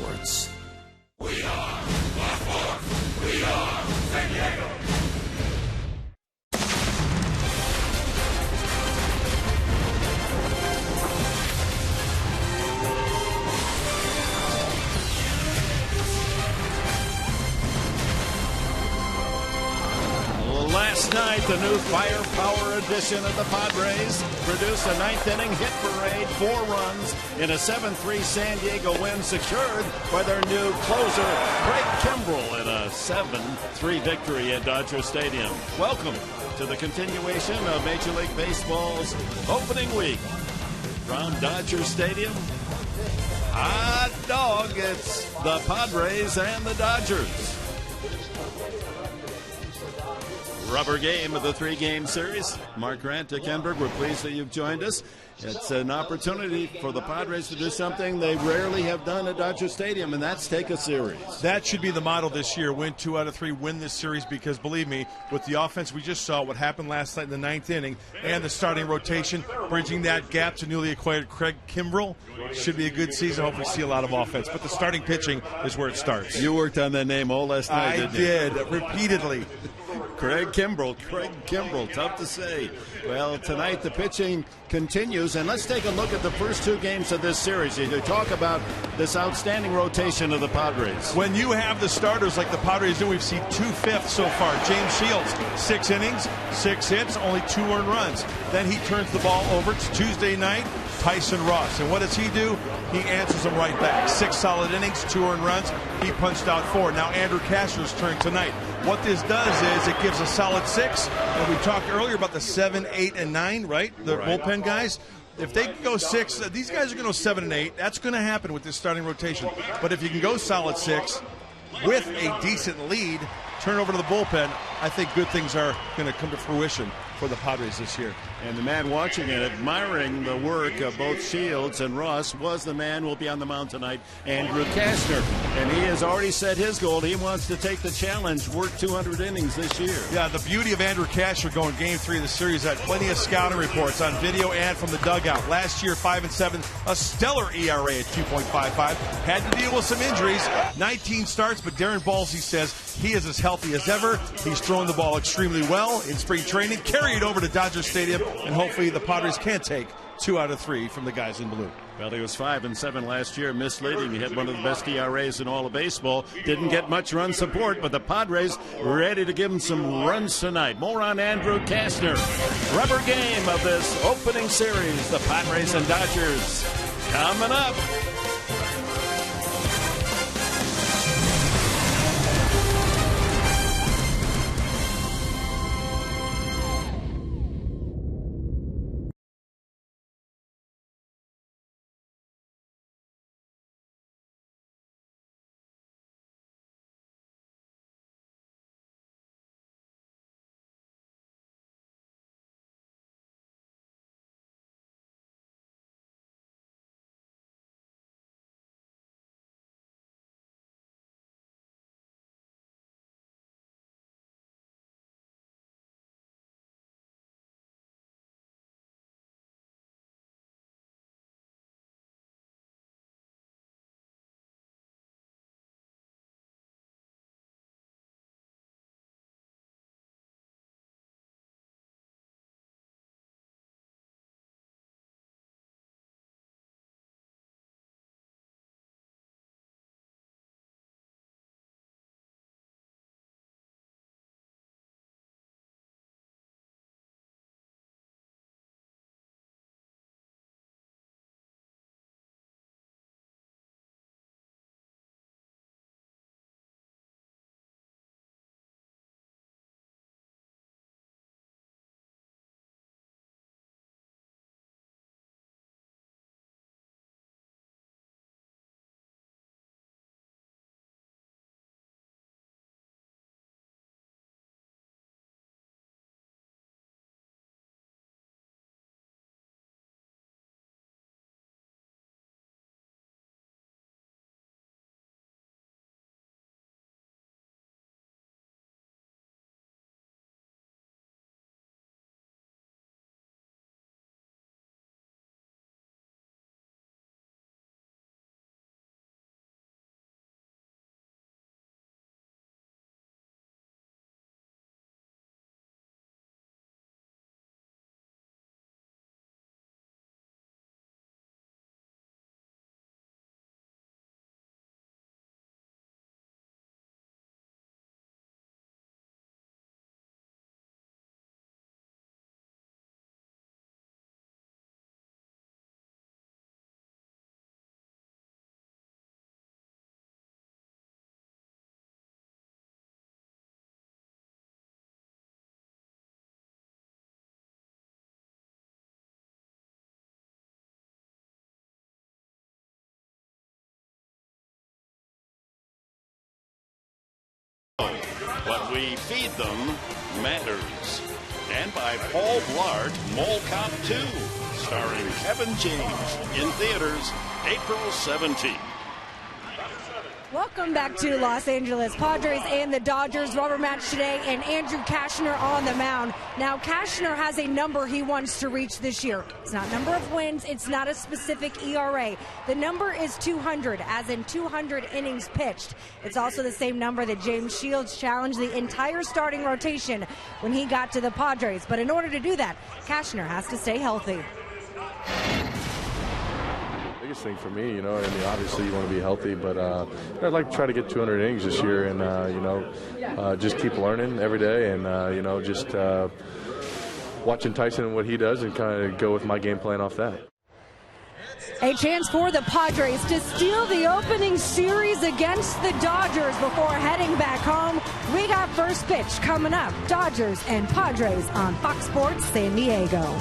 sports. We are the Fourth. We are San Diego. Last night, the new firepower edition of the Padres produced a ninth-inning hit parade, 4 runs in a 7-3 San Diego win secured by their new closer, Craig Kimbrell, in a 7-3 victory at Dodger Stadium. Welcome to the continuation of Major League Baseball's opening week from Dodger Stadium. Hot dog, it's the Padres and the Dodgers. Rubber game of the 3-game series. Mark Grant, Dick Enberg, we're pleased that you've joined us. It's an opportunity for the Padres to do something they rarely have done at Dodger Stadium, and that's take a series. That should be the model this year. Win 2 out of 3, win this series, because believe me, with the offense we just saw, what happened last night in the 9th inning, and the starting rotation, bridging that gap to newly acquired Craig Kimbrell, should be a good season. Hopefully see a lot of offense. But the starting pitching is where it starts. You worked on that name all last night, I did, repeatedly. Craig Kimbrell, tough to say. Well, tonight the pitching continues, and let's take a look at the first 2 games of this series. You talk about this outstanding rotation of the Padres. When you have the starters like the Padres do, we've seen 2/5 so far. James Shields, 6 innings, 6 hits, only 2 earned runs. Then he turns the ball over to Tuesday night, Tyson Ross. And what does he do? He answers them right back. 6 solid innings, 2 earned runs. He punched out 4. Now Andrew Cashner's turn tonight. What this does is it gives a solid 6. And we talked earlier about the 7, 8, and 9, right? The bullpen guys. If they can go 6, these guys are going to go 7 and 8. That's going to happen with this starting rotation. But if you can go solid 6 with a decent lead, turn over to the bullpen, I think good things are going to come to fruition for the Padres this year. And the man watching and admiring the work of both Shields and Ross was the man who will be on the mound tonight, Andrew Cashner. And he has already set his goal. He wants to take the challenge, work 200 innings this year. Yeah, the beauty of Andrew Cashner going game 3 of the series, had plenty of scouting reports on video and from the dugout. Last year, 5-7, a stellar ERA at 2.55. Had to deal with some injuries, 19 starts, but Darren Balsey says he is as healthy as ever. He's thrown the ball extremely well in spring training. Carry it over to Dodger Stadium, and hopefully the Padres can take 2 out of 3 from the guys in blue. Well, he was 5-7 last year, misleading. He had one of the best ERAs in all of baseball. Didn't get much run support, but the Padres ready to give him some runs tonight. More on Andrew Cashner. Rubber game of this opening series, the Padres and Dodgers, coming up. What we feed them matters. And by Paul Blart, Mole Cop 2, starring Kevin James, in theaters April 17th. Welcome back to Los Angeles. Padres and the Dodgers rubber match today, and Andrew Cashner on the mound. Now, Cashner has a number he wants to reach this year. It's not number of wins. It's not a specific ERA. The number is 200, as in 200 innings pitched. It's also the same number that James Shields challenged the entire starting rotation when he got to the Padres. But in order to do that, Cashner has to stay healthy. Biggest thing for me, obviously you want to be healthy, but I'd like to try to get 200 innings this year and, just keep learning every day and, just watching Tyson and what he does and kind of go with my game plan off that. A chance for the Padres to steal the opening series against the Dodgers before heading back home. We got first pitch coming up. Dodgers and Padres on Fox Sports San Diego.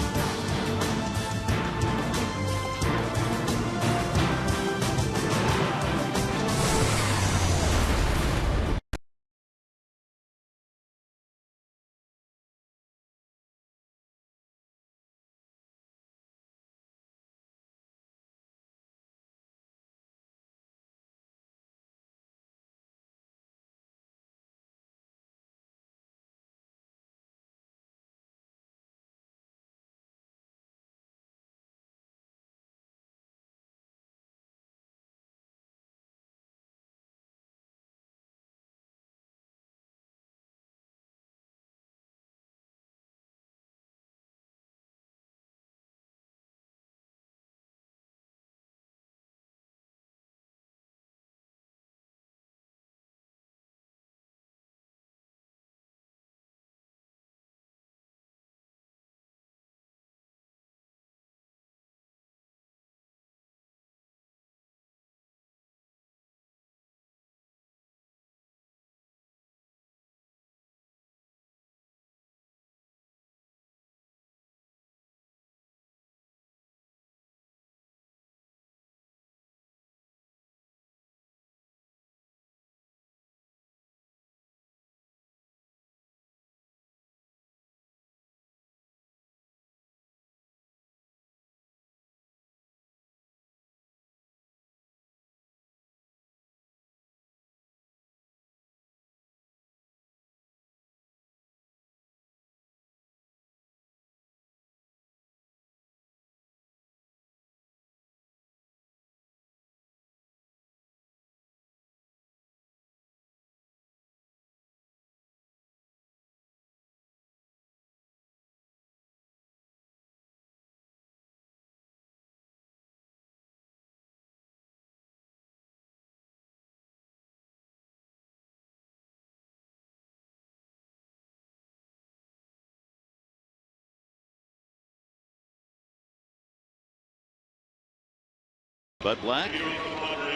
Bud Black,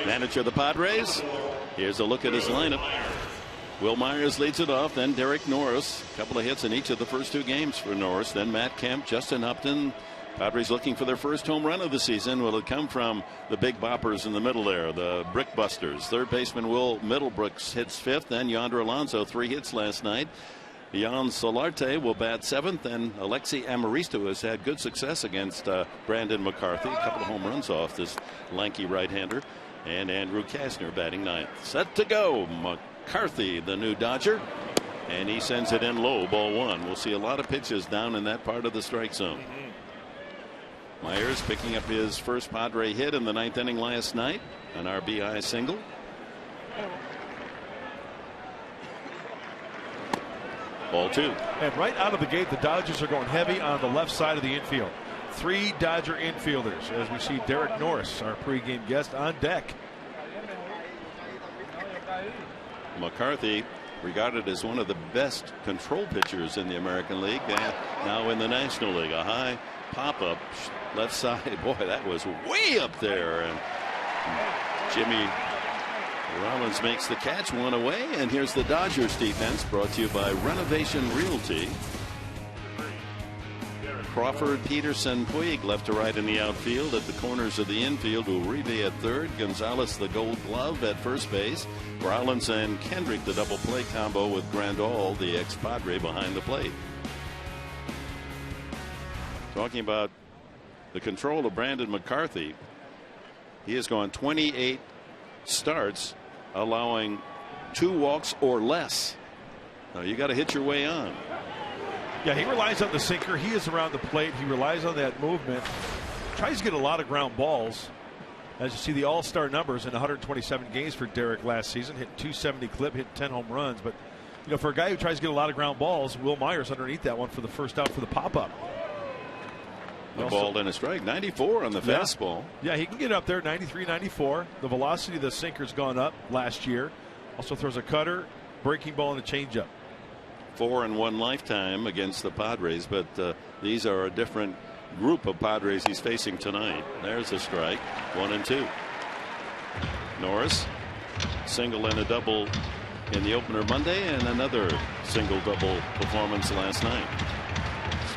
manager of the Padres. Here's a look at his lineup. Will Myers leads it off, then Derek Norris. A couple of hits in each of the first two games for Norris. Then Matt Kemp, Justin Upton. Padres looking for their first home run of the season. Will it come from the big boppers in the middle there, the brick busters? Third baseman Will Middlebrooks hits fifth. Then Yonder Alonso, 3 hits last night. Jan Solarte will bat seventh, and Alexi Amaristo has had good success against Brandon McCarthy. A couple of home runs off this lanky right-hander. And Andrew Cashner batting ninth. Set to go. McCarthy, the new Dodger. And he sends it in low, ball one. We'll see a lot of pitches down in that part of the strike zone. Myers picking up his first Padre hit in the ninth inning last night. An RBI single. Ball two. And right out of the gate, the Dodgers are going heavy on the left side of the infield. 3 Dodger infielders as we see Derek Norris, our pregame guest, on deck. McCarthy, regarded as one of the best control pitchers in the American League, and now in the National League. A high pop-up left side. Boy, that was way up there. And Jimmy Rollins makes the catch, one away, and here's the Dodgers defense, brought to you by Renovation Realty. Crawford, Peterson, Puig left to right in the outfield. At the corners of the infield, Uribe at third, Gonzalez the Gold Glove at first base, Rollins and Kendrick the double play combo with Grandal, the ex-Padre, behind the plate. Talking about the control of Brandon McCarthy, he has gone 28 starts, allowing 2 walks or less. Now you got to hit your way on. Yeah, he relies on the sinker. He is around the plate. He relies on that movement. Tries to get a lot of ground balls. As you see, the all-star numbers in 127 games for Derek last season. Hit 270 clip, hit 10 home runs. But, you know, for a guy who tries to get a lot of ground balls, Will Myers underneath that one for the first out for the pop-up. A ball and a strike. 94 on the fastball. Yeah, he can get up there, 93, 94. The velocity of the sinker's gone up last year. Also throws a cutter, breaking ball, and a changeup. 4 in one lifetime against the Padres, but these are a different group of Padres he's facing tonight. There's a strike. 1 and 2. Norris, single and a double in the opener Monday, and another single double performance last night.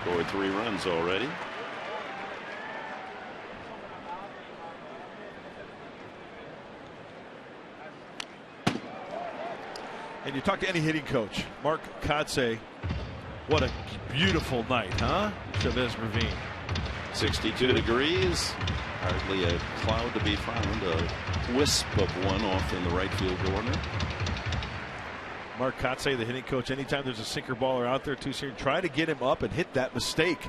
Scored 3 runs already. And you talk to any hitting coach, Mark Kotsay, what a beautiful night, huh? Chavez Ravine. 62 degrees. Hardly a cloud to be found. A wisp of one off in the right field corner. Mark Kotsay, the hitting coach, anytime there's a sinker baller out there, two-seamer, try to get him up and hit that mistake.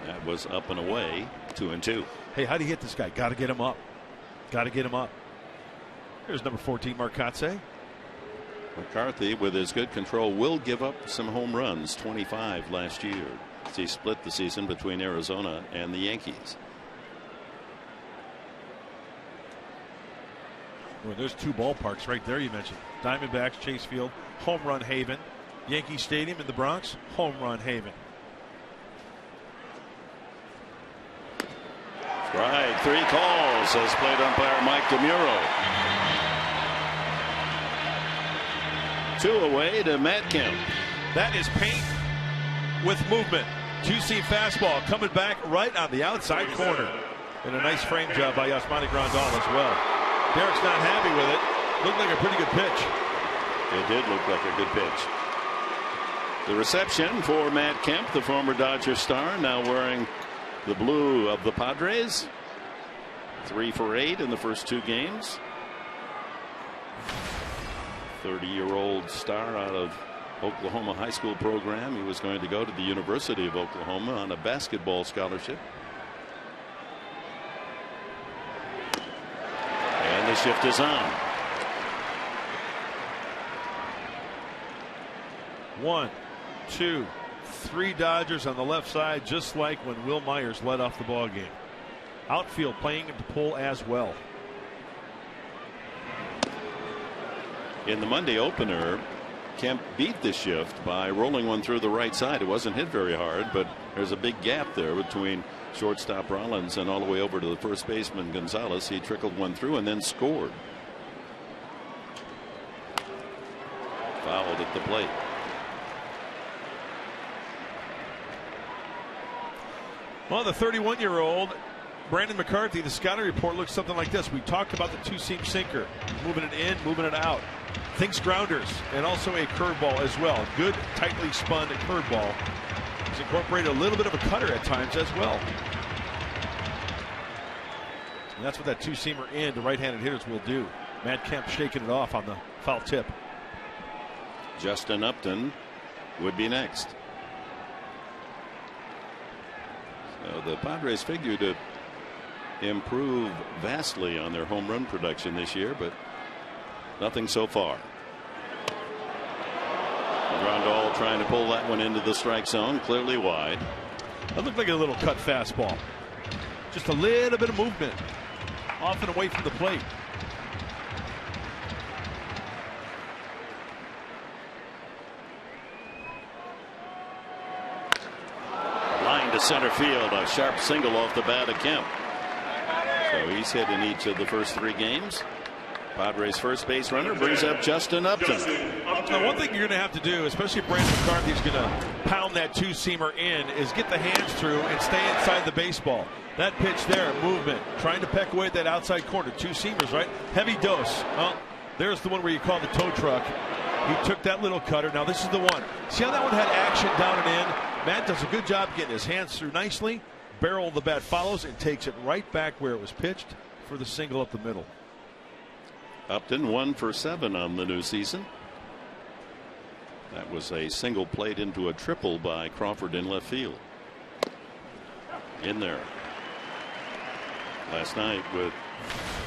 That was up and away. 2 and 2. Hey, how do you hit this guy? Got to get him up. Got to get him up. Here's number 14, Mark Kotsay. McCarthy, with his good control, will give up some home runs. 25 last year. He split the season between Arizona and the Yankees. Well, there's 2 ballparks right there you mentioned. Diamondbacks, Chase Field, home run haven. Yankee Stadium in the Bronx, home run haven. Right, 3 calls, says plate umpire Mike DeMuro. 2 away to Matt Kemp. That is paint with movement. 2-seam fastball coming back right on the outside corner. And a nice frame job by Yasmani Grandal as well. Derek's not happy with it. Looked like a pretty good pitch. It did look like a good pitch. The reception for Matt Kemp, the former Dodger star, now wearing the blue of the Padres. 3 for 8 in the first 2 games. 30-year-old star out of Oklahoma high school program. He was going to go to the University of Oklahoma on a basketball scholarship. And the shift is on. 1, 2, 3 Dodgers on the left side, just like when Will Myers led off the ball game. Outfield playing into pull as well. In the Monday opener, Kemp beat the shift by rolling one through the right side. It wasn't hit very hard, but there's a big gap there between shortstop Rollins and all the way over to the first baseman Gonzalez. He trickled one through and then scored. Fouled at the plate. Well, the 31-year-old Brandon McCarthy, the scouting report looks something like this. We talked about the 2-seam sinker, moving it in, moving it out. Thinks grounders and also a curveball as well. Good, tightly spun curveball. He's incorporated a little bit of a cutter at times as well. And that's what that 2-seamer in to right-handed hitters will do. Matt Kemp shaking it off on the foul tip. Justin Upton would be next. So the Padres figure to improve vastly on their home run production this year, but nothing so far. Grandal trying to pull that one into the strike zone, clearly wide. That looked like a little cut fastball. Just a little bit of movement off and away from the plate. Line to center field, a sharp single off the bat of Kemp. So he's hit in each of the first 3 games. Padres first base runner brings up Justin Upton. Now, one thing you're going to have to do, especially if Brandon McCarthy's going to pound that two-seamer in, is get the hands through and stay inside the baseball. That pitch there, movement, trying to peck away at that outside corner. Two-seamers, right? Heavy dose. Well, there's the one where you call the tow truck. He took that little cutter. Now this is the one. See how that one had action down and in? Matt does a good job getting his hands through nicely. Barrel of the bat follows and takes it right back where it was pitched for the single up the middle. Upton 1 for 7 on the new season. That was a single played into a triple by Crawford in left field. In there. Last night with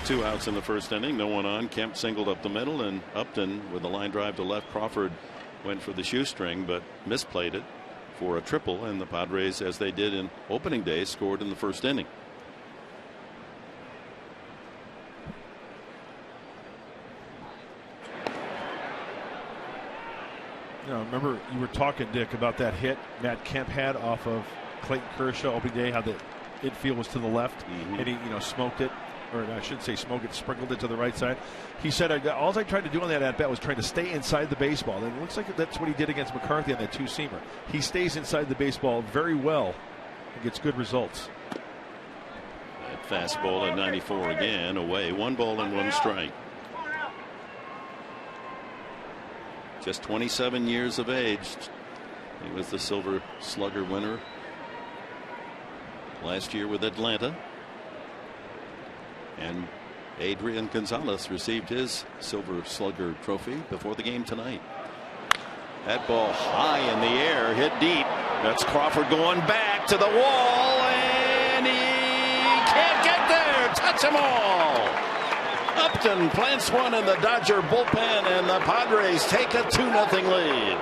2 outs in the first inning, no one on. Kemp singled up the middle, and Upton with a line drive to left. Crawford went for the shoestring but misplayed it for a triple, and the Padres, as they did in opening day, scored in the first inning. You know, remember you were talking, Dick, about that hit Matt Kemp had off of Clayton Kershaw opening day, how the infield was to the left, and he, smoked it, or I should say smoked it, sprinkled it to the right side. He said, all I tried to do on that at-bat was trying to stay inside the baseball. And it looks like that's what he did against McCarthy on that two-seamer. He stays inside the baseball very well and gets good results. That fastball at 94 again, away. 1 ball and 1 strike. Just 27 years of age. He was the Silver Slugger winner last year with Atlanta. And Adrian Gonzalez received his Silver Slugger trophy before the game tonight. That ball high in the air, hit deep. That's Crawford going back to the wall, and he can't get there. Touch them all. Upton plants one in the Dodger bullpen, and the Padres take a 2-0 lead.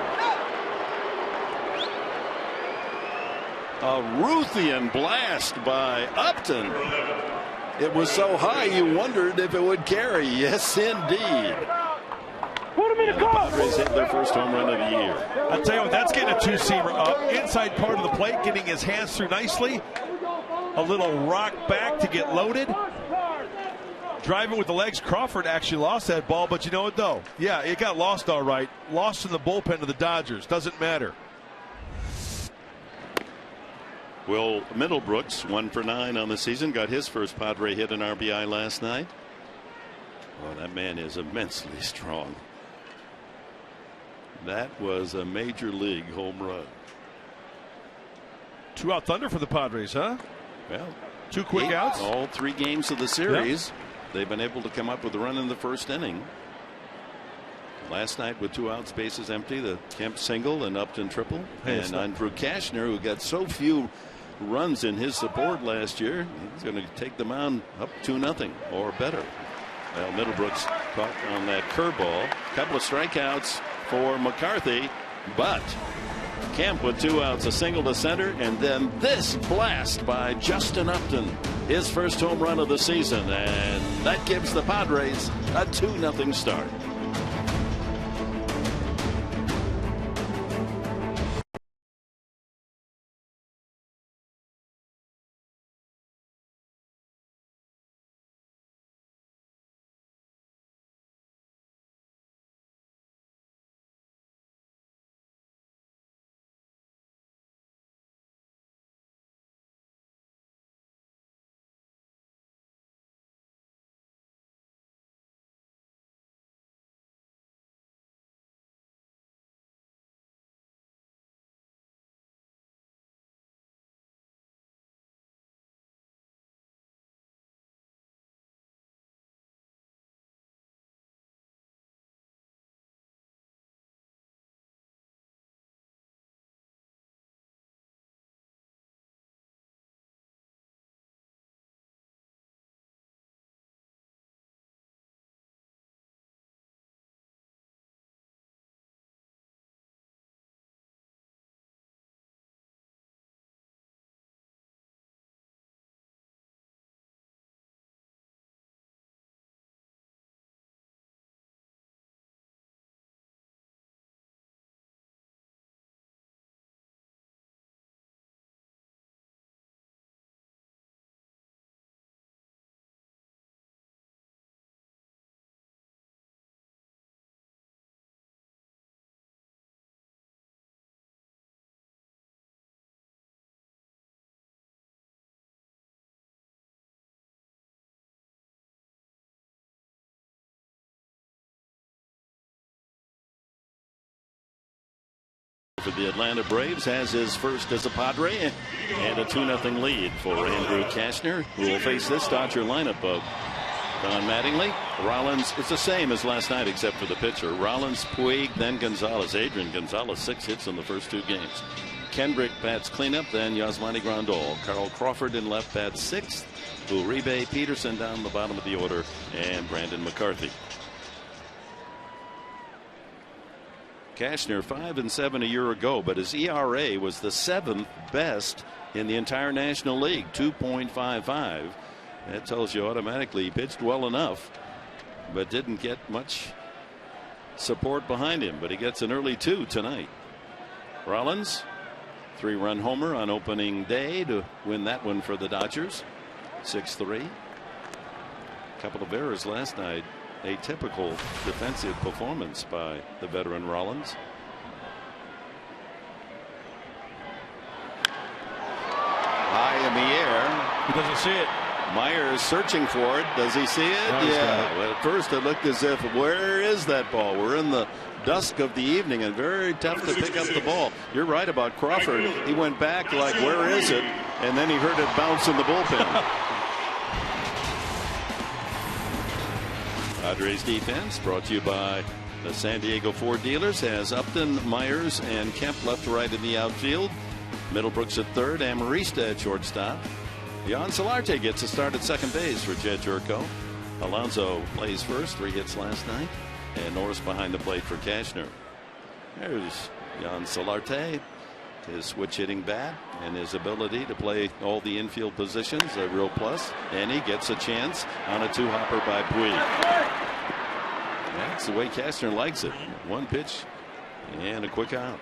A Ruthian blast by Upton. It was so high you wondered if it would carry. Yes, indeed. The Padres hit their first home run of the year. I'll tell you what, that's getting a two-seamer up. Inside part of the plate, getting his hands through nicely. A little rock back to get loaded. Driving with the legs. Crawford actually lost that ball, but you know what, though? Yeah, it got lost all right. Lost in the bullpen to the Dodgers. Doesn't matter. Will Middlebrooks, 1 for 9 on the season, got his first Padre hit in RBI last night. Oh, that man is immensely strong. That was a major league home run. 2-out thunder for the Padres, huh? Well, 2 quick outs. All 3 games of the series. Yep. They've been able to come up with a run in the first inning. Last night with 2 outs, bases empty, the Kemp single and Upton triple. And Andrew Kashner, who got so few runs in his support last year, he's going to take the mound up 2-0 or better. Well, Middlebrooks caught on that curveball. Couple of strikeouts for McCarthy, but Kemp with 2 outs, a single to center, and then this blast by Justin Upton, his first home run of the season, and that gives the Padres a 2-0 start. For the Atlanta Braves has his first as a Padre and a 2-0 lead for Andrew Cashner, who will face this Dodger lineup of Don Mattingly, Rollins. It's the same as last night except for the pitcher. Rollins, Puig, then Gonzalez. Adrian Gonzalez, 6 hits in the first 2 games. Kendrick bats cleanup, then Yasmani Grandal. Carl Crawford in left bats 6th. Uribe, Peterson down the bottom of the order, and Brandon McCarthy. Cashner 5-7 a year ago, but his ERA was the 7th best in the entire National League, 2.55. That tells you automatically he pitched well enough, but didn't get much support behind him. But he gets an early 2 tonight. Rollins, 3-run homer on opening day to win that one for the Dodgers, 6-3. Couple of errors last night. A typical defensive performance by the veteran Rollins. High in the air. He doesn't see it. Myers searching for it. Does he see it? No, yeah. Well, at first it looked as if, where is that ball? We're in the dusk of the evening and very tough to pick up the ball. You're right about Crawford. He went back like, where is it? And then he heard it bounce in the bullpen. Padres defense brought to you by the San Diego Ford dealers, has Upton, Myers, and Kemp left to right in the outfield. Middlebrooks at third, Amarista at shortstop. Jan Solarte gets a start at second base for Jed Jerko. Alonso plays first, 3 hits last night. And Norris behind the plate for Cashner. There's Jan Solarte. His switch hitting bat and his ability to play all the infield positions, a real plus. And he gets a chance on a 2-hopper by Puig. That's the way Cashner likes it. 1 pitch and a quick out.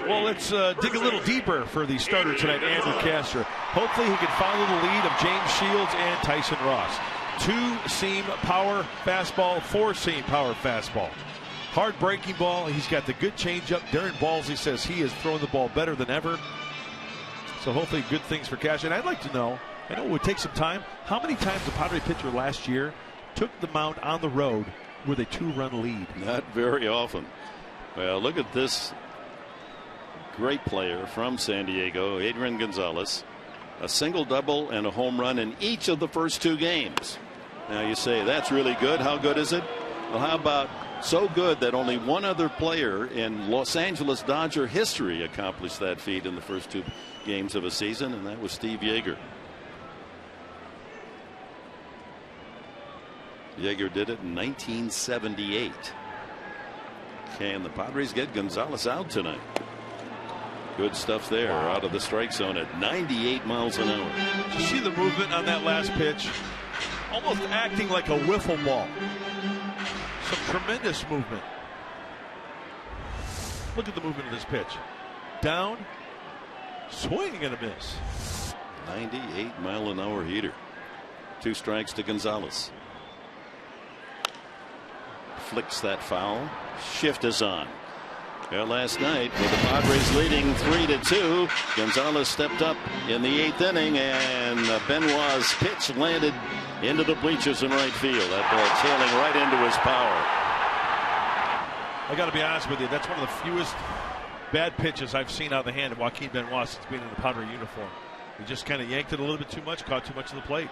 Well, let's dig a little deeper for the starter tonight, Andrew Cashner. Hopefully he can follow the lead of James Shields and Tyson Ross. 2-seam power fastball, 4-seam power fastball. Hard breaking ball. He's got the good changeup. Darren Balsley says he is throwing the ball better than ever. So hopefully good things for Cashner. And I'd like to know, I know it would take some time, how many times the Padre pitcher last year took the mound on the road with a 2-run lead? Not very often. Well, look at this great player from San Diego, Adrian Gonzalez. A single, double, and a home run in each of the first 2 games. Now you say, that's really good. How good is it? Well, how about so good that only one other player in Los Angeles Dodger history accomplished that feat in the first 2 games of a season, and that was Steve Yeager. Yeager did it in 1978. Can the Padres get Gonzalez out tonight? Good stuff there out of the strike zone at 98 miles an hour. Did you see the movement on that last pitch? Almost acting like a wiffle ball. Some tremendous movement. Look at the movement of this pitch. Down, swing and a miss. 98 mile an hour heater. 2 strikes to Gonzalez. Flicks that foul. Shift is on. Well, last night with the Padres leading 3-2, Gonzalez stepped up in the 8th inning, and Benoit's pitch landed into the bleachers in right field. That ball tailing right into his power. I got to be honest with you, that's one of the fewest bad pitches I've seen out of the hand of Joaquin Benoit since being in the Padre uniform. He just kind of yanked it a little bit too much, caught too much of the plate.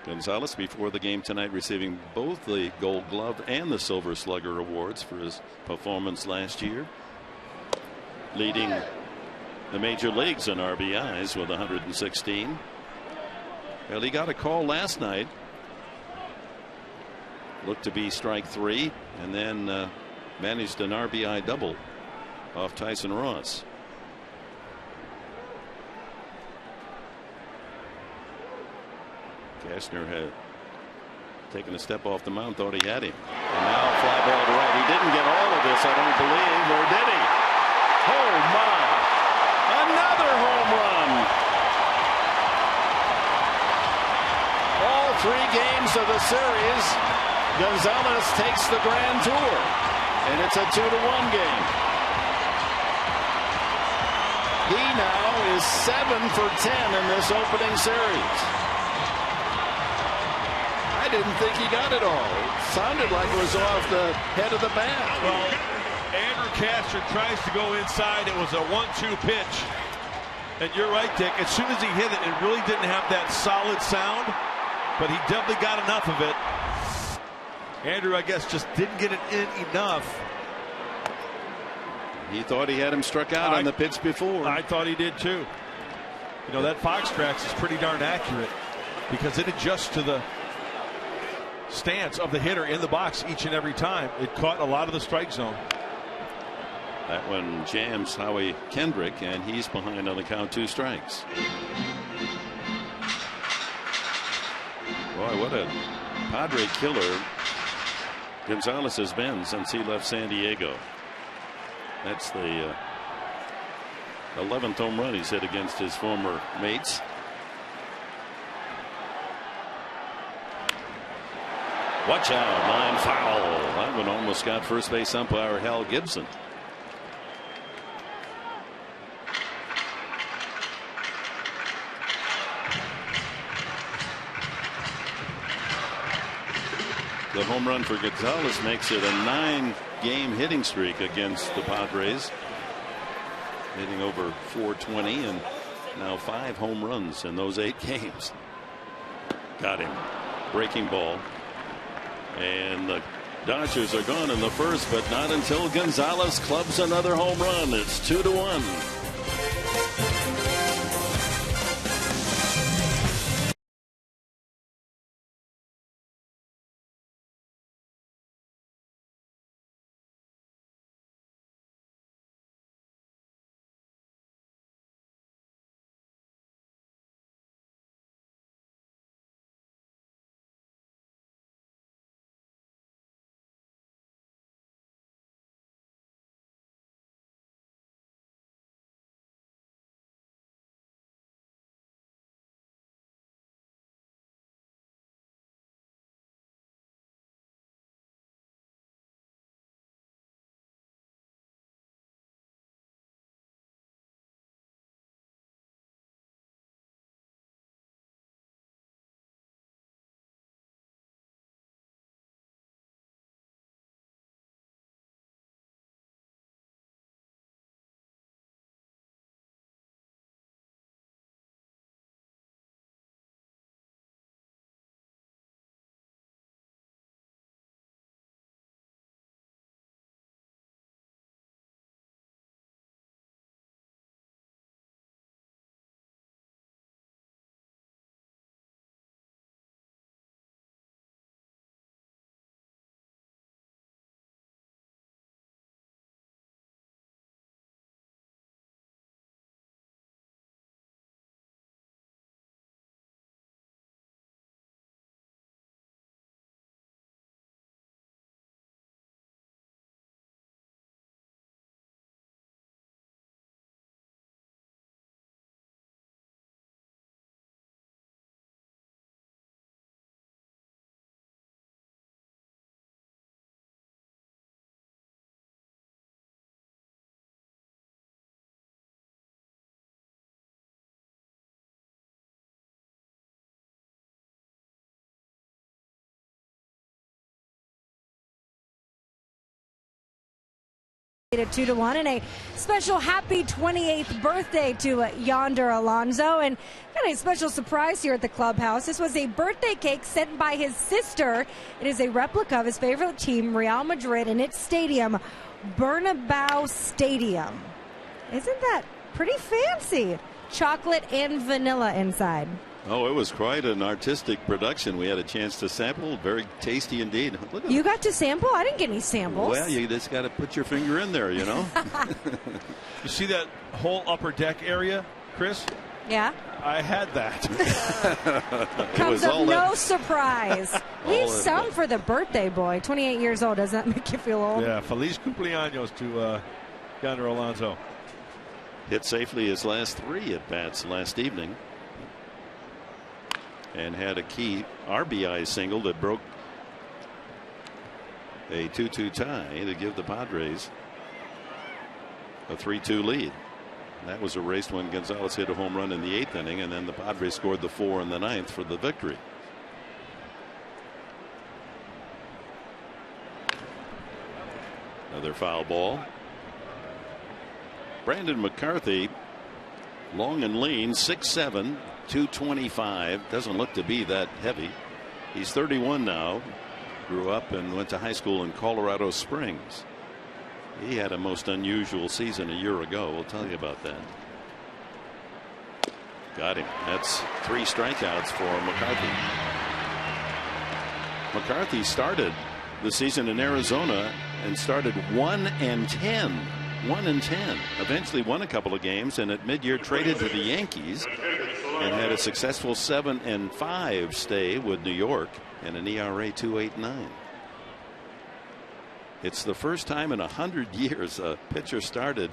Gonzalez, before the game tonight, receiving both the Gold Glove and the Silver Slugger awards for his performance last year, leading the major leagues in RBIs with 116. Well, he got a call last night. Looked to be strike 3, and then managed an RBI double off Tyson Ross. Cashner had taken a step off the mound, thought he had him. And now fly ball to right. He didn't get all of this, I don't believe, or did he? Oh my! Another home run! All 3 games of the series, Gonzalez takes the grand tour, and it's a 2-1 game. He now is 7 for 10 in this opening series. I didn't think he got it all. It sounded like it was off the head of the bat. Well, Andrew Cashner tries to go inside. It was a 1-2 pitch. And you're right, Dick. As soon as he hit it, it really didn't have that solid sound, but he definitely got enough of it. Andrew, I guess, just didn't get it in enough. He thought he had him struck out on the pitch before. I thought he did too. You know, that Fox tracks is pretty darn accurate because it adjusts to the stance of the hitter in the box each and every time. It caught a lot of the strike zone. That one jams Howie Kendrick, and he's behind on the count, 2 strikes. Boy, what a Padre killer Gonzalez has been since he left San Diego. That's the 11th home run he's hit against his former mates. Watch out, line foul. That one almost got first base umpire Hal Gibson. The home run for Gonzalez makes it a 9-game hitting streak against the Padres, hitting over 420, and now 5 home runs in those 8 games. Got him. Breaking ball. And the Dodgers are gone in the first, but not until Gonzalez clubs another home run. It's 2-1. At 2-1, and a special happy 28th birthday to Yonder Alonso, and got a special surprise here at the clubhouse. This was a birthday cake sent by his sister. It is a replica of his favorite team, Real Madrid, in its stadium, Bernabeu Stadium. Isn't that pretty fancy? Chocolate and vanilla inside. Oh, it was quite an artistic production. We had a chance to sample. Very tasty indeed. Look at you got to sample? I didn't get any samples. Well, you just got to put your finger in there, you know. You see that whole upper deck area, Chris? Yeah. I had that. Comes of no surprise. Leave some for the birthday boy. 28 years old. Does that make you feel old? Yeah. Feliz cumpleaños to Yonder Alonso. Hit safely his last 3 at bats last evening, and had a key RBI single that broke a 2-2 tie to give the Padres a 3-2 lead. That was erased when Gonzalez hit a home run in the 8th inning, and then the Padres scored the 4 in the 9th for the victory. Another foul ball. Brandon McCarthy, long and lean, 6'7", 225. Doesn't look to be that heavy. He's 31 now. Grew up and went to high school in Colorado Springs. He had a most unusual season a year ago. We'll tell you about that. Got him. That's 3 strikeouts for McCarthy. McCarthy started the season in Arizona and started 1-10. 1-10. Eventually won a couple of games, and at mid-year traded to the Yankees and had a successful 7-5 stay with New York and an ERA 2.89. It's the first time in 100 years a pitcher started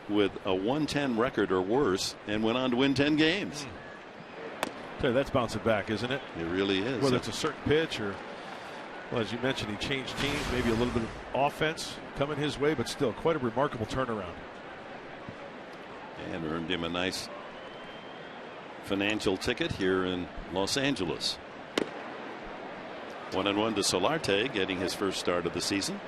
with a 110 record or worse and went on to win 10 games. Tell you, that's bouncing back, isn't it? It really is. Whether it's a certain pitch or, well, as you mentioned, he changed teams, maybe a little bit of offense coming his way, but still quite a remarkable turnaround. And earned him a nice financial ticket here in Los Angeles. 1-1 to Solarte, getting his first start of the season.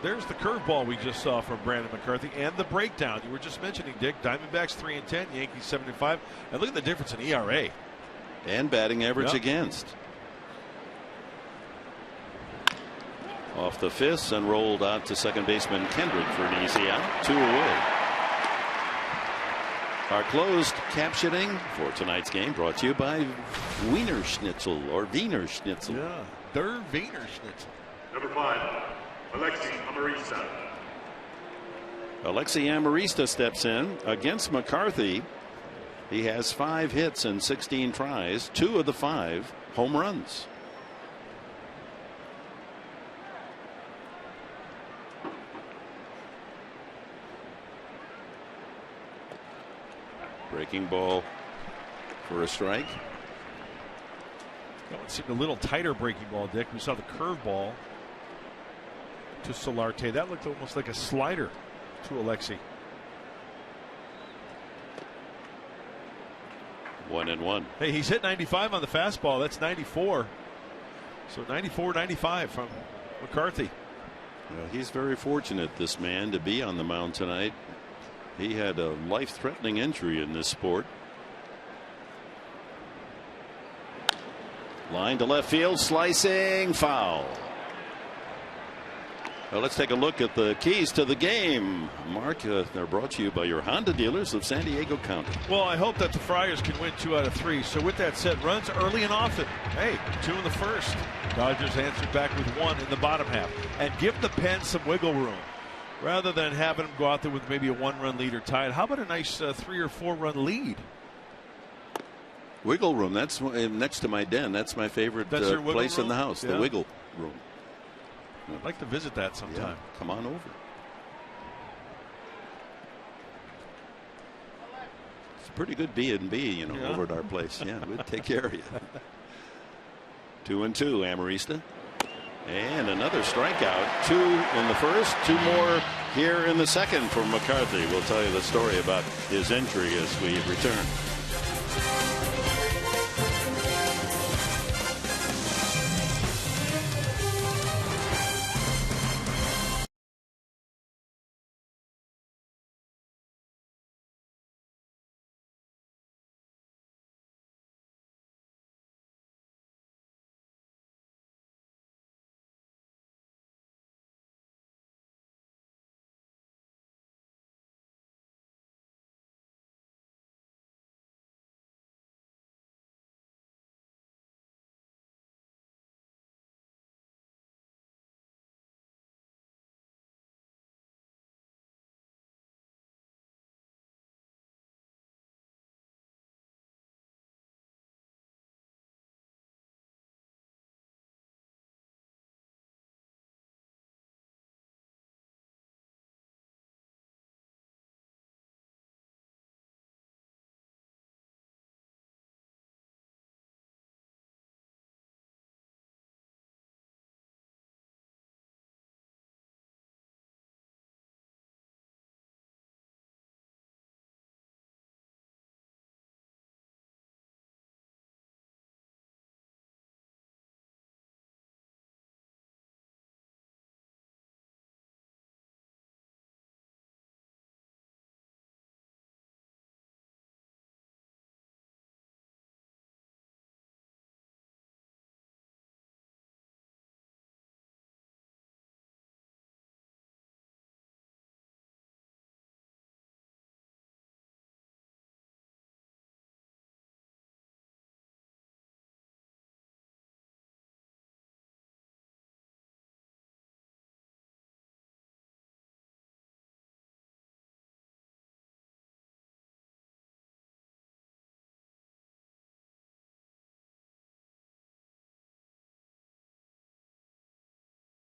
There's the curveball we just saw from Brandon McCarthy and the breakdown. You were just mentioning, Dick, Diamondbacks 3-10, Yankees 7-5. And look at the difference in ERA. And batting average against. Off the fists and rolled out to second baseman Kendrick for an easy out. 2 away. Our closed captioning for tonight's game brought to you by Wiener Schnitzel or Wiener Schnitzel. Yeah, der Wiener Schnitzel. Number 5, Alexi Amarista. Alexi Amarista steps in against McCarthy. He has 5 hits and 16 tries, 2 of the 5 home runs. Breaking ball for a strike. That one seemed a little tighter breaking ball, Dick. We saw the curveball to Solarte. That looked almost like a slider to Alexi. 1-1. Hey, he's hit 95 on the fastball. That's 94. So 94, 95 from McCarthy. Well, he's very fortunate, this man, to be on the mound tonight. He had a life-threatening injury in this sport. Line to left field, slicing foul. Well, let's take a look at the keys to the game. Mark, they're brought to you by your Honda dealers of San Diego County. Well, I hope that the Friars can win 2 out of 3. So with that said, runs early and often. Hey, 2 in the first. Dodgers answered back with 1 in the bottom half. And give the Pens some wiggle room. Rather than having them go out there with maybe a 1-run lead or tied, how about a nice 3 or 4 run lead? Wiggle room. That's next to my den. That's my favorite place in the house. Yeah. The wiggle room. I'd like to visit that sometime. Yeah, come on over. It's a pretty good B&B, over at our place. Yeah, we'll take care of you. 2-2, Amarista. And another strikeout. 2 in the first, 2 more here in the second from McCarthy. We'll tell you the story about his injury as we return.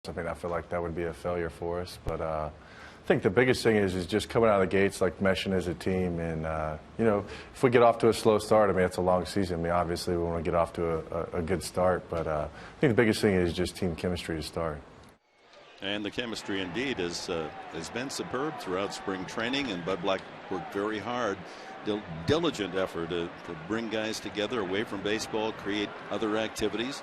I mean, I feel like that would be a failure for us. But I think the biggest thing is just coming out of the gates, like meshing as a team. And, you know, if we get off to a slow start, I mean, it's a long season. I mean, obviously we want to get off to a good start. But I think the biggest thing is just team chemistry to start. And the chemistry indeed has been superb throughout spring training, and Bud Black worked very hard, diligent effort to bring guys together away from baseball, create other activities.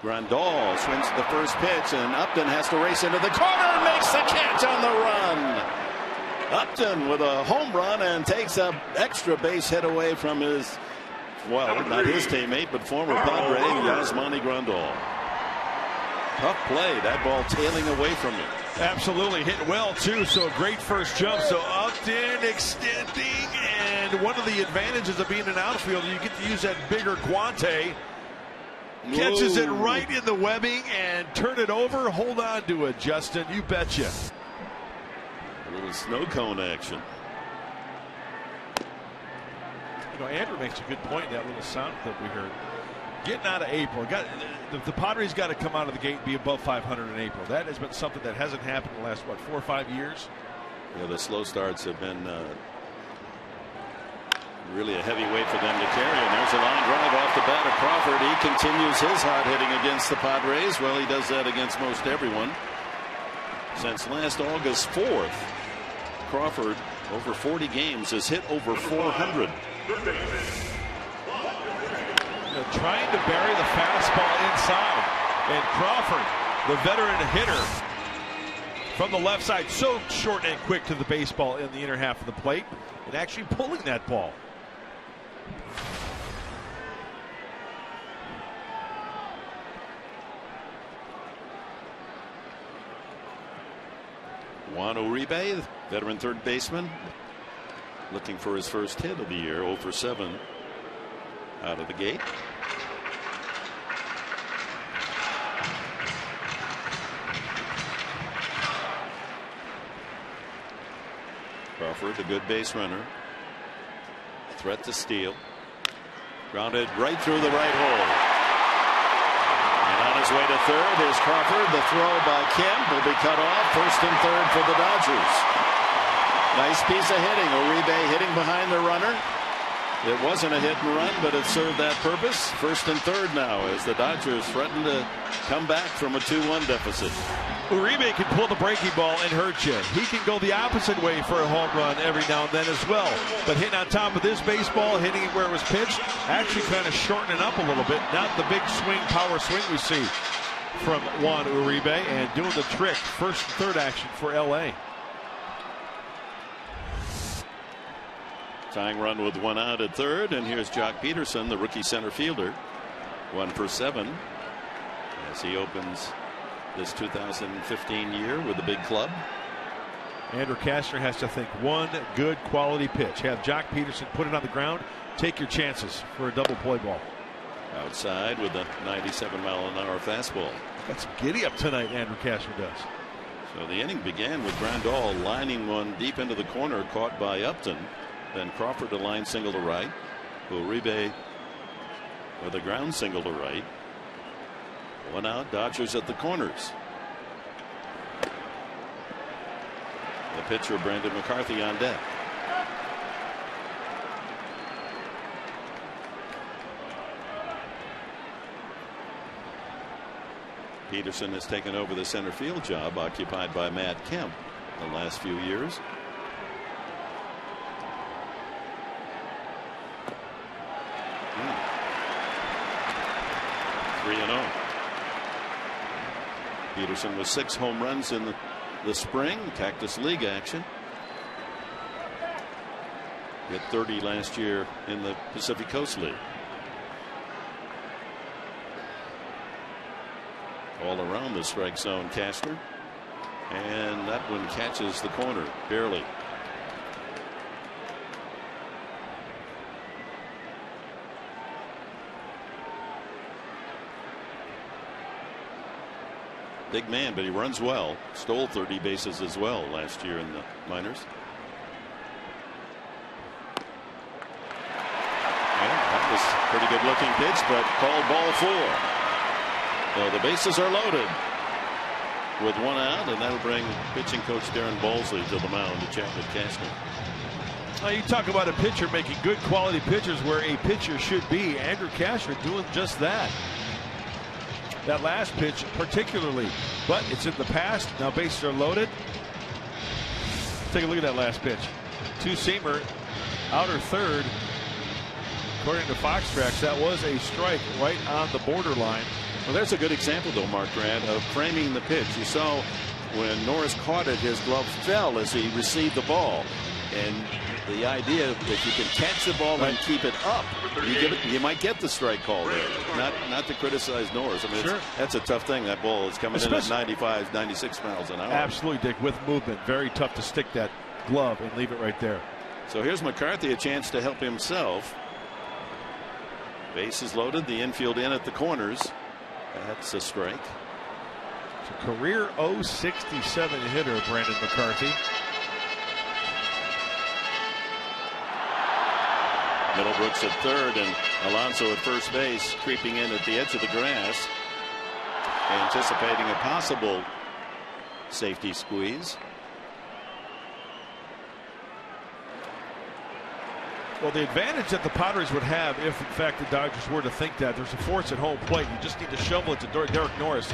Grandal swings the first pitch, and Upton has to race into the corner and makes the catch on the run. Upton with a home run and takes an extra base hit away from his, well, not his teammate, but former Padre, Yasmani Grandal. Tough play, that ball tailing away from him. Absolutely, hit well too, so a great first jump. So Upton extending, and one of the advantages of being an outfielder, you get to use that bigger guante. Catches it right in the webbing and turn it over. Hold on to it, Justin, you betcha. A little snow cone action. You know, Andrew makes a good point in that little sound clip we heard. Getting out of April, the Padres got to come out of the gate and be above 500 in April. That has been something that hasn't happened in the last, what, 4 or 5 years? Yeah, the slow starts have been really a heavy weight for them to carry. And there's a line drive off the bat of Crawford. He continues his hard hitting against the Padres. Well, he does that against most everyone. Since last August 4th, Crawford, over 40 games, has hit over 400. Trying to bury the fastball inside, and Crawford, the veteran hitter from the left side, so short and quick to the baseball in the inner half of the plate, and actually pulling that ball. Juan Uribe, veteran third baseman, looking for his first hit of the year, 0 for 7 out of the gate. Crawford, a good base runner. Threat to steal. Grounded right through the right hole. And on his way to third is Crawford. The throw by Kemp will be cut off. First and third for the Dodgers. Nice piece of hitting. Uribe hitting behind the runner. It wasn't a hit and run, but it served that purpose. First and third now as the Dodgers threaten to come back from a 2-1 deficit. Uribe can pull the breaking ball and hurt you. He can go the opposite way for a home run every now and then as well. But hitting on top of this baseball, hitting it where it was pitched, actually kind of shortening up a little bit. Not the big swing, power swing we see from Juan Uribe, and doing the trick. First and third action for LA. Tying run with 1 out at third, and here's Jock Peterson, the rookie center fielder, 1 for 7 as he opens this 2015 year with the big club. Andrew Kastner has to think one good quality pitch. Have Jock Peterson put it on the ground. Take your chances for a double play ball. Outside with a 97-mile-an-hour fastball. Got some giddy up tonight, Andrew Kastner does. So the inning began with Grandal lining one deep into the corner, caught by Upton. Then Crawford a line single to right. Uribe with a ground single to right. 1 out, Dodgers at the corners. The pitcher, Brandon McCarthy, on deck. Peterson has taken over the center field job occupied by Matt Kemp the last few years. Peterson with 6 home runs in the spring, Cactus League action. Hit 30 last year in the Pacific Coast League. All around the strike zone, Kastner. And that one catches the corner, barely. Big man, but he runs well. Stole 30 bases as well last year in the minors. Yeah, that was a pretty good looking pitch, but called ball 4. So the bases are loaded. with 1 out, and that'll bring pitching coach Darren Balsley to the mound to chat with Cashner. You talk about a pitcher making good quality pitchers where a pitcher should be. Andrew Cashner doing just that. That last pitch particularly, but it's in the past. Now bases are loaded. Take a look at that last pitch. Two-seamer, outer third. According to Fox Tracks, that was a strike right on the borderline. Well, there's a good example, though, Mark Grant, of framing the pitch. You saw when Norris caught it, his glove fell as he received the ball. And the idea, if you can catch the ball and keep it up, you might get the strike call there. Not to criticize Norris. I mean, sure. That's a tough thing. That ball is coming in at 95, 96 miles an hour. Absolutely, Dick, with movement. Very tough to stick that glove and leave it right there. So here's McCarthy, a chance to help himself. Bases loaded, the infield in at the corners. That's a strike. It's a career .067 hitter, Brandon McCarthy. Middlebrooks at third and Alonso at first base, creeping in at the edge of the grass, anticipating a possible safety squeeze. Well, the advantage that the Padres would have if, in fact, the Dodgers were to think that there's a force at home plate, you just need to shovel it to Derek Norris.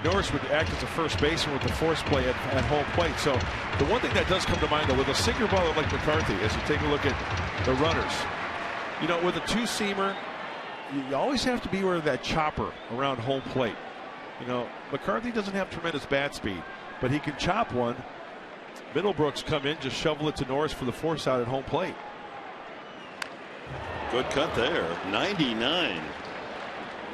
Norris would act as a first baseman with the force play at home plate. So the one thing that does come to mind, though, with a sinker baller like McCarthy, as you take a look at the runners, you know, with a two-seamer, you always have to be aware of that chopper around home plate. You know, McCarthy doesn't have tremendous bat speed, but he can chop one. Middlebrooks come in, just shovel it to Norris for the force out at home plate. Good cut there, 99.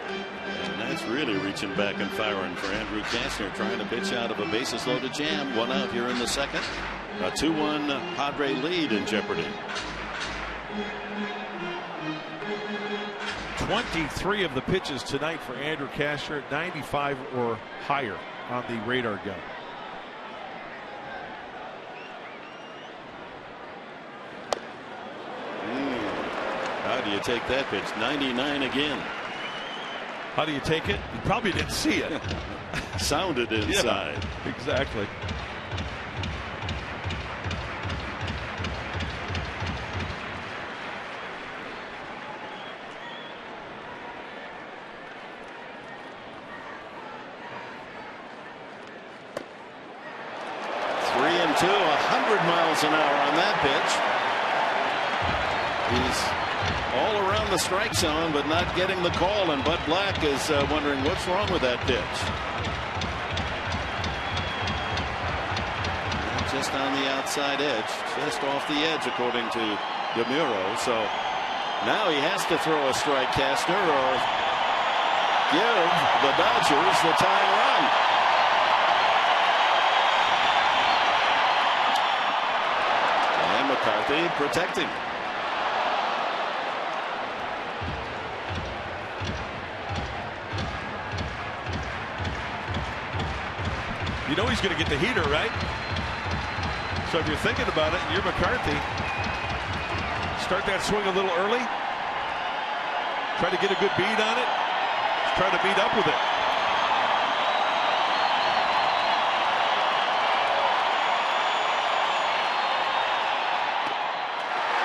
And that's really reaching back and firing for Andrew Cashner, trying to pitch out of a bases loaded jam. 1 out here in the second. A 2-1 Padre lead in jeopardy. 23 of the pitches tonight for Andrew Cashner, 95 or higher on the radar gun. How do you take that pitch? 99 again. How do you take it? You probably didn't see it. Sounded inside. Yeah, exactly. Three and two, 100 miles an hour on that pitch. He's all around the strike zone, but not getting the call. And Bud Black is wondering what's wrong with that pitch. Just on the outside edge, just off the edge, according to DeMuro. So now he has to throw a strike, Cashner, or give the Dodgers the tying run. And McCarthy protecting. You know he's going to get the heater, right? So if you're thinking about it, and you're McCarthy, start that swing a little early. Try to get a good beat on it. Try to beat up with it.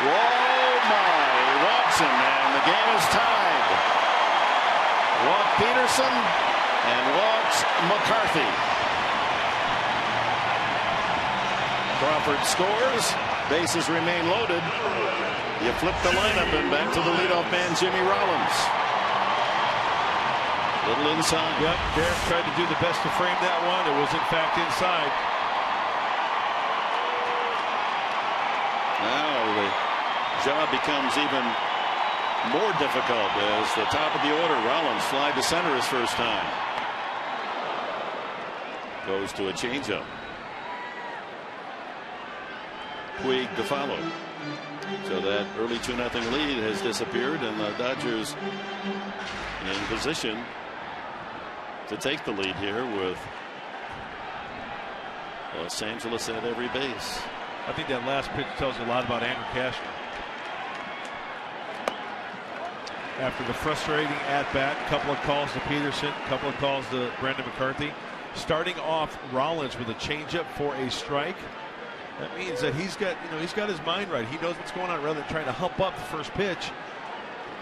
Whoa, my. Walks him, and the game is tied. Walk Peterson and walks McCarthy. Crawford scores. Bases remain loaded. You flip the lineup and back to the leadoff man, Jimmy Rollins. Little inside. Yep, Derek tried to do the best to frame that one. It was in fact inside. Now the job becomes even more difficult as the top of the order. Rollins fly to center his first time. Goes to a changeup. Puig to follow. So that early 2-0 lead has disappeared, and the Dodgers in position to take the lead here with Los Angeles at every base. I think that last pitch tells you a lot about Andrew Cashner. After the frustrating at-bat, couple of calls to Peterson, couple of calls to Brandon McCarthy, starting off Rollins with a changeup for a strike. That means that he's got his mind right. He knows what's going on. Rather than trying to hump up the first pitch,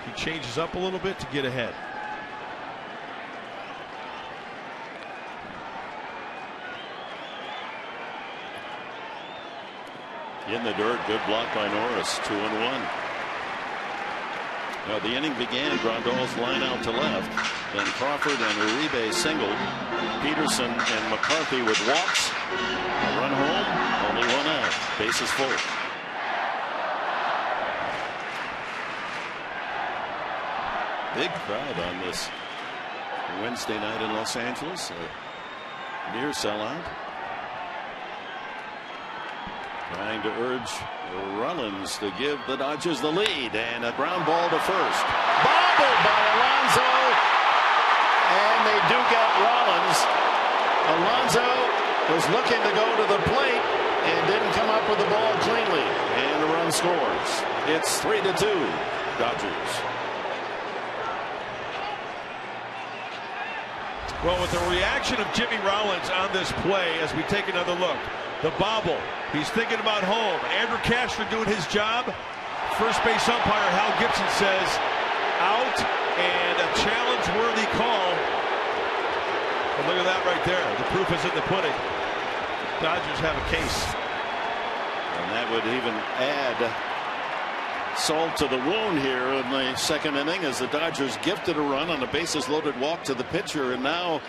he changes up a little bit to get ahead. In the dirt, good block by Norris. 2-1. Now the inning began. Grandal's line out to left. Then Crawford and Uribe singled. Peterson and McCarthy with walks. A run home. Only one out. Bases full. Big crowd on this Wednesday night in Los Angeles. A near sellout. Trying to urge Rollins to give the Dodgers the lead, and a ground ball to first. Bobbled by Alonso, and they do get Rollins. Alonso was looking to go to the plate and didn't come up with the ball cleanly, and the run scores. It's 3-2 Dodgers. Well, with the reaction of Jimmy Rollins on this play, as we take another look, the bobble, he's thinking about home. Andrew Cashner doing his job. First base umpire Hal Gibson says out, and a challenge-worthy call. And look at that right there. The proof is in the pudding. Dodgers have a case. And that would even add salt to the wound here in the second inning, as the Dodgers gifted a run on a bases-loaded walk to the pitcher, and now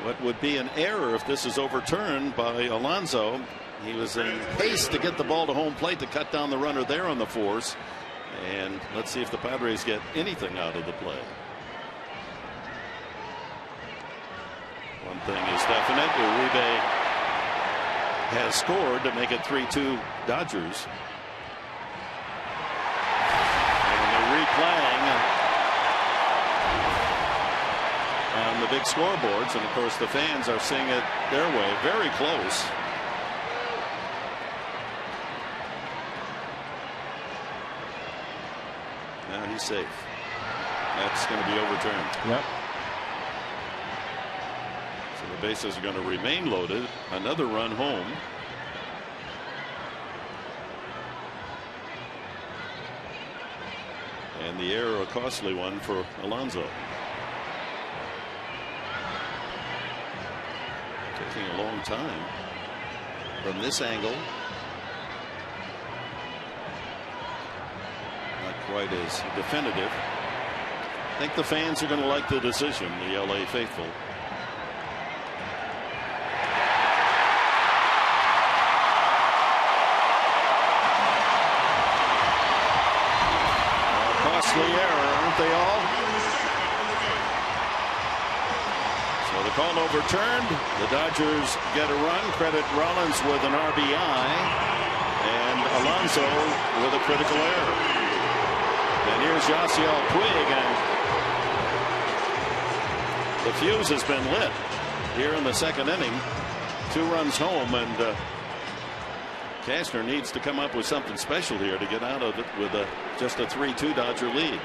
what would be an error if this is overturned by Alonso. He was in haste to get the ball to home plate to cut down the runner there on the force. And let's see if the Padres get anything out of the play. One thing is definite. Uribe has scored to make it 3-2 Dodgers. And they're replaying on the big scoreboards, and of course the fans are seeing it their way. Very close. Now he's safe. That's going to be overturned. Yep. So the bases are going to remain loaded. Another run home. And the error, a costly one for Alonso. Taking a long time from this angle. Not quite as definitive. I think the fans are going to like the decision, the LA faithful. Costly error, aren't they all? So the call overturned. The Dodgers get a run. Credit Rollins with an RBI, and Alonso with a critical error. And here's Yasiel Puig, and the fuse has been lit here in the second inning. 2 runs home, and Cashner needs to come up with something special here to get out of it with just a 3-2 Dodger lead.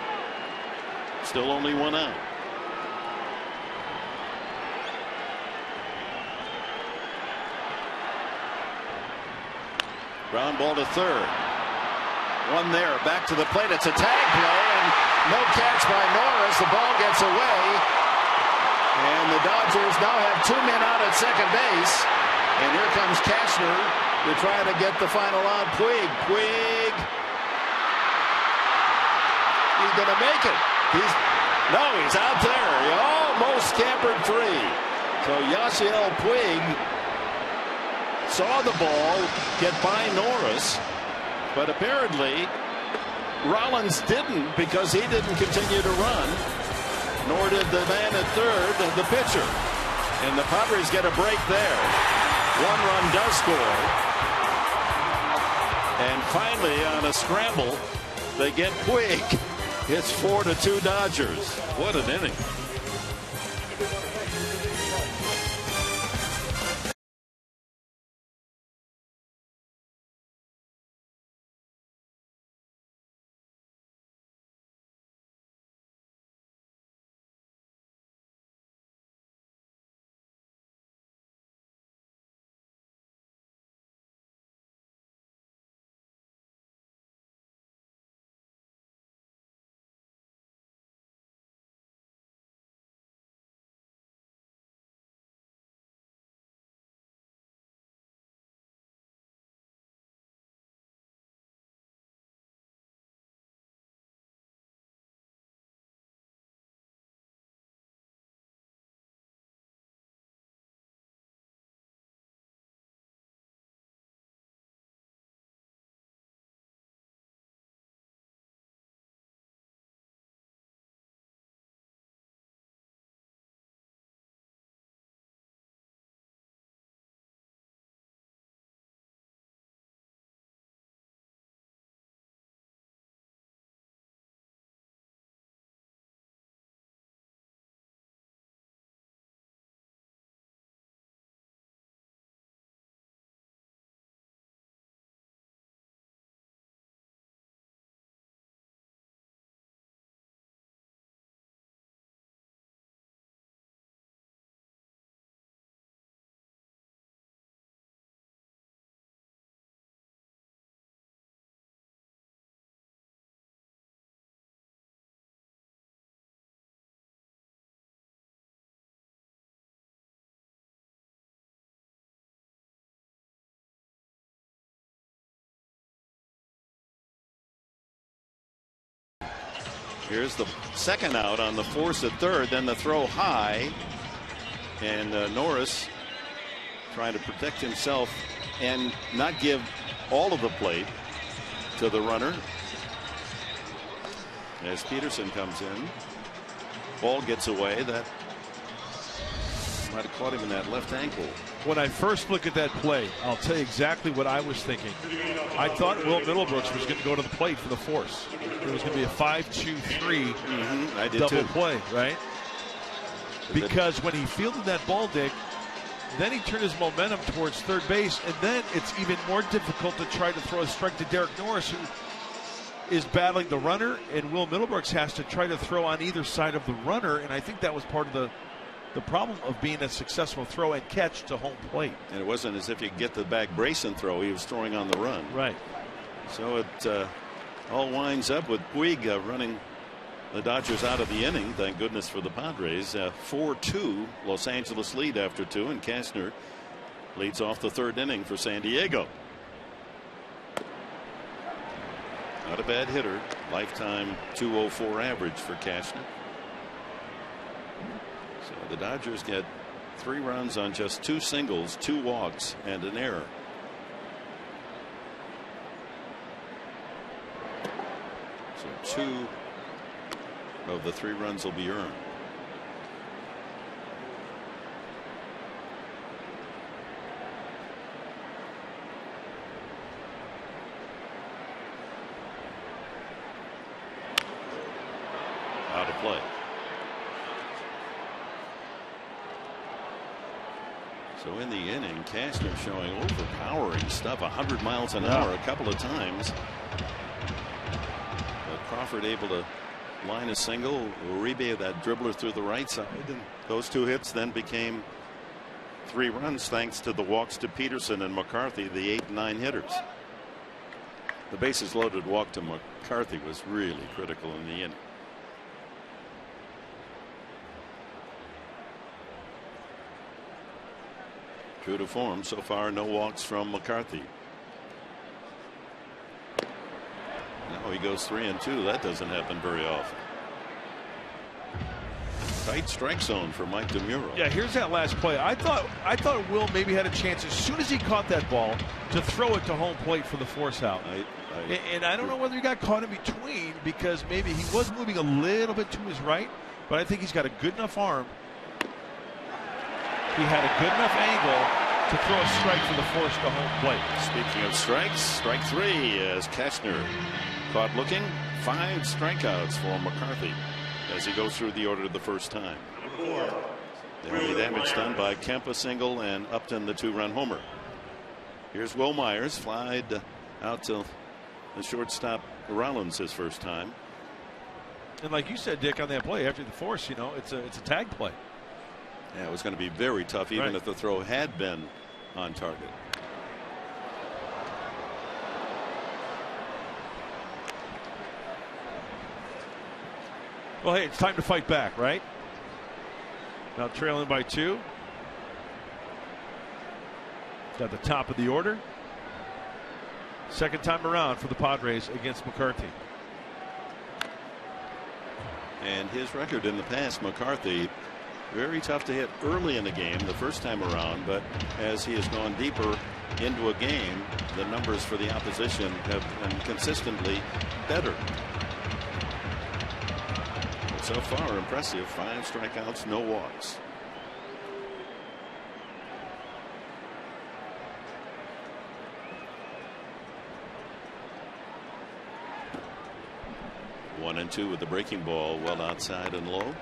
Still only 1 out. Ground ball to third. One there, back to the plate. It's a tag play, and no catch by Norris. The ball gets away, and the Dodgers now have 2 men out at second base. And here comes Cashner to try to get the final out. Puig. He's going to make it. He's out there. He almost scampered free. So Yasiel Puig saw the ball get by Norris, but apparently Rollins didn't, because he didn't continue to run, nor did the man at third, the pitcher. And the Padres get a break there. 1 run does score. And finally, on a scramble, they get Puig. It's 4-2 Dodgers. What an inning. Here's the second out on the force at third, then the throw high, and Norris trying to protect himself and not give all of the plate to the runner. As Peterson comes in, ball gets away. That might have caught him in that left ankle. When I first look at that play, I'll tell you exactly what I was thinking. I thought Will Middlebrooks was going to go to the plate for the force. It was going to be a 5-2-3 I did double too. play, right? Because when he fielded that ball, Dick, then he turned his momentum towards third base, and then it's even more difficult to try to throw a strike to Derek Norris, who is battling the runner, and Will Middlebrooks has to try to throw on either side of the runner, and I think that was part of the problem of being a successful throw and catch to home plate. And it wasn't as if you could get the back brace and throw. He was throwing on the run. Right. So it all winds up with Puig running the Dodgers out of the inning. Thank goodness for the Padres. 4-2 Los Angeles lead after 2, and Cashner leads off the third inning for San Diego. Not a bad hitter. Lifetime .204 average for Cashner. So the Dodgers get 3 runs on just 2 singles, 2 walks, and an error. So 2 of the 3 runs will be earned. Out of play. So in the inning, Cashner showing overpowering stuff, 100 miles an hour a couple of times. But Crawford able to line a single. Uribe, that dribbler, through the right side, and those 2 hits then became 3 runs thanks to the walks to Peterson and McCarthy, the 8 and 9 hitters. The bases loaded walk to McCarthy was really critical in the inning. True to form so far, no walks from McCarthy. Now he goes 3-2. That doesn't happen very often. Tight strike zone for Mike DeMuro. Yeah, here's that last play. I thought Will maybe had a chance as soon as he caught that ball to throw it to home plate for the force out. And I don't know whether he got caught in between, because maybe he was moving a little bit to his right, but I think he's got a good enough arm. He had a good enough angle to throw a strike for the force to home plate. Speaking of strikes, strike 3 as Cashner caught looking. 5 strikeouts for McCarthy as he goes through the order the first time. The only damage done by Kemp, a single, and Upton, the 2-run homer. Here's Will Myers, flied out to the shortstop Rollins his first time. And like you said, Dick, on that play after the force, you know, it's a tag play. Yeah, it was going to be very tough, even if the throw had been on target. Well, hey, it's time to fight back, right? Now trailing by 2. At the top of the order. Second time around for the Padres against McCarthy. And his record in the past, McCarthy, very tough to hit early in the game the first time around, but as he has gone deeper into a game, the numbers for the opposition have been consistently better. But so far, impressive. 5 strikeouts, no walks. One and 2 with the breaking ball well outside and low.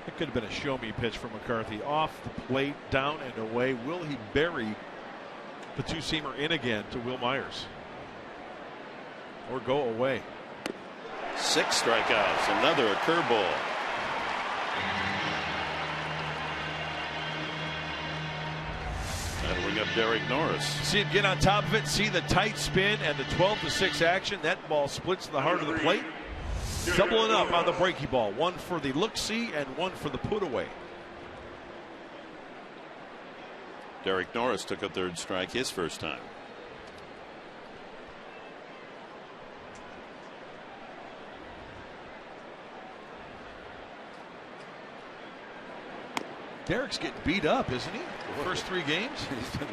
It could have been a show-me pitch for McCarthy. Off the plate, down and away. Will he bury the 2-seamer in again to Will Myers? Or go away? 6 strikeouts, another curveball. That'll bring up Derek Norris. See him get on top of it, see the tight spin and the 12-6 action. That ball splits the heart of the plate. Doubling up on the breaking ball. 1 for the look-see and 1 for the put-away. Derek Norris took a 3rd strike his first time. Derek's getting beat up, isn't he? The first 3 games. He's been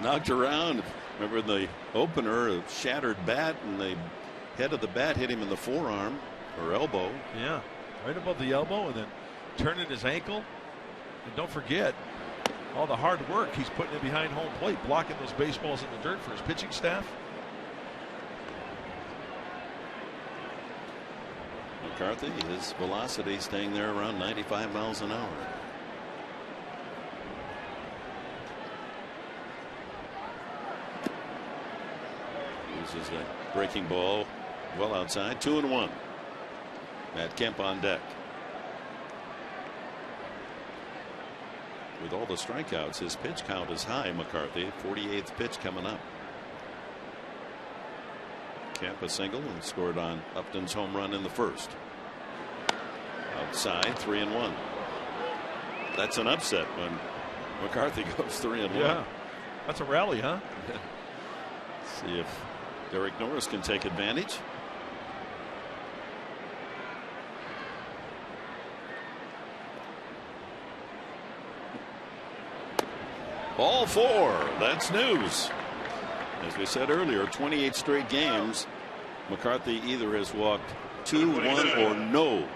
knocked around. Remember in the opener, a shattered bat, and the head of the bat hit him in the forearm or elbow. Yeah, right above the elbow, and then turning his ankle. And don't forget all the hard work he's putting in behind home plate, blocking those baseballs in the dirt for his pitching staff. McCarthy, his velocity staying there around 95 miles an hour. Uses a breaking ball well outside. 2-1. Matt Kemp on deck. With all the strikeouts, his pitch count is high. McCarthy, 48th pitch coming up. Kemp a single and scored on Upton's home run in the first. Outside, 3-1. That's an upset when McCarthy goes 3-1. Yeah, that's a rally, huh? See if Derek Norris can take advantage. Ball 4. That's news. As we said earlier, 28 straight games. McCarthy either has walked 2, 1, or no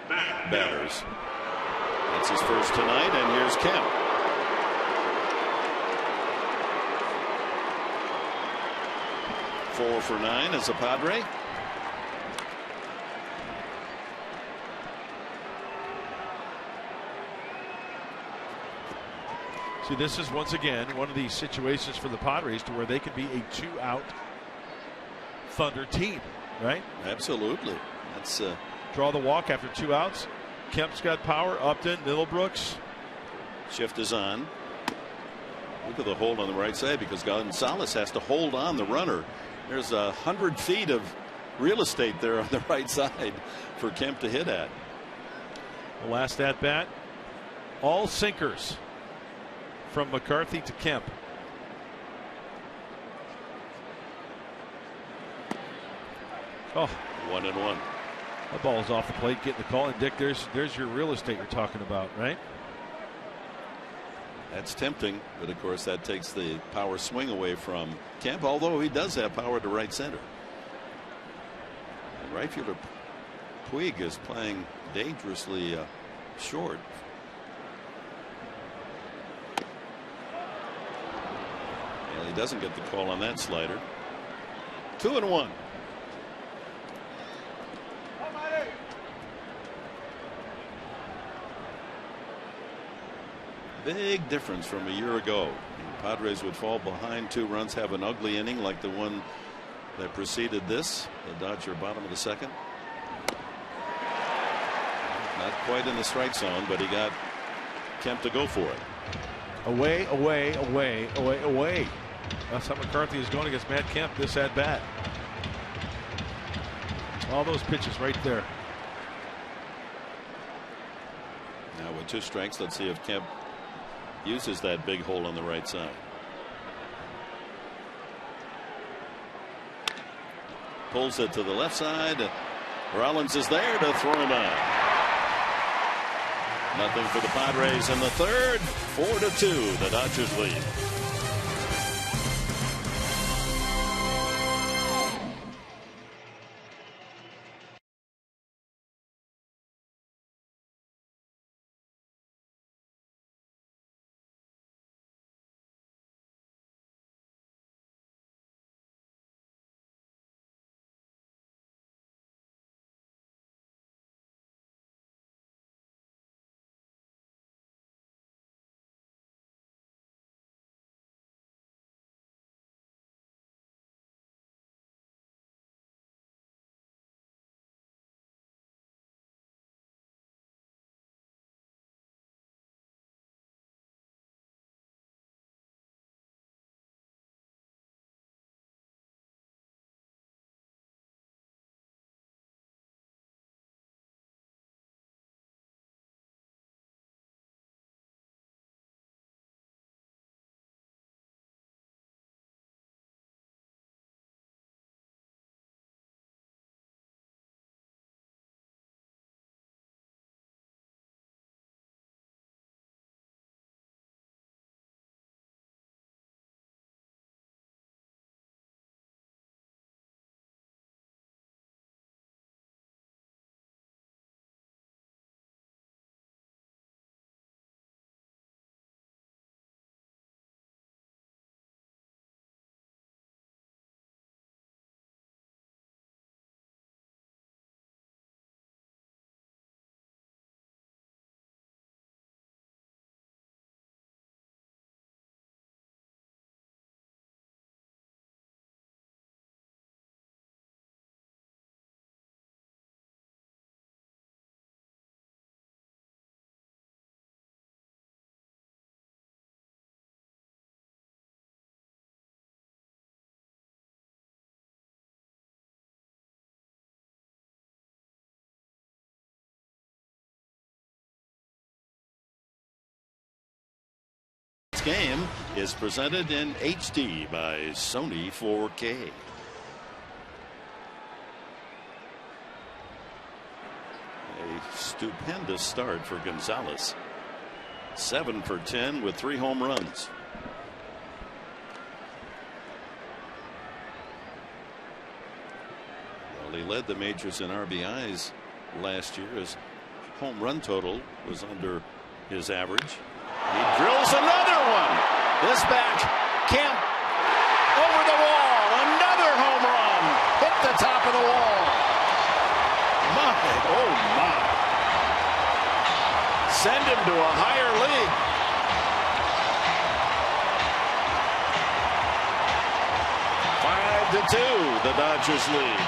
batters. That's his first tonight, and here's Kemp. Four for 9 as a Padre. See, this is once again one of these situations for the Padres to where they can be a 2-out Thunder team, right? Absolutely. That's draw the walk after 2 outs. Kemp's got power. Upton, Middlebrooks. Shift is on. Look at the hold on the right side because Gonzalez has to hold on the runner. There's 100 feet of real estate there on the right side for Kemp to hit at. The last at bat, all sinkers from McCarthy to Kemp. Oh, 1-1. that ball is off the plate, getting the call. And Dick, there's your real estate you're talking about, right? That's tempting, but of course that takes the power swing away from Kemp, although he does have power to right center. And right fielder Puig is playing dangerously short. Well, he doesn't get the call on that slider. 2-1. Big difference from a year ago. The Padres would fall behind 2 runs, have an ugly inning like the one that preceded this. The Dodger bottom of the second. Not quite in the strike zone, but he got Kemp to go for it. Away, away, away, away, away. That's how McCarthy is going against Matt Kemp this at bat. All those pitches right there. Now with 2 strikes, let's see if Kemp uses that big hole on the right side. Pulls it to the left side. Rollins is there to throw him out. Nothing for the Padres in the third. 4-2. The Dodgers lead. tonight's game is presented in HD by Sony 4K. A stupendous start for Gonzalez. 7 for 10 with 3 home runs. Well, he led the majors in RBIs last year. His home run total was under his average. He drills another one. This back, Kemp over the wall. Another home run. Hit the top of the wall. My, oh my. Send him to a higher league. Five to 2, the Dodgers lead.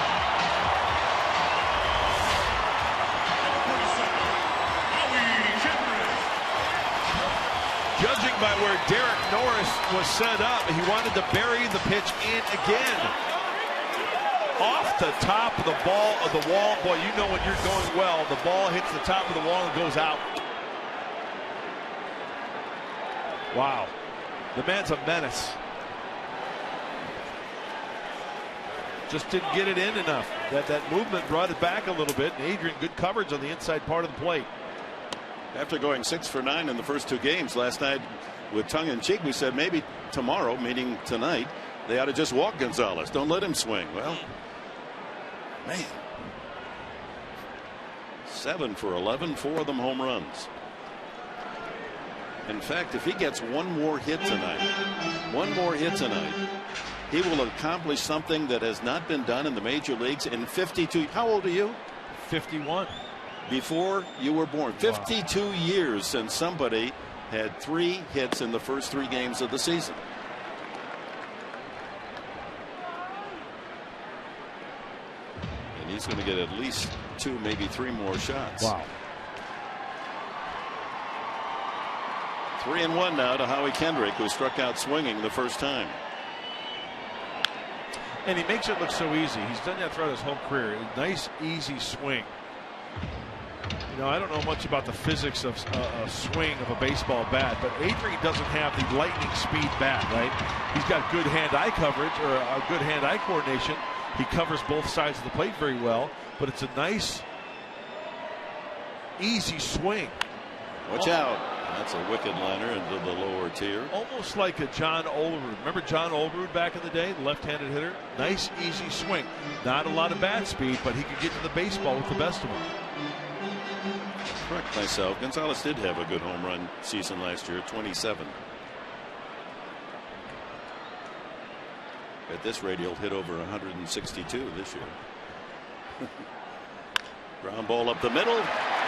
Judging by where Derek Norris was set up, he wanted to bury the pitch in again. Off the top of the wall. Boy, you know when you're going well, the ball hits the top of the wall and goes out. Wow. The man's a menace. Just didn't get it in enough. That movement brought it back a little bit. And Adrian, good coverage on the inside part of the plate. After going 6 for 9 in the first 2 games last night, with tongue in cheek, we said maybe tomorrow, meaning tonight, they ought to just walk Gonzalez. Don't let him swing. Well, man, 7 for 11, 4 of them home runs. In fact, if he gets one more hit tonight, he will accomplish something that has not been done in the major leagues in 52. How old are you? 51. Before you were born. 52 years since somebody had 3 hits in the first 3 games of the season. And he's going to get at least 2, maybe 3 more shots. Wow. 3-1 now to Howie Kendrick, who struck out swinging the first time. And he makes it look so easy. He's done that throughout his whole career. A nice, easy swing. You know, I don't know much about the physics of a swing of a baseball bat, but Adrian doesn't have the lightning speed bat, right? He's got good hand-eye coverage, or a good hand-eye coordination. He covers both sides of the plate very well, but it's a nice, easy swing. Watch out. That's a wicked liner into the lower tier. Almost like a John Olerud. Remember John Olerud back in the day, the left-handed hitter? Nice, easy swing. Not a lot of bat speed, but he could get to the baseball with the best of them. Correct myself. Gonzalez did have a good home run season last year, 27. At this rate, he'll hit over 162 this year. Ground ball up the middle.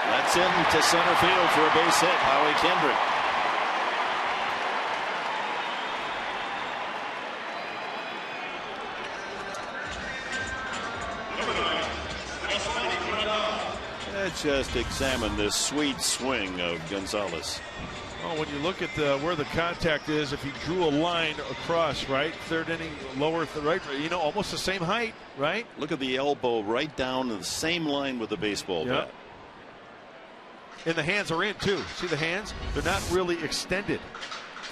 That's into center field for a base hit. Howie Kendrick. Let's just examine this sweet swing of Gonzalez. Well, when you look at where the contact is, if he drew a line across, right, third inning, lower, right, you know, almost the same height, right? Look at the elbow right down the same line with the baseball bat. And the hands are in too. See the hands? They're not really extended.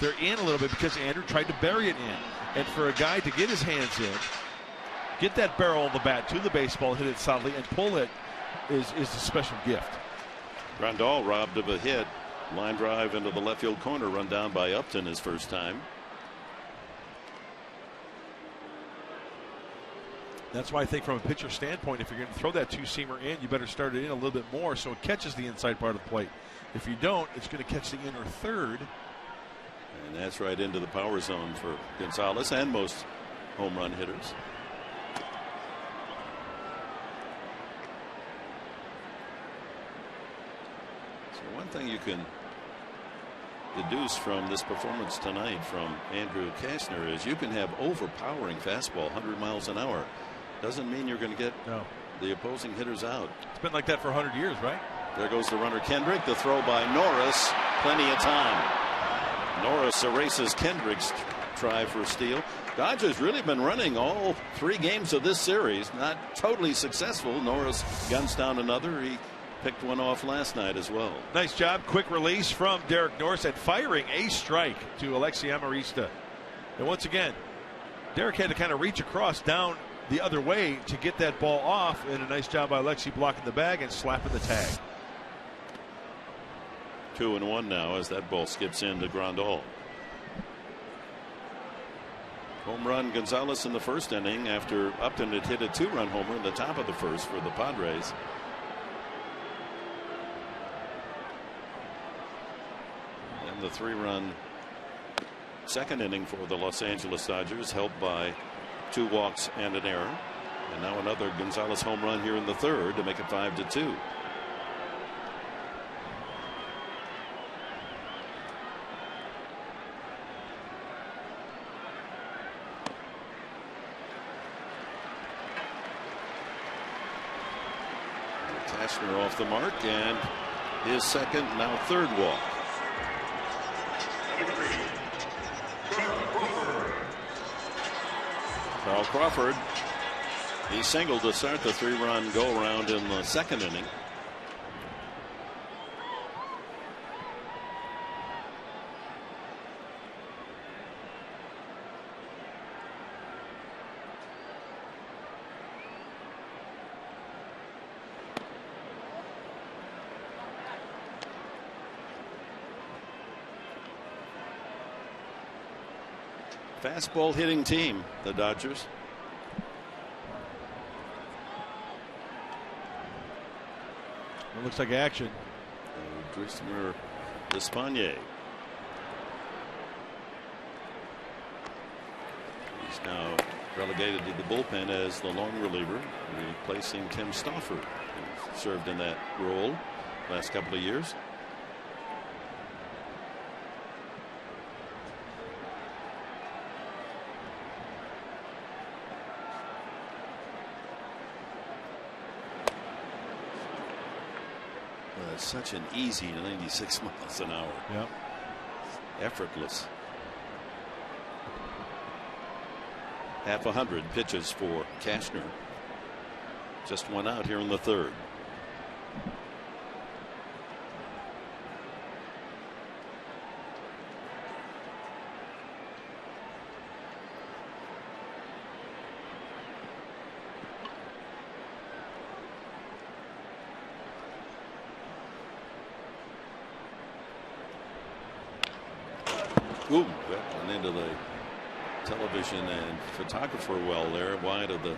They're in a little bit because Andrew tried to bury it in. And for a guy to get his hands in, get that barrel of the bat to the baseball, hit it solidly, and pull it is a special gift. Grandal robbed of a hit. Line drive into the left field corner, run down by Upton his first time. That's why I think from a pitcher standpoint, if you're going to throw that 2-seamer in, you better start it in a little bit more so it catches the inside part of the plate. If you don't, it's going to catch the inner third. And that's right into the power zone for Gonzalez and most home run hitters. So one thing you can deduce from this performance tonight from Andrew Kashner is you can have overpowering fastball, 100 miles an hour. Doesn't mean you're going to get the opposing hitters out. It's been like that for 100 years, right? There goes the runner Kendrick. The throw by Norris. Plenty of time. Norris erases Kendrick's try for a steal. Dodgers really been running all 3 games of this series. Not totally successful. Norris guns down another. He picked one off last night as well. Nice job. Quick release from Derek Norris and firing a strike to Alexi Amarista. And once again, Derek had to kind of reach across down the other way to get that ball off, and a nice job by Alexi blocking the bag and slapping the tag. 2-1 now as that ball skips into Grandal. Home run Gonzalez in the first inning after Upton had hit a 2-run homer in the top of the first for the Padres. And the 3-run second inning for the Los Angeles Dodgers, helped by 2 walks and an error. And now another Gonzalez home run here in the third to make it 5-2. Cashner off the mark, and his second, now third walk. Carl Crawford, he singled to start the 3-run go around in the second inning. Fastball hitting team, the Dodgers. It looks like action. Drismer Despaigne. He's now relegated to the bullpen as the long reliever, replacing Tim Stauffer, who served in that role last couple of years. Such an easy 96 miles an hour. Yep. Effortless. Half 100 pitches for Cashner. Just one out here in the third. Ooh, that went into the television and photographer well there, wide of the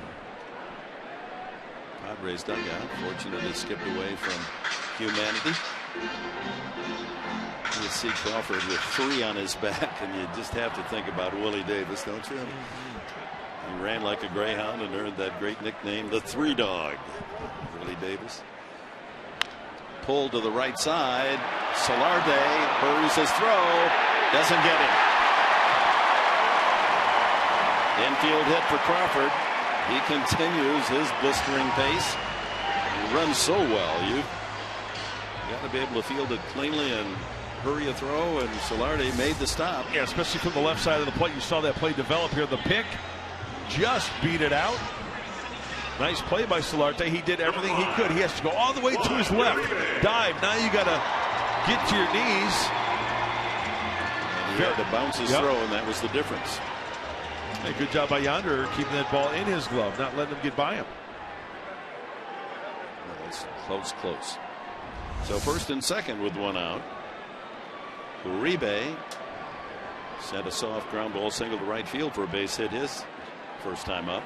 Padres dugout. Fortunate it skipped away from humanity. You see Crawford with 3 on his back, and you just have to think about Willie Davis, don't you? He ran like a greyhound and earned that great nickname, the 3 Dog. Willie Davis. Pulled to the right side. Solarte hurries his throw. Doesn't get it. Infield hit for Crawford. He continues his blistering pace. He runs so well. You got to be able to field it cleanly and hurry a throw, and Solarte made the stop. Yeah, especially from the left side of the plate. You saw that play develop here. The pick just beat it out. Nice play by Solarte. He did everything he could. He has to go all the way to his left. Dive. Now you got to get to your knees. And he had to bounce his throw, and that was the difference. Hey, good job by Yonder keeping that ball in his glove, not letting him get by him. It's close. So first and second with one out. Uribe sent a soft ground ball single to right field for a base hit his first time up.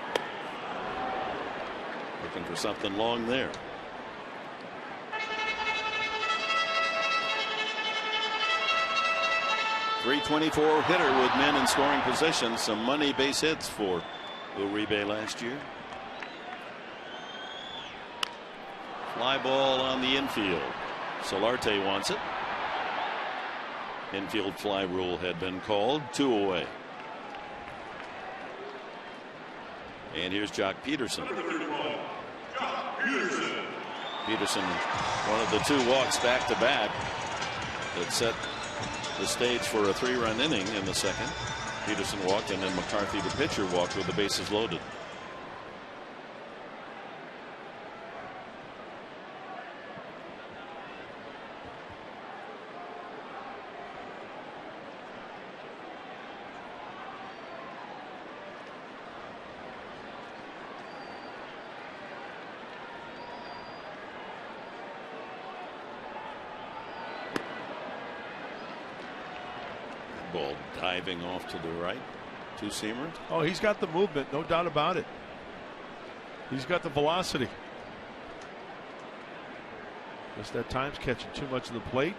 Looking for something long there. .324 hitter with men in scoring position. Some money base hits for Uribe last year. Fly ball on the infield. Solarte wants it. Infield fly rule had been called. 2 away. And here's Jock Peterson. Peterson, one of the 2 walks back to back that set the stage for a 3-run inning in the second. Peterson walked, and then McCarthy, the pitcher, walked with the bases loaded. Ball diving off to the right. Two-seamer. Oh, he's got the movement, no doubt about it. He's got the velocity. Just at times catching too much of the plate.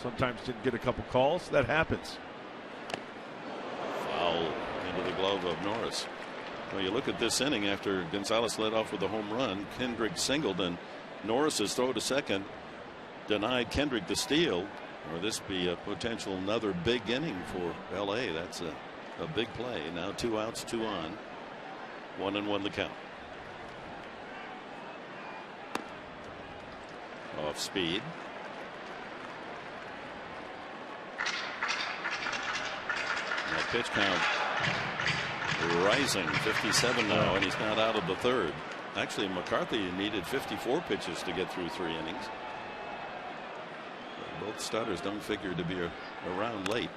Sometimes didn't get a couple calls. That happens. Foul into the glove of Norris. Well, you look at this inning after Gonzalez led off with a home run. Kendrick singled, and Norris's throw to second denied Kendrick the steal. Or this be a potential another big inning for LA. That's a big play. Now 2 outs, 2 on. 1-1 the count. Off speed. Now pitch count rising, 57 now, and he's not out of the third. Actually, McCarthy needed 54 pitches to get through 3 innings. Both starters don't figure to be around late.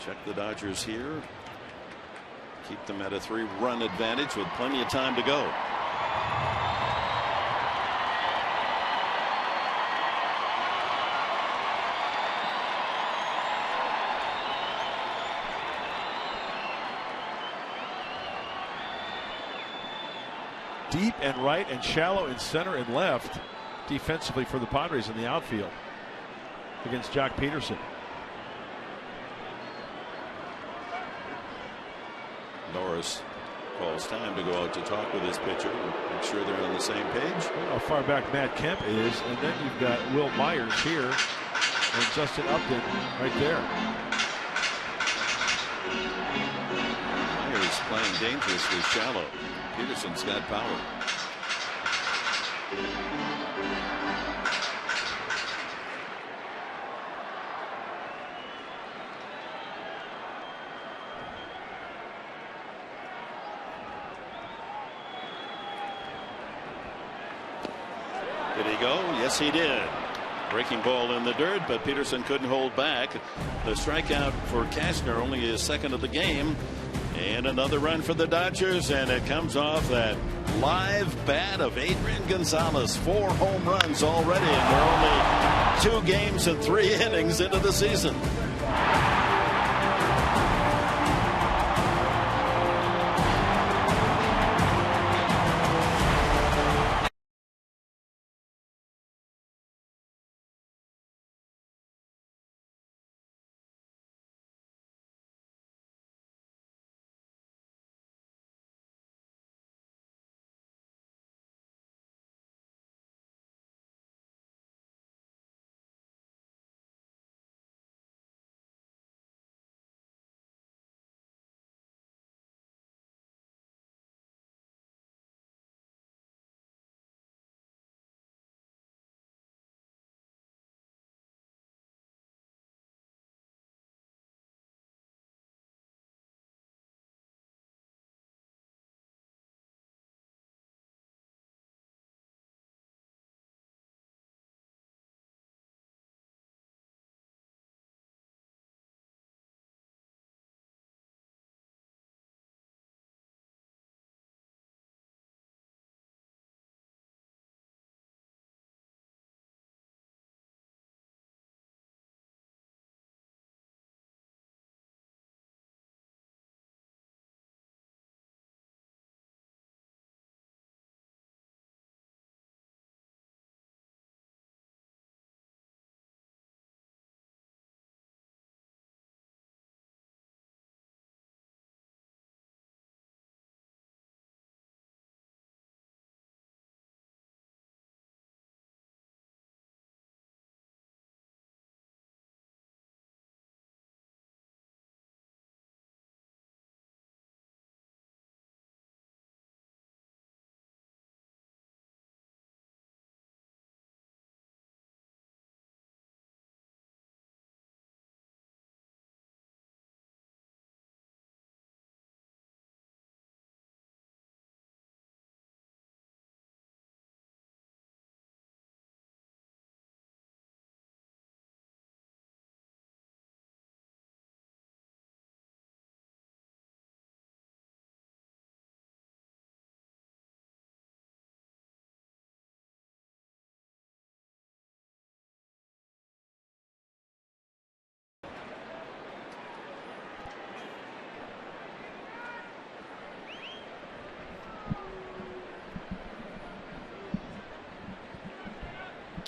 Check the Dodgers here. Keep them at a 3-run advantage with plenty of time to go. Deep and right and shallow in center and left defensively for the Padres in the outfield against Jock Peterson. Norris calls time to go out to talk with his pitcher. Make sure they're on the same page. How far back Matt Kemp is, and then you've got Will Myers here and Justin Upton right there. Myers playing dangerously shallow. Peterson's got power. Did he go? Yes, he did. Breaking ball in the dirt, but Peterson couldn't hold back. The strikeout for Cashner, only his second of the game. And another run for the Dodgers, and it comes off that live bat of Adrian Gonzalez. 4 home runs already, and we're only 2 games and 3 innings into the season.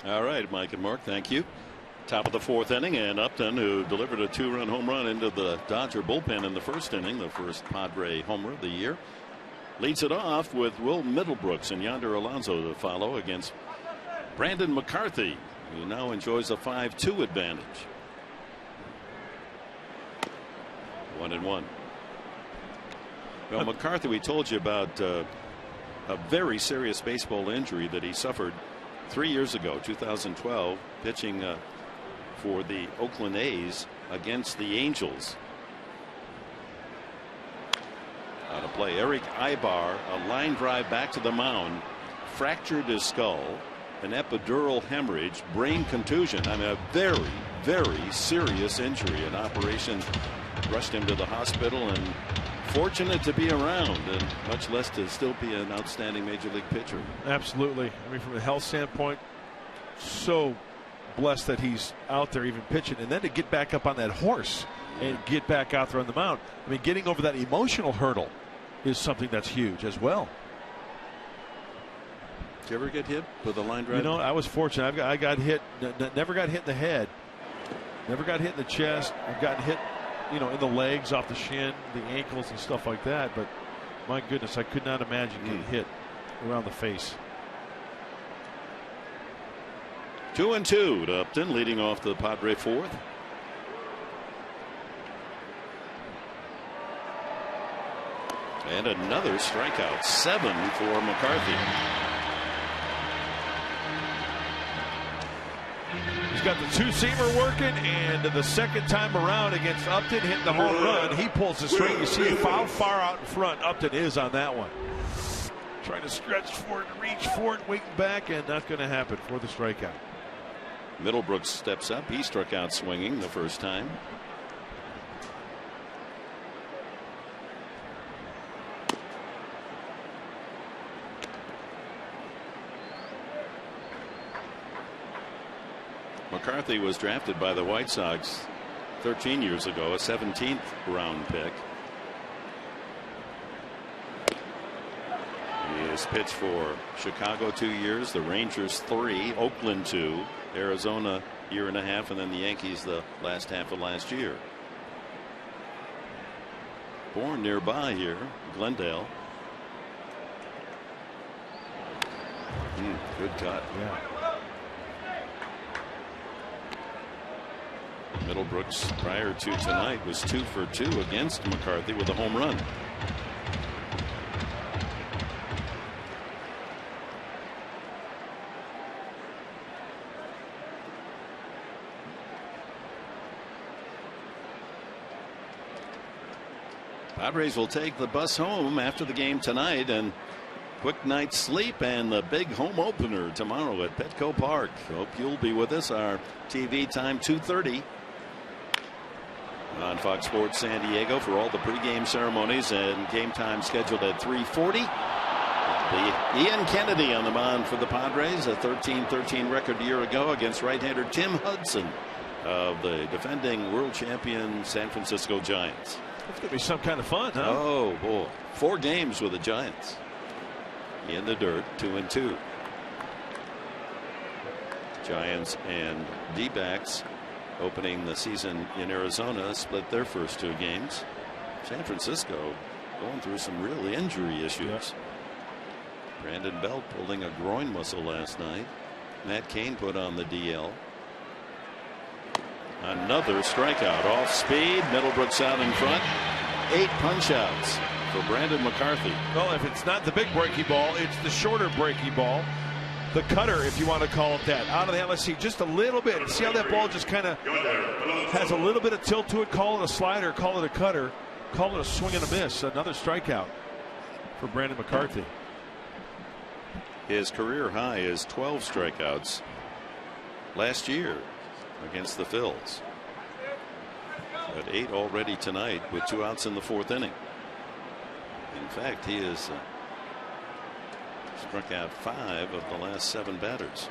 All right, Mike and Mark, thank you. Top of the 4th inning, and Upton, who delivered a 2-run home run into the Dodger bullpen in the 1st inning, the first Padre homer of the year, leads it off with Will Middlebrooks and Yonder Alonso to follow against Brandon McCarthy, who now enjoys a 5-2 advantage. 1-1. Well, McCarthy, we told you about a very serious baseball injury that he suffered 3 years ago, 2012, pitching for the Oakland A's against the Angels. On a play, Eric Ibar, a line drive back to the mound, fractured his skull, an epidural hemorrhage, brain contusion. I mean, a very, very serious injury. An operation rushed him to the hospital, and fortunate to be around, and much less to still be an outstanding major league pitcher. Absolutely. I mean, from a health standpoint, so blessed that he's out there even pitching, and then to get back up on that horse and get back out there on the mound. I mean, getting over that emotional hurdle is something that's huge as well. Did you ever get hit with a line drive? You know, I was fortunate. I got hit, never got hit in the head, never got hit in the chest. I've gotten hit, you know, in the legs, off the shin, the ankles, and stuff like that. But my goodness, I could not imagine getting hit around the face. 2-2 to Upton, leading off the Padre 4th. And another strikeout, 7 for McCarthy. He's got the two-seamer working, and the second time around against Upton, hitting the home run, he pulls the string. You see foul far out in front. Upton is on that one. Trying to stretch for it, reach for it, waiting back, and not going to happen for the strikeout. Middlebrooks steps up. He struck out swinging the first time. McCarthy was drafted by the White Sox 13 years ago, a 17th round pick. He has pitched for Chicago 2 years, the Rangers 3, Oakland 2, Arizona year and a half, and then the Yankees the last half of last year. Born nearby here, Glendale. Good cut. Yeah. Middlebrooks, prior to tonight, was 2 for 2 against McCarthy with a home run. Padres will take the bus home after the game tonight, and quick night's sleep and the big home opener tomorrow at Petco Park. Hope you'll be with us. Our TV time 2:30 on Fox Sports San Diego for all the pregame ceremonies, and game time scheduled at 3:40. Ian Kennedy on the mound for the Padres, a 13-13 record a year ago against right-hander Tim Hudson of the defending world champion San Francisco Giants. It's going to be some kind of fun, huh? Oh, boy. 4 games with the Giants. In the dirt, 2-2. Giants and D-backs opening the season in Arizona split their first 2 games. San Francisco going through some real injury issues. Brandon Belt pulling a groin muscle last night. Matt Cain put on the DL. Another strikeout off speed. Middlebrooks out in front. 8 punch outs for Brandon McCarthy. Well, if it's not the big breaky ball, it's the shorter breaky ball. The cutter, if you want to call it that. Out of the let's see, just a little bit. See how that ball just kind of has a little bit of tilt to it. Call it a slider, call it a cutter, call it a swing and a miss. Another strikeout for Brandon McCarthy. His career high is 12 strikeouts last year against the Phillies. But 8 already tonight with 2 outs in the 4th inning. In fact, he has struck out 5 of the last 7 batters.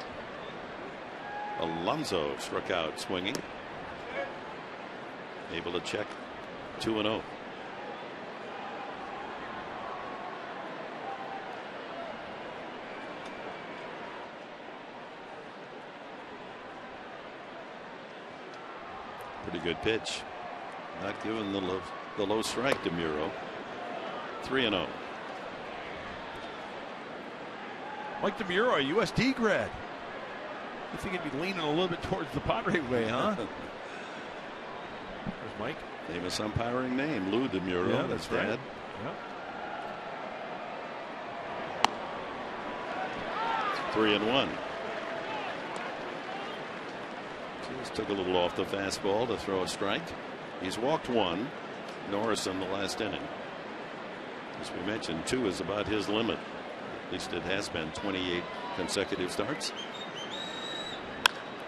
Alonso struck out swinging. Able to check 2-0. Pretty good pitch. Not giving the low strike to Muro. 3-0. Mike DeMuro, a USD grad. I think he'd be leaning a little bit towards the Padre way, huh? There's Mike. Famous umpiring name, Lou DeMuro. Yeah, that's right. Dad. Yep. 3-1. Just took a little off the fastball to throw a strike. He's walked one. Norris in the last inning. As we mentioned, 2 is about his limit. At least it has been 28 consecutive starts.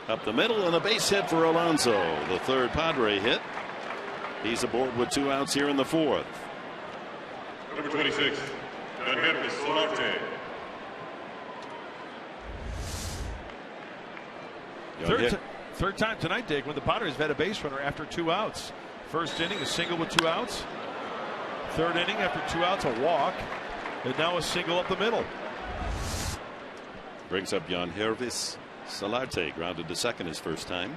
Up the middle and a base hit for Alonso. The third Padre hit. He's aboard with 2 outs here in the 4th. Number 26, Yankees Solarte. Third time tonight, Dick, when the Padres have had a base runner after 2 outs. First inning, a single with 2 outs. Third inning, after 2 outs, a walk. And now a single up the middle. Brings up Yankees Solarte, grounded to second his first time.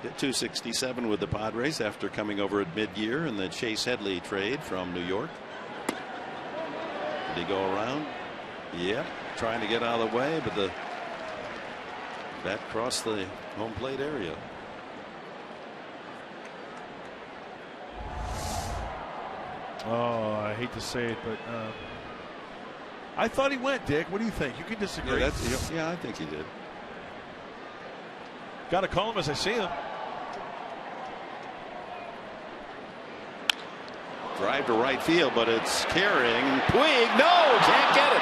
Hit 267 with the Padres after coming over at mid-year in the Chase Headley trade from New York. Did he go around? Yep, trying to get out of the way, but the bat crossed the home plate area. Oh, I hate to say it, but I thought he went, Dick. What do you think? You can disagree. Yeah, I think he did. Got to call him as I see him. Drive to right field, but it's carrying. Puig, no, can't get it.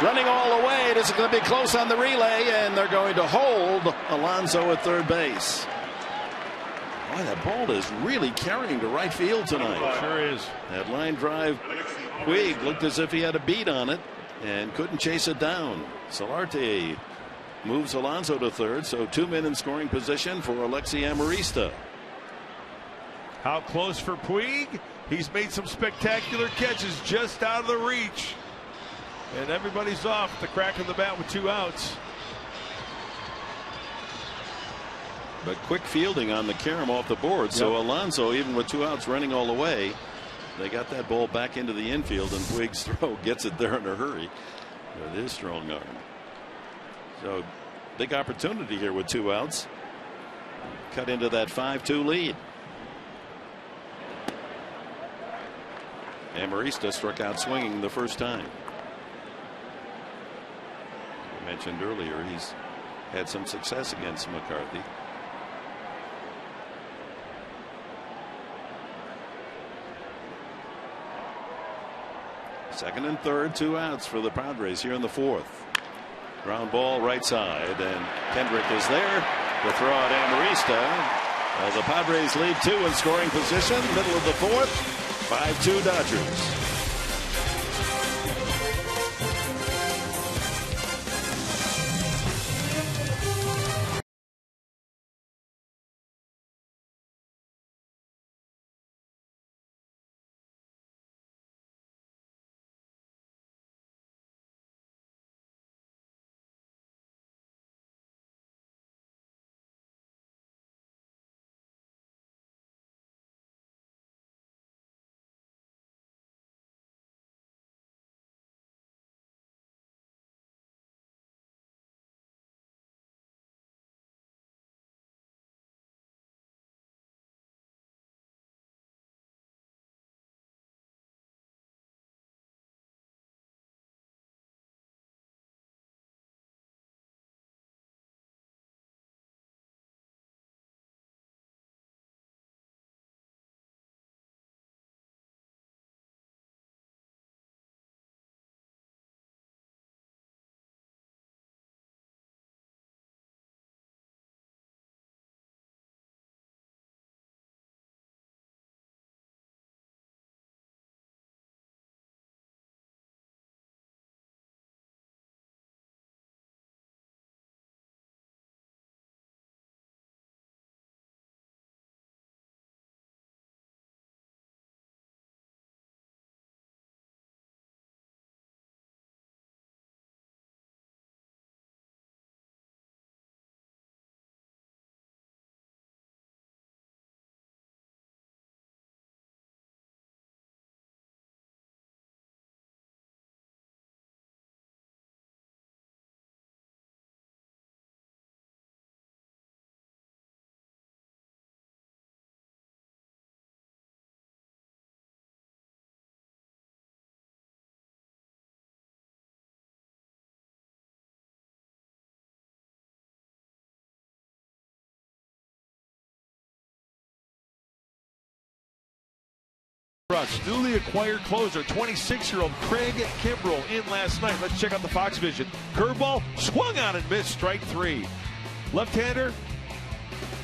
Running all the way. This is going to be close on the relay, and they're going to hold Alonso at third base. Boy, that ball is really carrying to right field tonight. Sure is. That line drive, Puig looked as if he had a beat on it and couldn't chase it down. Solarte moves Alonso to third, so 2 men in scoring position for Alexi Amarista. How close for Puig? He's made some spectacular catches just out of the reach. And everybody's off the crack of the bat with 2 outs. But quick fielding on the carom off the board. So Alonso, even with 2 outs running all the way, they got that ball back into the infield, and Puig's throw gets it there in a hurry with his strong arm. So big opportunity here with 2 outs. Cut into that 5-2 lead. Amarista struck out swinging the first time. I mentioned earlier he's had some success against McCarthy. Second and third, 2 outs for the Padres here in the 4th. Ground ball right side, and Kendrick is there to throw out Amarista. The Padres lead 2 in scoring position, middle of the 4th. 5-2 Dodgers. Rush, newly acquired closer, 26-year-old Craig Kimbrell in last night. Let's check out the Fox vision. Curveball, swung on and missed, strike 3. Left-hander,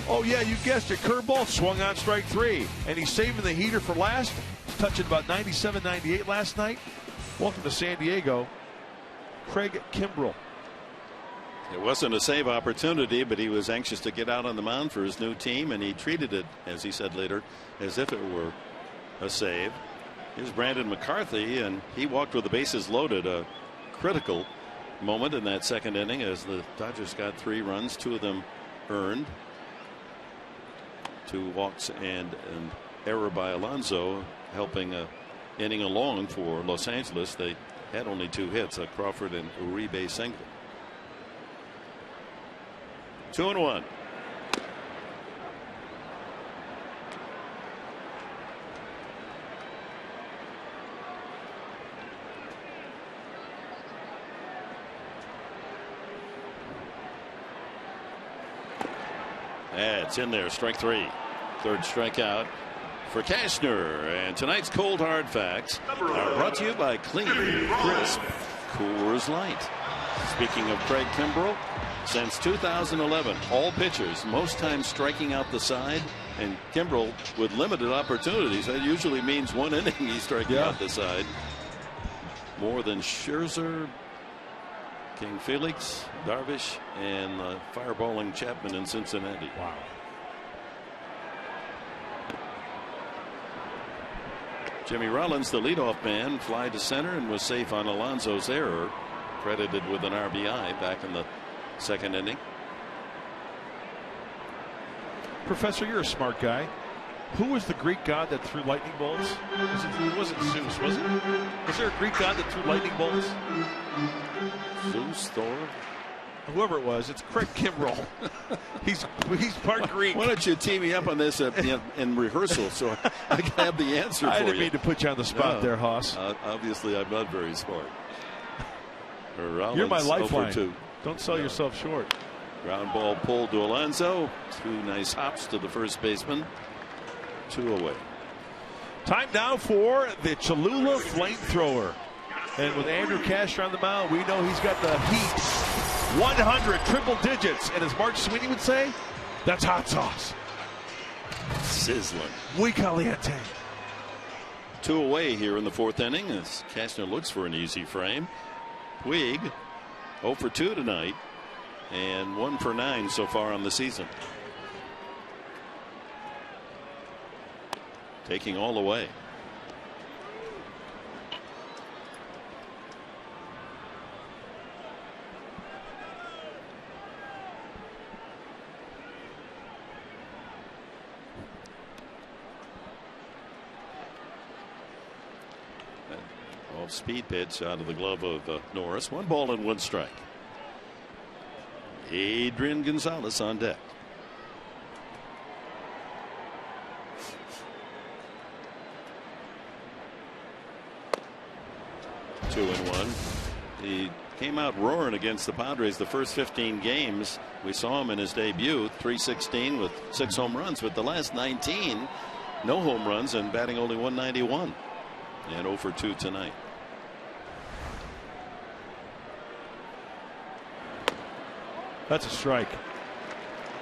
oh yeah, you guessed it, curveball, swung on, strike 3. And he's saving the heater for last. He's touching about 97, 98 last night. Welcome to San Diego, Craig Kimbrell. It wasn't a save opportunity, but he was anxious to get out on the mound for his new team, and he treated it, as he said later, as if it were a save. Here's Brandon McCarthy, and he walked with the bases loaded. A critical moment in that second inning as the Dodgers got 3 runs, 2 of them earned. 2 walks and an error by Alonso helping a inning along for Los Angeles. They had only 2 hits, a Crawford and Uribe single. 2-1. It's in there, strike 3. Third strikeout for Cashner. And tonight's Cold Hard Facts are brought to you by Clean, Crisp, Coors Light. Speaking of Craig Kimbrell, since 2011, all pitchers, most times striking out the side, and Kimbrell with limited opportunities. That usually means 1 inning he's striking out the side. More than Scherzer, King Felix, Darvish, and fireballing Chapman in Cincinnati. Wow. Jimmy Rollins, the leadoff man, fly to center and was safe on Alonso's error, credited with an RBI back in the second inning. Professor, you're a smart guy. Who was the Greek god that threw lightning bolts? It wasn't Zeus, was it? Was there a Greek god that threw lightning bolts? Zeus, Thor, whoever it was, it's Craig Kimbrell. he's part Greek. Why don't you tee me up on this in rehearsal so I can have the answer for you? I didn't mean to put you on the spot there, Hoss. Obviously, I'm not very smart. Rollins, you're my lifeline. 0-for-2. Don't sell yourself short. Ground ball pulled to Alonso. 2 nice hops to the first baseman. 2 away. Time now for the Cholula flamethrower. And with Andrew Cashner on the mound, we know he's got the heat. 100 triple digits. And as Mark Sweeney would say, that's hot sauce. Sizzling. Muy caliente. 2 away here in the 4th inning as Cashner looks for an easy frame. Puig 0-for-2 tonight and 1-for-9 so far on the season. Taking all away. Speed pitch out of the glove of Norris. 1 ball and 1 strike. Adrian Gonzalez on deck. Two and 1. He came out roaring against the Padres the first 15 games. We saw him in his debut, .316 with 6 home runs, but the last 19 no home runs and batting only .191 and 0-for-2 tonight. That's a strike.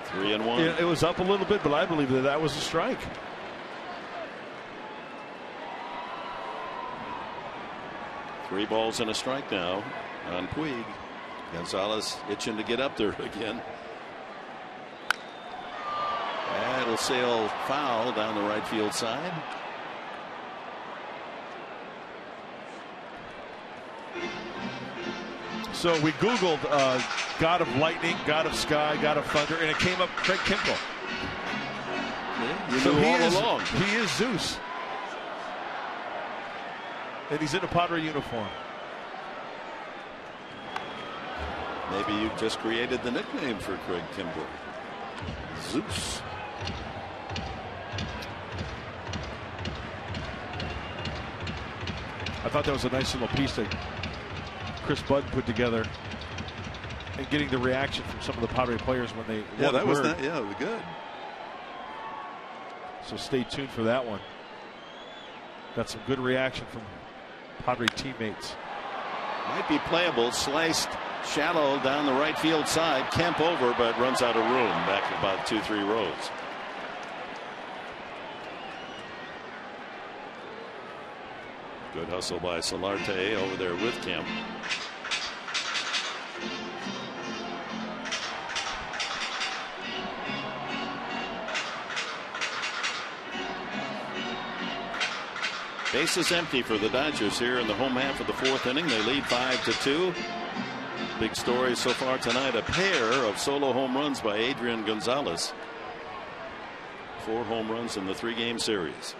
3-1. It was up a little bit, but I believe that was a strike. Three balls and a strike now on Puig. Gonzalez itching to get up there again. That'll sail foul down the right field side. So we Googled God of Lightning, God of Sky, God of Thunder, and it came up Craig Kimbrell. You So knew all along. He is Zeus. And he's in a Padre uniform. Maybe you just created the nickname for Craig Kimbrell. Zeus. I thought that was a nice little piece that Chris Budd put together, and getting the reaction from some of the Padre players when they that was that. Yeah, it was good. So stay tuned for that one. Got some good reaction from Padre teammates. Might be playable. Sliced shallow down the right field side. Kemp over, but runs out of room back about 2-3 rows. Good hustle by Solarte over there with Kemp. Bases empty for the Dodgers here in the home half of the fourth inning. They lead 5-2. Big story so far tonight, a pair of solo home runs by Adrian Gonzalez. 4 home runs in the 3-game series.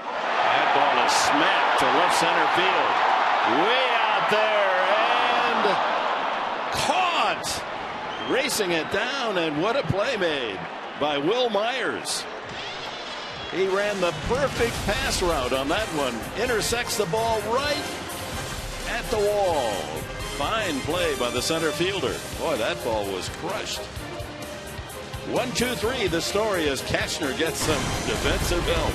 That ball is smacked to left center field. Way out there and caught. Racing it down, and what a play made by Will Myers. He ran the perfect pass route on that one. Intersects the ball right at the wall. Fine play by the center fielder. Boy, that ball was crushed. 1-2-3. The story as Cashner gets some defensive help.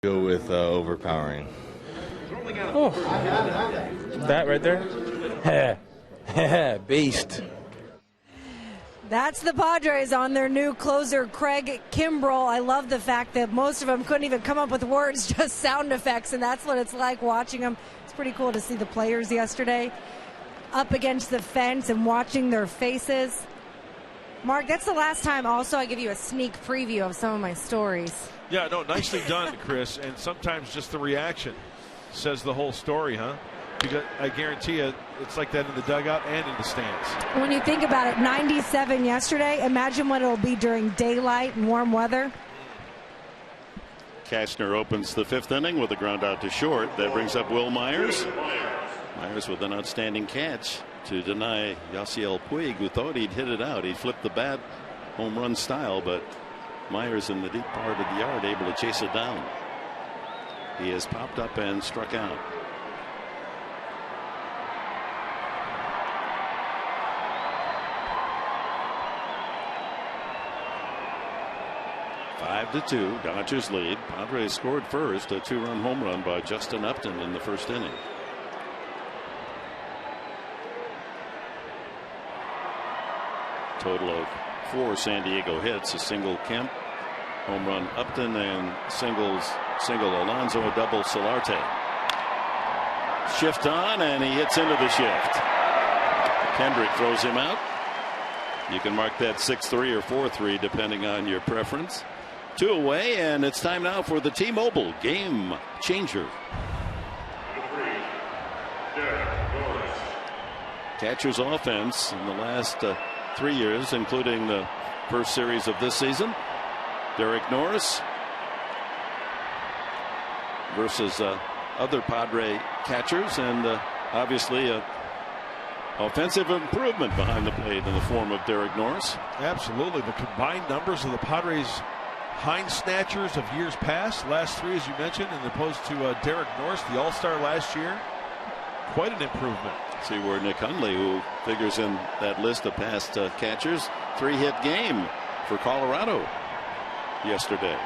Go with overpowering. Oh, that right there. Beast. That's the Padres on their new closer, Craig Kimbrell. I love the fact that most of them couldn't even come up with words, just sound effects, and that's what it's like watching them. It's pretty cool to see the players yesterday up against the fence and watching their faces. Mark, that's the last time also I give you a sneak preview of some of my stories. Yeah, no, nicely done, Chris. And sometimes just the reaction says the whole story, huh? Because I guarantee you, it's like that in the dugout and in the stands. When you think about it, 97 yesterday. Imagine what it'll be during daylight and warm weather. Cashner opens the 5th inning with a ground out to short. That brings up Will Myers. Myers with an outstanding catch to deny Yasiel Puig, who thought he'd hit it out. He flipped the bat home run style, but Myers in the deep part of the yard able to chase it down. He has popped up and struck out. Five to 2, Dodgers lead. Padres scored first, a 2-run home run by Justin Upton in the first inning. Total of 4 San Diego hits, a single Kemp, home run Upton, and single Alonso, a double Solarte. Shift on, and he hits into the shift. Kendrick throws him out. You can mark that 6-3 or 4-3 depending on your preference. 2 away, and it's time now for the T-Mobile Game Changer. Catcher's offense in the last 3 years, including the first series of this season. Derek Norris versus other Padre catchers, and obviously a offensive improvement behind the plate in the form of Derek Norris. Absolutely. The combined numbers of the Padres hind snatchers of years past, last 3 as you mentioned, and opposed to Derek Norris, the All-Star last year. Quite an improvement. See where Nick Hundley, who figures in that list of past catchers, 3-hit game for Colorado yesterday.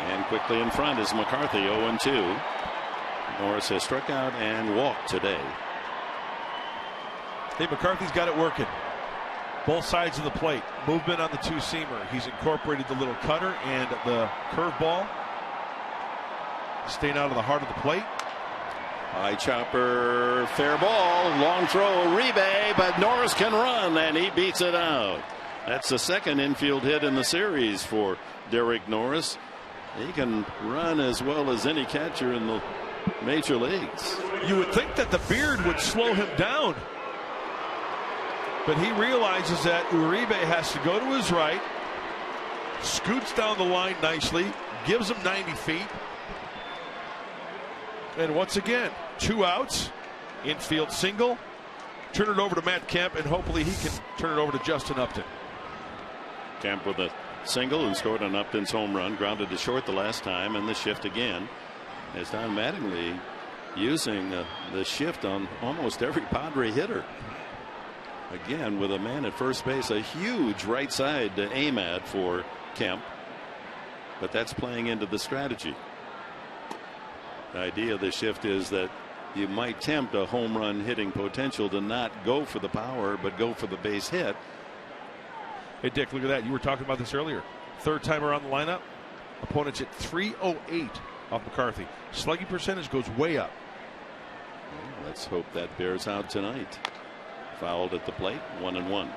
And quickly in front is McCarthy, 0-2. Norris has struck out and walked today. Hey, McCarthy's got it working. Both sides of the plate. Movement on the two-seamer. He's incorporated the little cutter and the curveball. Staying out of the heart of the plate. High chopper, fair ball, long throw, Uribe, but Norris can run and he beats it out. That's the second infield hit in the series for Derek Norris. He can run as well as any catcher in the major leagues. You would think that the beard would slow him down, but he realizes that Uribe has to go to his right, scoots down the line nicely, gives him 90 feet, and once again, 2 outs, infield single, turn it over to Matt Kemp, and hopefully he can turn it over to Justin Upton. Kemp with a single and scored on Upton's home run, grounded to short the last time, and the shift again. As Don Mattingly using the shift on almost every Padre hitter. Again, with a man at first base, a huge right side to aim at for Kemp, but that's playing into the strategy. The idea of the shift is that you might tempt a home run hitting potential to not go for the power, but go for the base hit. Hey, Dick, look at that. You were talking about this earlier. Third time around the lineup. Opponents at 308 off McCarthy. Slugging percentage goes way up. Well, let's hope that bears out tonight. Fouled at the plate, 1-1.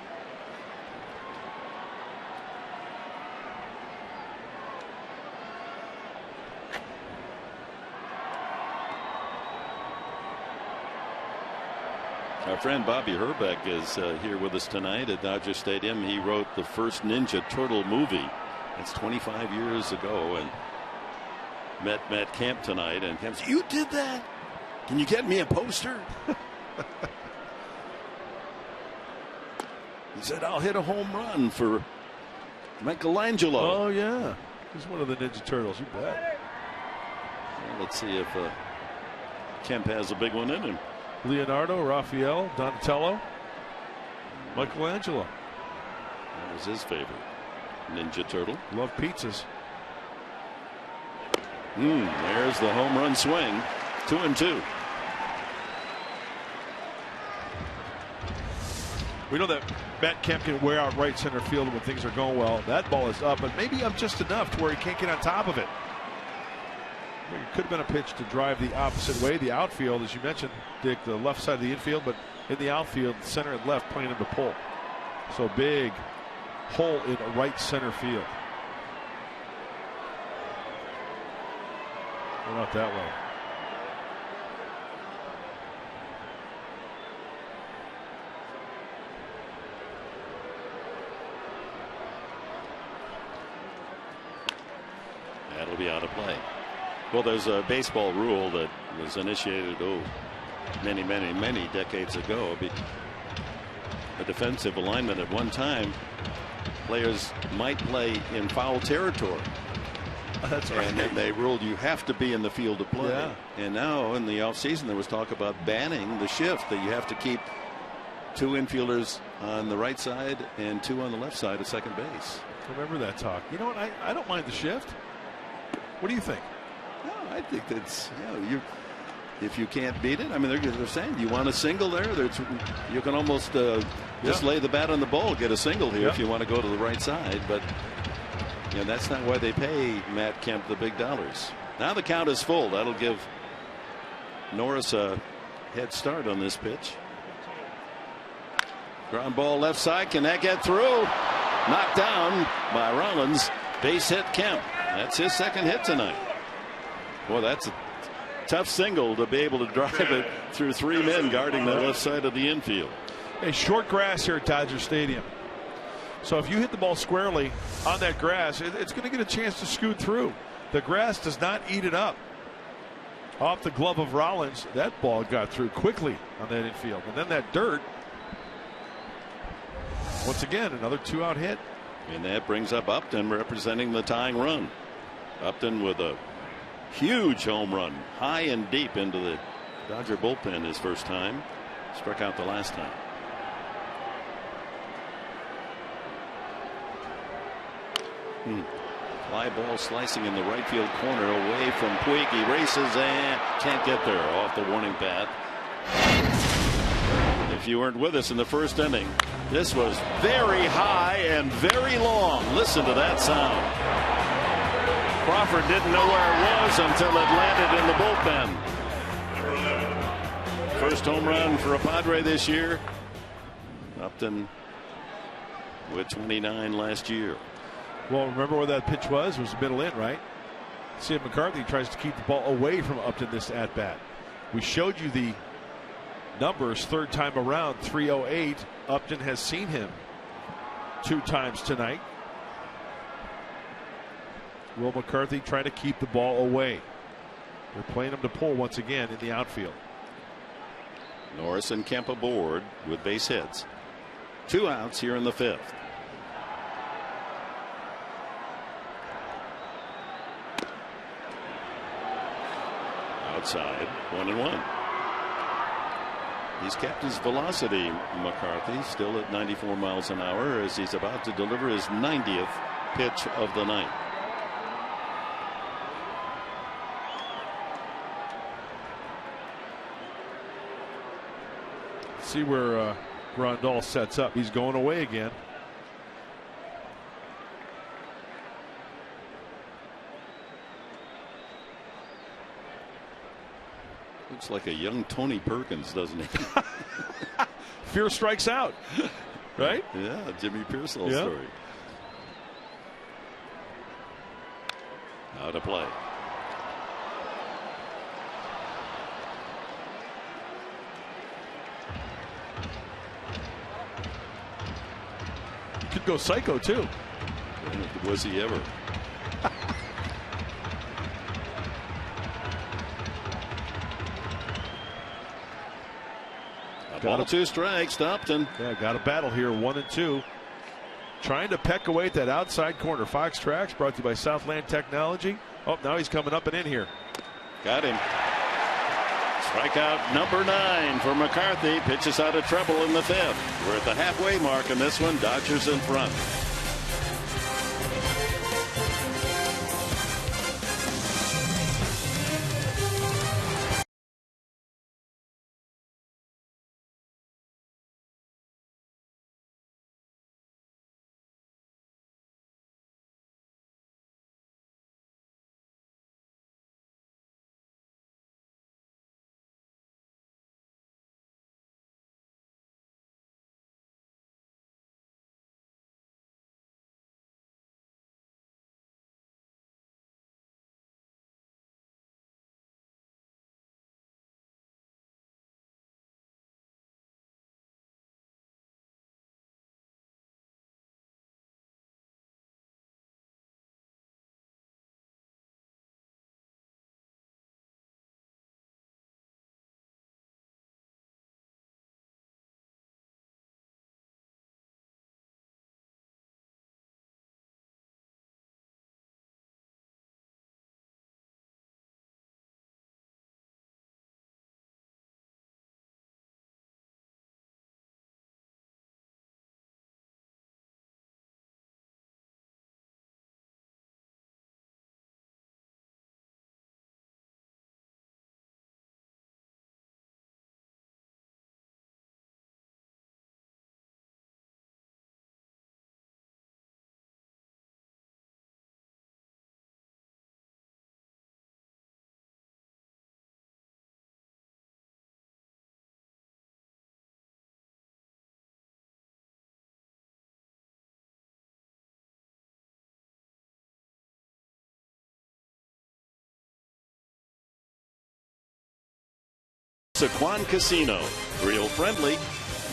Our friend Bobby Herbeck is here with us tonight at Dodger Stadium. He wrote the first Ninja Turtle movie. It's 25 years ago, and met Matt Kemp tonight, and Kemp said, "You did that? Can you get me a poster?" He said, "I'll hit a home run for Michelangelo." Oh yeah, he's one of the Ninja Turtles. You bet. Well, let's see if Kemp has a big one in him. Leonardo, Raphael, Donatello, Michelangelo. That was his favorite Ninja Turtle. Love pizzas. There's the home run swing. 2-2. We know that Matt Kemp can wear out right center field when things are going well. That ball is up, but maybe up just enough to where he can't get on top of it. It could have been a pitch to drive the opposite way. The outfield, as you mentioned, Dick, the left side of the infield, but in the outfield, center and left playing him to pull. So big hole in right center field. Well, not that way. That'll be out of play. Well, there's a baseball rule that was initiated many decades ago. A defensive alignment at one time, players might play in foul territory. That's right. And then they ruled you have to be in the field to play. Yeah. And now in the offseason there was talk about banning the shift, that you have to keep 2 infielders on the right side and 2 on the left side of second base. Remember that talk. You know what? I don't mind the shift. What do you think? No, I think that's, if you can't beat it, I mean, they're saying, you want a single there? You can almost just lay the bat on the ball, get a single here if you want to go to the right side. But that's not why they pay Matt Kemp the big dollars. Now the count is full. That'll give Norris a head start on this pitch. Ground ball left side. Can that get through? Knocked down by Rollins. Base hit Kemp. That's his second hit tonight. Boy, that's tough single to be able to drive it through 3 men guarding the left side of the infield. A short grass here at Dodger Stadium. So if you hit the ball squarely on that grass, it's going to get a chance to scoot through. The grass does not eat it up. Off the glove of Rollins, that ball got through quickly on that infield. And then that dirt. Once again, another 2-out hit. And that brings up Upton representing the tying run. Upton with a huge home run, high and deep into the Dodger bullpen his first time. Struck out the last time. Fly ball slicing in the right field corner away from Puig. He races and can't get there off the warning pad. If you weren't with us in the first inning, this was very high and very long. Listen to that sound. Crawford didn't know where it was until it landed in the bullpen. First home run for a Padre this year. Upton with 29 last year. Well, remember where that pitch was? It was middle in, right? See if McCarthy tries to keep the ball away from Upton this at bat. We showed you the numbers third time around, 308. Upton has seen him 2 times tonight. Will McCarthy trying to keep the ball away? They're playing him to pull once again in the outfield. Norris and Kemp aboard with base hits. 2 outs here in the 5th. Outside, 1-1. He's kept his velocity, McCarthy, still at 94 miles an hour as he's about to deliver his 90th pitch of the night. See where Grandal sets up. He's going away again. Looks like a young Tony Perkins, doesn't he? Fear strikes out, right? Yeah, Jimmy Pearsall Yeah. story. Out of play. Could go psycho too. Was he ever? Ball 2 strikes to Upton. Yeah, got a battle here, 1-2. Trying to peck away at that outside corner. Fox Tracks brought to you by Southland Technology. Oh, now he's coming up and in here. Got him. Strikeout number 9 for McCarthy. Pitches out of trouble in the 5th. We're at the halfway mark in this one. Dodgers in front. Saquon Casino. Real friendly,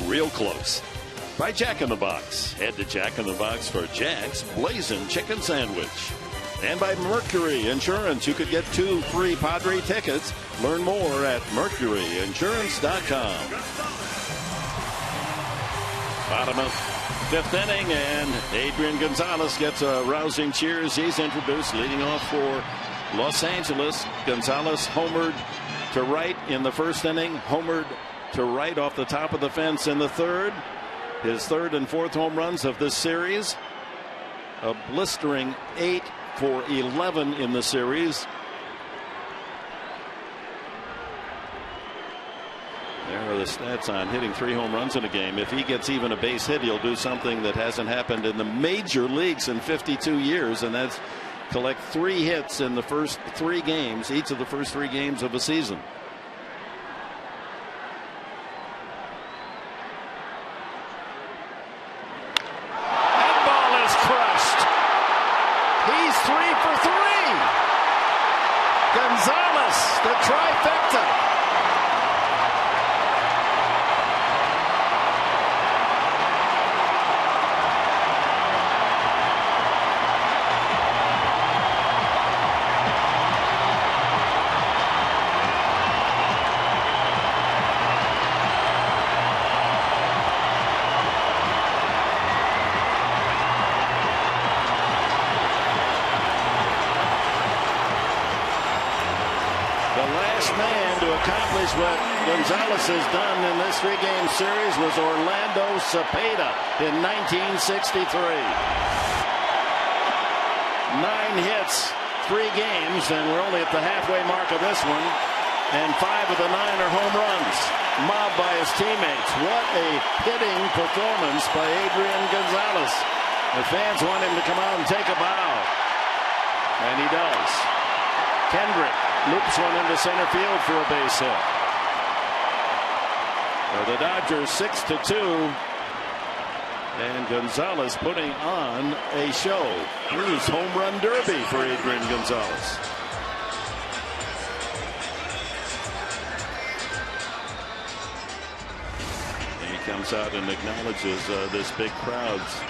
real close. By Jack in the Box. Head to Jack in the Box for Jack's Blazing Chicken Sandwich. And by Mercury Insurance. You could get 2 free Padre tickets. Learn more at mercuryinsurance.com. Bottom of 5th inning, and Adrian Gonzalez gets a rousing cheers. He's introduced, leading off for Los Angeles. Gonzalez homered to right in the 1st inning, homered to right off the top of the fence in the 3rd. His 3rd and 4th home runs of this series. A blistering 8 for 11 in the series. There are the stats on hitting 3 home runs in a game. If he gets even a base hit, he'll do something that hasn't happened in the major leagues in 52 years, and that's collect 3 hits in the first 3 games, each of the first 3 games of a season. That ball is crushed. He's 3 for 3. Gonzalez, the trifecta. What Gonzalez has done in this 3-game series was Orlando Cepeda in 1963. 9 hits, 3 games, and we're only at the halfway mark of this one. And 5 of the 9 are home runs, mobbed by his teammates. What a hitting performance by Adrian Gonzalez. The fans want him to come out and take a bow, and he does. Kendrick loops one into center field for a base hit. The Dodgers 6-2, and Gonzalez putting on a show. Here's home run derby for Adrian Gonzalez. And he comes out and acknowledges this big crowd's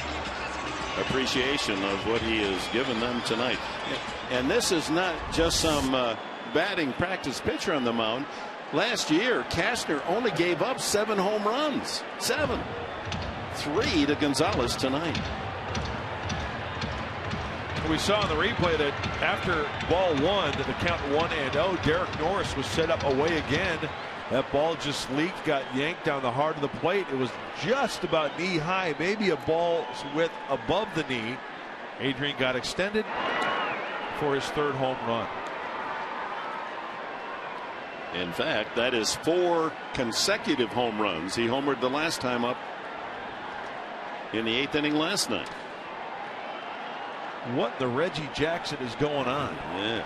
appreciation of what he has given them tonight. And this is not just some batting practice pitcher on the mound. Last year, Cashner only gave up 7 home runs. 7. 3 to Gonzalez tonight. We saw in the replay that after ball 1, the count 1-0, Derek Norris was set up away again. That ball just leaked, got yanked down the heart of the plate. It was just about knee high, maybe a ball's width above the knee. Adrian got extended for his 3rd home run. In fact, that is 4 consecutive home runs. He homered the last time up in the 8th inning last night. What the Reggie Jackson is going on? Yeah.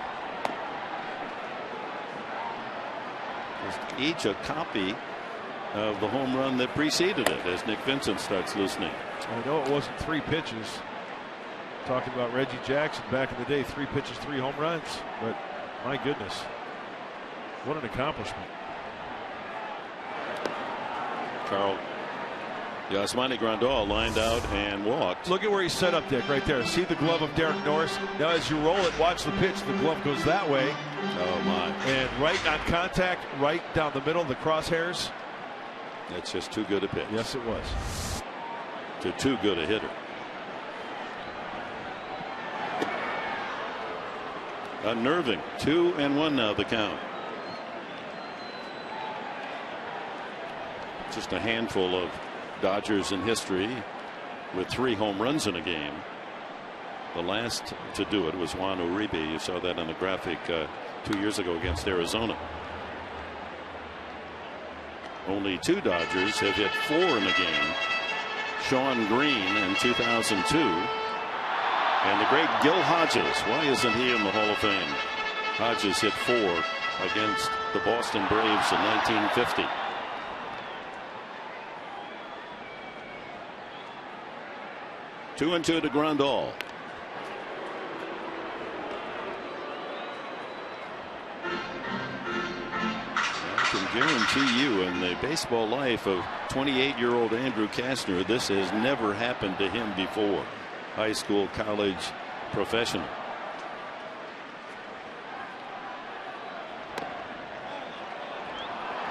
Just each a copy of the home run that preceded it as Nick Vincent starts loosening. I know it wasn't 3 pitches. Talking about Reggie Jackson back in the day, 3 pitches, 3 home runs. But my goodness. What an accomplishment. Carl Yasmani Grandal lined out and walked. Look at where he's set up, Dick, right there. See the glove of Derek Norris? Now as you roll it, watch the pitch. The glove goes that way. Oh, my. And right on contact, right down the middle, the crosshairs. That's just too good a pitch. Yes, it was. To too good a hitter. Unnerving. 2-1 now the count. Just a handful of Dodgers in history with 3 home runs in a game. The last to do it was Juan Uribe. You saw that on the graphic 2 years ago against Arizona. Only 2 Dodgers have hit 4 in a game. Sean Green in 2002. And the great Gil Hodges. Why isn't he in the Hall of Fame? Hodges hit 4 against the Boston Braves in 1950. 2-2 to Grandal. Can guarantee you, in the baseball life of 28-year-old Andrew Kastner, this has never happened to him before. High school, college, professional.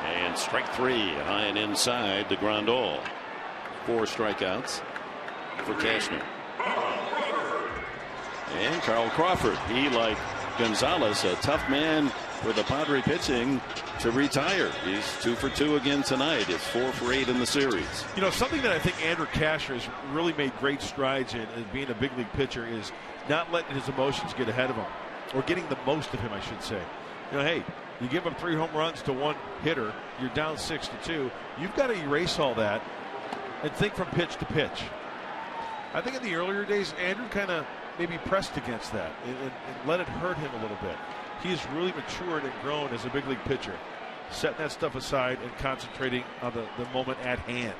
And strike 3, high and inside to Grandal. 4 strikeouts for Kastner. And Carl Crawford, he, like Gonzalez, a tough man for the Padre pitching to retire. He's 2 for 2 again tonight. It's 4 for 8 in the series. You know, something that I think Andrew Kastner has really made great strides in as being a big league pitcher is not letting his emotions get ahead of him, or getting the most of him, I should say. You know, hey, you give up 3 home runs to 1 hitter, you're down 6-2. You've got to erase all that and think from pitch to pitch. I think in the earlier days, Andrew kind of maybe pressed against that and let it hurt him a little bit. He's really matured and grown as a big league pitcher, setting that stuff aside and concentrating on the moment at hand.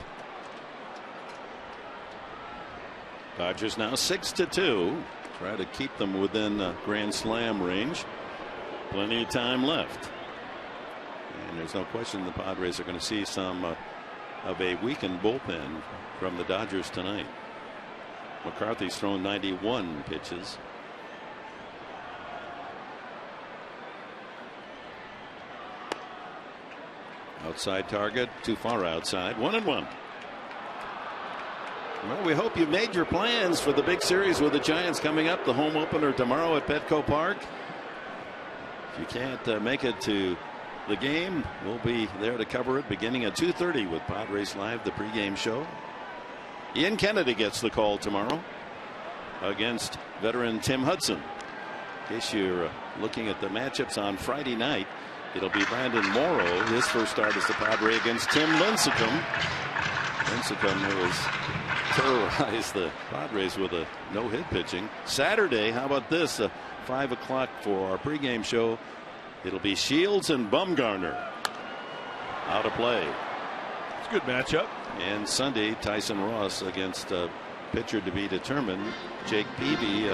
Dodgers now 6-2. Try to keep them within Grand Slam range. Plenty of time left. And there's no question the Padres are going to see some of a weakened bullpen from the Dodgers tonight. McCarthy's thrown 91 pitches. Outside target, too far outside. 1-1. Well, we hope you've made your plans for the big series with the Giants coming up. The home opener tomorrow at Petco Park. If you can't make it to the game, we'll be there to cover it beginning at 2:30 with Padres Live, the pregame show. Ian Kennedy gets the call tomorrow against veteran Tim Hudson. In case you're looking at the matchups on Friday night, it'll be Brandon Morrow, his first start as the Padre, against Tim Lincecum. Lincecum, who has terrorized the Padres with a no-hit pitching. Saturday, how about this? 5 o'clock for our pregame show. It'll be Shields and Bumgarner out of play. It's a good matchup. And Sunday, Tyson Ross against pitcher to be determined. Jake Peavy,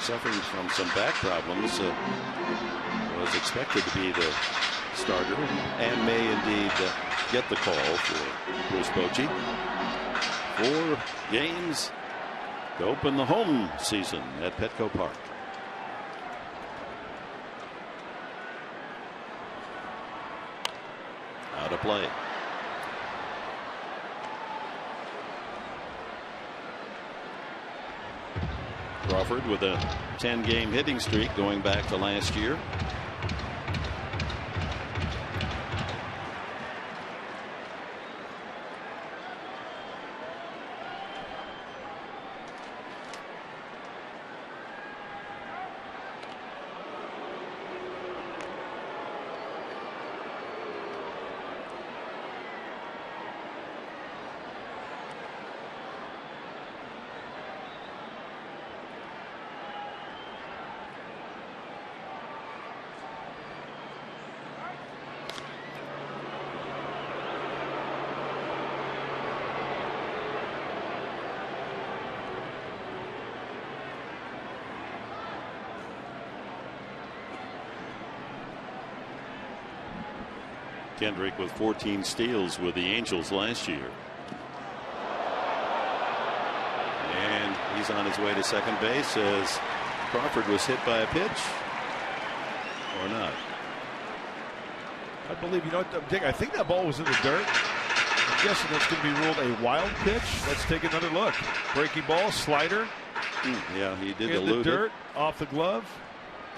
suffering from some back problems, was expected to be the starter and may indeed get the call for Bruce Bochy. 4 games to open the home season at Petco Park. Out of play. Crawford with a 10-game hitting streak going back to last year. Kendrick with 14 steals with the Angels last year. And he's on his way to second base as Crawford was hit by a pitch. Or not. I believe, you know what, Dick, I think that ball was in the dirt. I'm guessing that's going to be ruled a wild pitch. Let's take another look. Breaking ball, slider. Yeah, he did in elude the dirt, it. off the glove.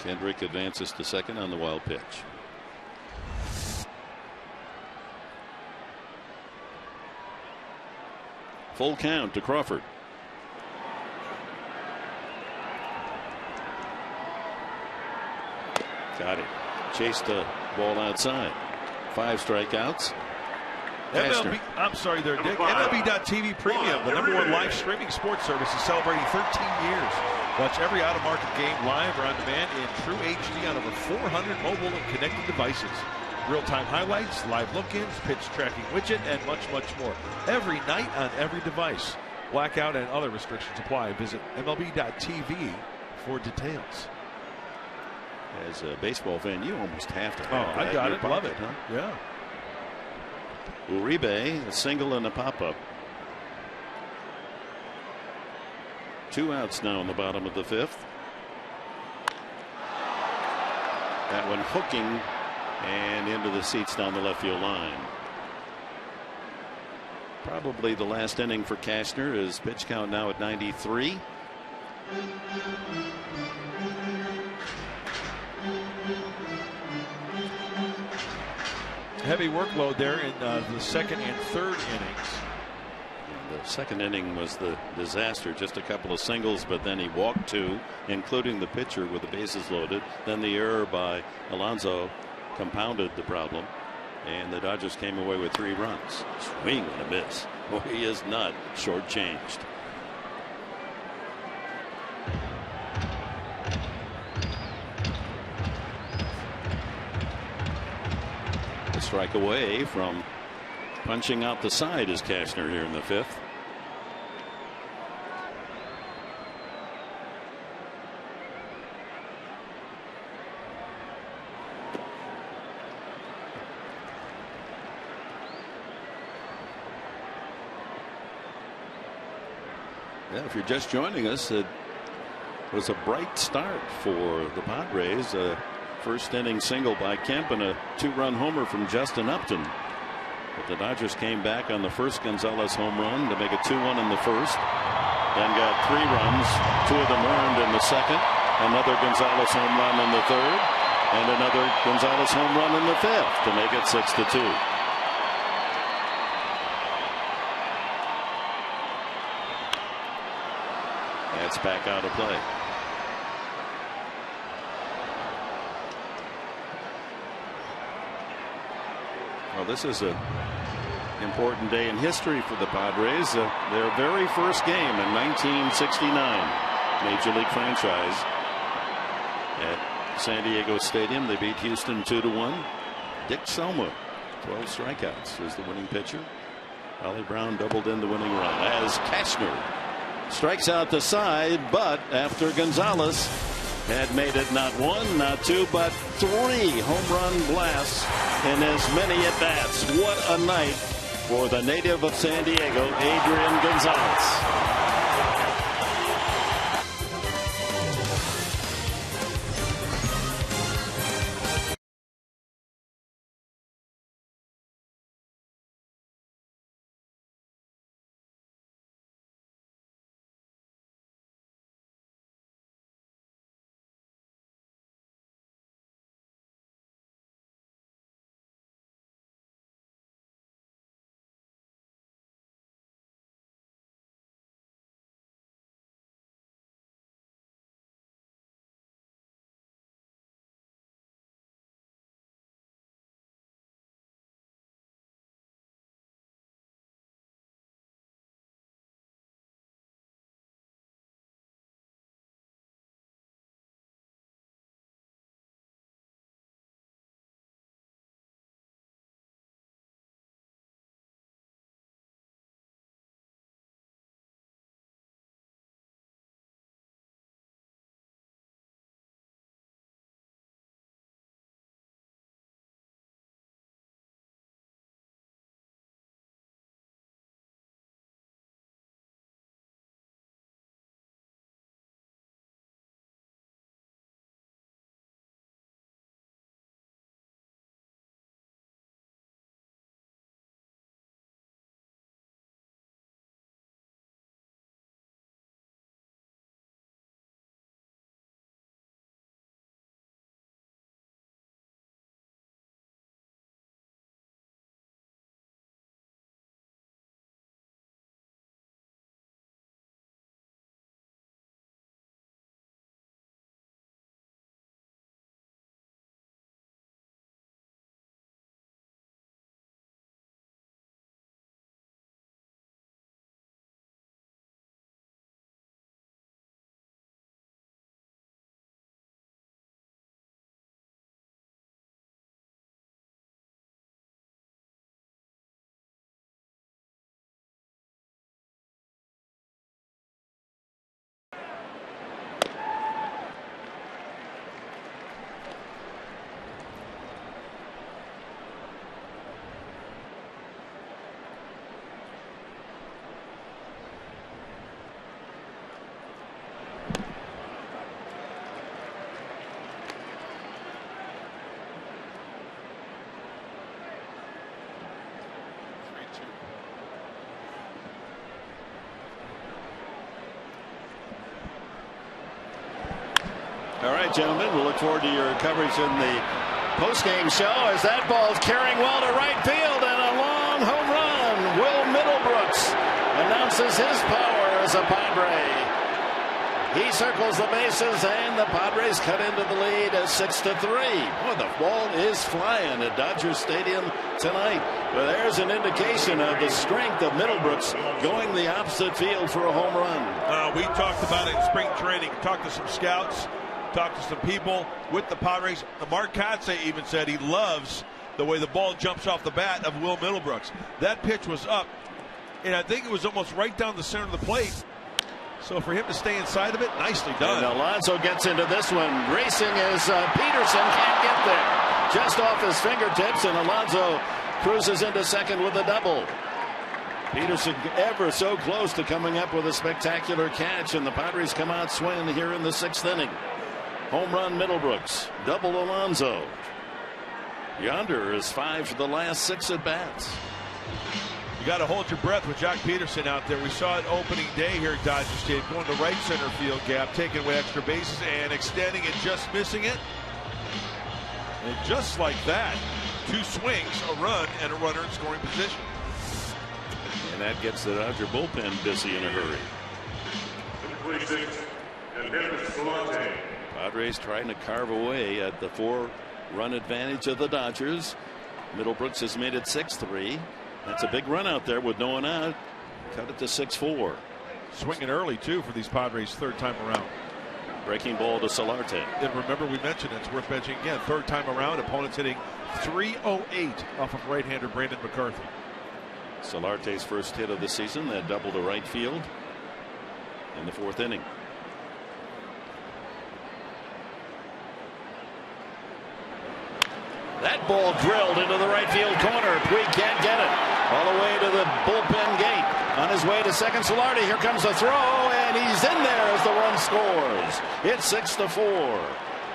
Kendrick advances to second on the wild pitch. Full count to Crawford. Got it. Chased the ball outside. 5 strikeouts. MLB, I'm sorry there, Dick. MLB.TV Premium, the #1 live streaming sports service, is celebrating 13 years. Watch every out-of-market game live or on demand in true HD on over 400 mobile and connected devices. Real-time highlights, live look-ins, pitch tracking widget, and much, much more. Every night on every device. Blackout and other restrictions apply. Visit MLB.TV for details. As a baseball fan, you almost have to Oh, have that I got in it. your Love pocket, it. huh? Yeah. Uribe, a single and a pop-up. 2 outs now in the bottom of the 5th. That one hooking and into the seats down the left field line. Probably the last inning for Cashner. His pitch count now at 93. Heavy workload there in the second and third innings. The second inning was the disaster, just a couple of singles, but then he walked 2, including the pitcher with the bases loaded. Then the error by Alonso compounded the problem, and the Dodgers came away with 3 runs. Swing and a miss. Well, he is not shortchanged. A strike away from punching out the side is Cashner here in the 5th. Yeah, if you're just joining us, it was a bright start for the Padres. A first inning single by Kemp and a 2-run homer from Justin Upton. But the Dodgers came back on the first Gonzalez home run to make it 2-1 in the first. Then got 3 runs, 2 of them earned in the second. Another Gonzalez home run in the third, and another Gonzalez home run in the 5th to make it 6-2. That's back out of play. Well, this is an important day in history for the Padres. Their very first game in 1969, Major League franchise at San Diego Stadium. They beat Houston 2-1. Dick Selma, 12 strikeouts, is the winning pitcher. Ollie Brown doubled in the winning run as Cashner strikes out the side, but after Gonzalez had made it not 1, not 2, but 3 home run blasts in as many at bats. What a night for the native of San Diego, Adrian Gonzalez. All right, gentlemen, we'll look forward to your coverage in the post-game show as that ball's carrying well to right field and a long home run. Will Middlebrooks announces his power as a Padre. He circles the bases, and the Padres cut into the lead at 6-3. Boy, the ball is flying at Dodger Stadium tonight. But there's an indication of the strength of Middlebrooks going the opposite field for a home run. We talked about it in spring training. Talked to some scouts, talked to some people with the Padres. Mark Kotsay even said he loves the way the ball jumps off the bat of Will Middlebrooks. That pitch was up, and I think it was almost right down the center of the plate. So for him to stay inside of it, nicely done. And Alonso gets into this one. Racing as Peterson can't get there. Just off his fingertips, and Alonso cruises into second with a double. Peterson ever so close to coming up with a spectacular catch, and the Padres come out swinging here in the 6th inning. Home run Middlebrooks, double Alonso. Yonder is 5 for the last 6 at bats. You got to hold your breath with Jock Peterson out there. We saw it opening day here at Dodger Stadium, going to right center field gap, taking away extra bases and extending it, just missing it. And just like that, 2 swings, a run, and a runner in scoring position. And that gets the Dodger bullpen busy in a hurry. Padres trying to carve away at the 4-run advantage of the Dodgers. Middlebrooks has made it 6-3. That's a big run out there with no one out. Cut it to 6-4. Swinging early, too, for these Padres, 3rd time around. Breaking ball to Solarte. And remember, we mentioned it's worth mentioning again. 3rd time around, opponents hitting .308 off of right-hander Brandon McCarthy. Solarte's first hit of the season, that double to right field in the 4th inning. That ball drilled into the right field corner. Puig can't get it. All the way to the bullpen gate. On his way to second, Solarte. Here comes the throw, and he's in there as the run scores. It's 6-4.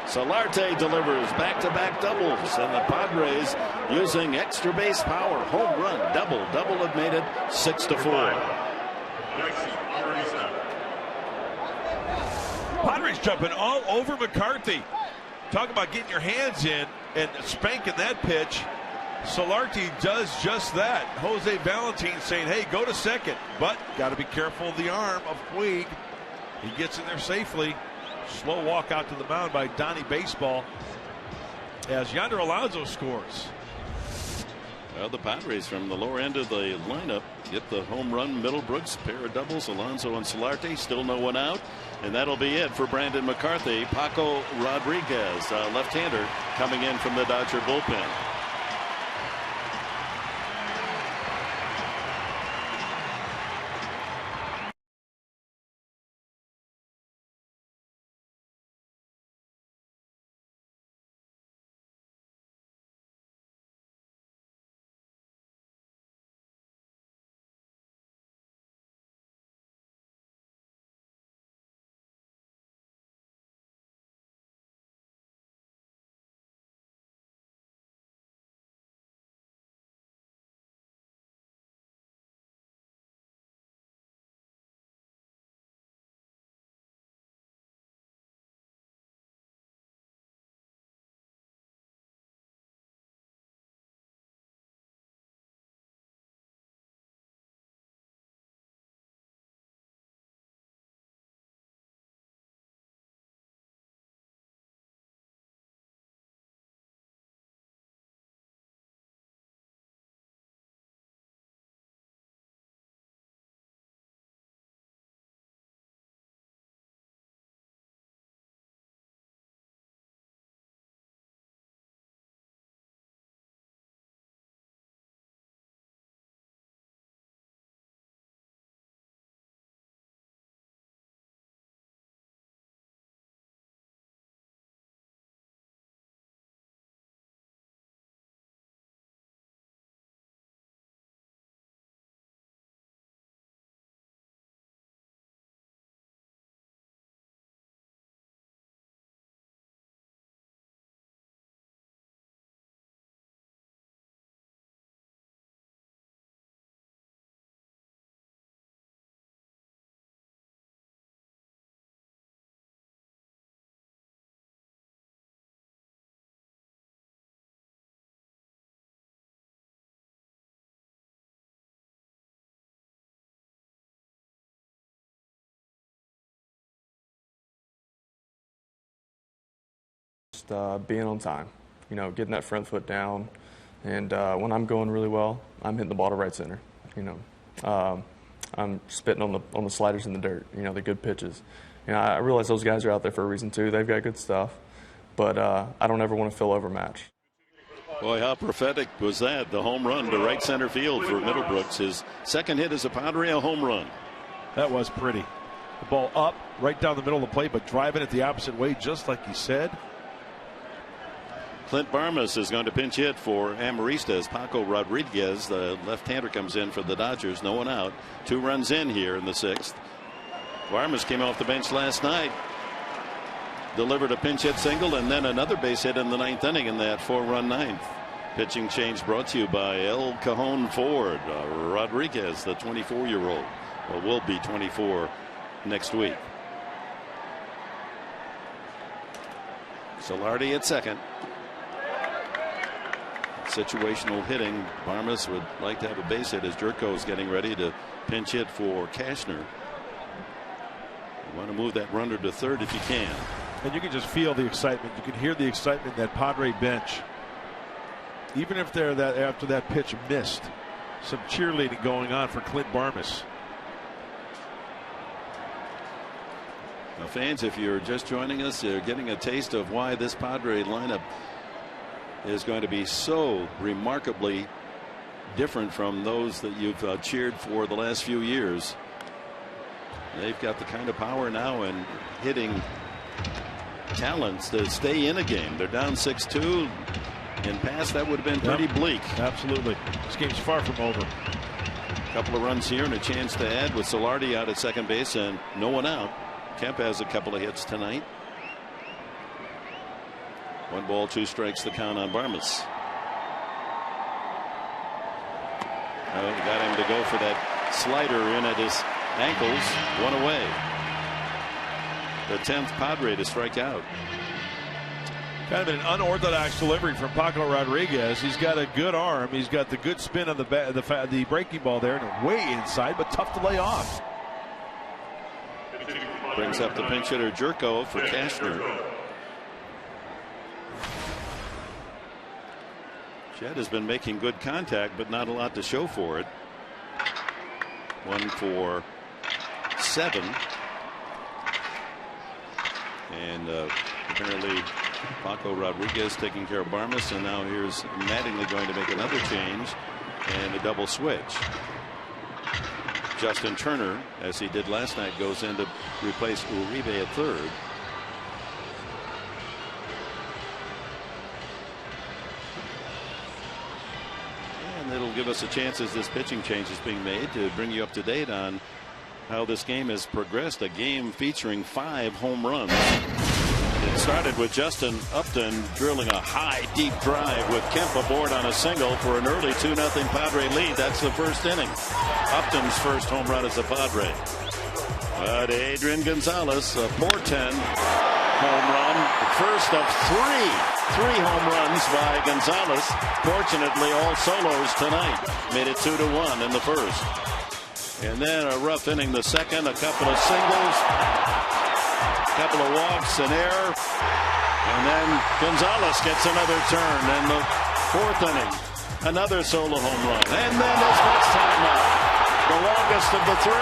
Solarte delivers back-to-back doubles, and the Padres using extra base power. Home run, double have made it 6-4. Padres jumping all over McCarthy. Talk about getting your hands in and spanking that pitch. Solarte does just that. Jose Valentin saying, hey, go to second. But got to be careful of the arm of Puig. He gets in there safely. Slow walk out to the mound by Donnie Baseball as Yonder Alonso scores. Well, the Padres from the lower end of the lineup get the home run. Middlebrooks, pair of doubles. Alonso and Solarte, still no one out. And that'll be it for Brandon McCarthy. Paco Rodriguez, left-hander, coming in from the Dodger bullpen. just being on time, getting that front foot down. And when I'm going really well, I'm hitting the ball to right center. I'm spitting on the sliders in the dirt, the good pitches. I realize those guys are out there for a reason, too. They've got good stuff. But I don't ever want to feel overmatched. Boy, how prophetic was that? The home run to right center field for Middlebrooks. His second hit as a Padre, a home run. That was pretty. The ball up, right down the middle of the plate, but driving it the opposite way, just like he said. Clint Barmas is going to pinch hit for Amarista as Paco Rodriguez, the left-hander, comes in for the Dodgers. No one out. 2 runs in here in the 6th. Barmas came off the bench last night. Delivered a pinch hit single and then another base hit in the 9th inning in that 4-run 9th. Pitching change brought to you by El Cajon Ford. Rodriguez, the 24-year-old, will be 24 next week. Solardi at second. Situational hitting. Barmas would like to have a base hit as Jerko is getting ready to pinch hit for Cashner. You want to move that runner to third if you can. And you can just feel the excitement. You can hear the excitement in that Padre bench. Even if they're after that pitch missed, some cheerleading going on for Clint Barmas. Now, fans, if you're just joining us, you're getting a taste of why this Padre lineup is going to be so remarkably different from those that you've cheered for the last few years. They've got the kind of power now and hitting talents to stay in a game. They're down 6-2. In past, that would have been pretty bleak. Absolutely. This game's far from over. A couple of runs here and a chance to add with Solardi out at second base and no one out. Kemp has a couple of hits tonight. 1 ball, 2 strikes, the count on Barmas. Got him to go for that slider in at his ankles. 1 away. The 10th Padre to strike out. Kind of an unorthodox delivery from Paco Rodriguez. He's got a good arm. He's got the good spin on the breaking ball there, and way inside, but tough to lay off. Brings up the pinch hitter Jerko for Cashner. Jed has been making good contact, but not a lot to show for it. 1 for 7. And apparently Paco Rodriguez taking care of Barmas, and now here's Mattingly going to make another change and a double switch. Justin Turner, as he did last night, goes in to replace Uribe at third. And it'll give us a chance as this pitching change is being made to bring you up to date on how this game has progressed. A game featuring 5 home runs. It started with Justin Upton drilling a high, deep drive with Kemp aboard on a single for an early 2-0 Padre lead. That's the first inning. Upton's first home run as a Padre. But Adrian Gonzalez, a .410 home run. First of 3 home runs by Gonzalez. Fortunately, all solos tonight. Made it 2-1 in the first. And then a rough inning the second. A couple of singles. Couple of walks, an error, and then Gonzalez gets another turn in the 4th inning. Another solo home run, and then his next time out, the longest of the 3.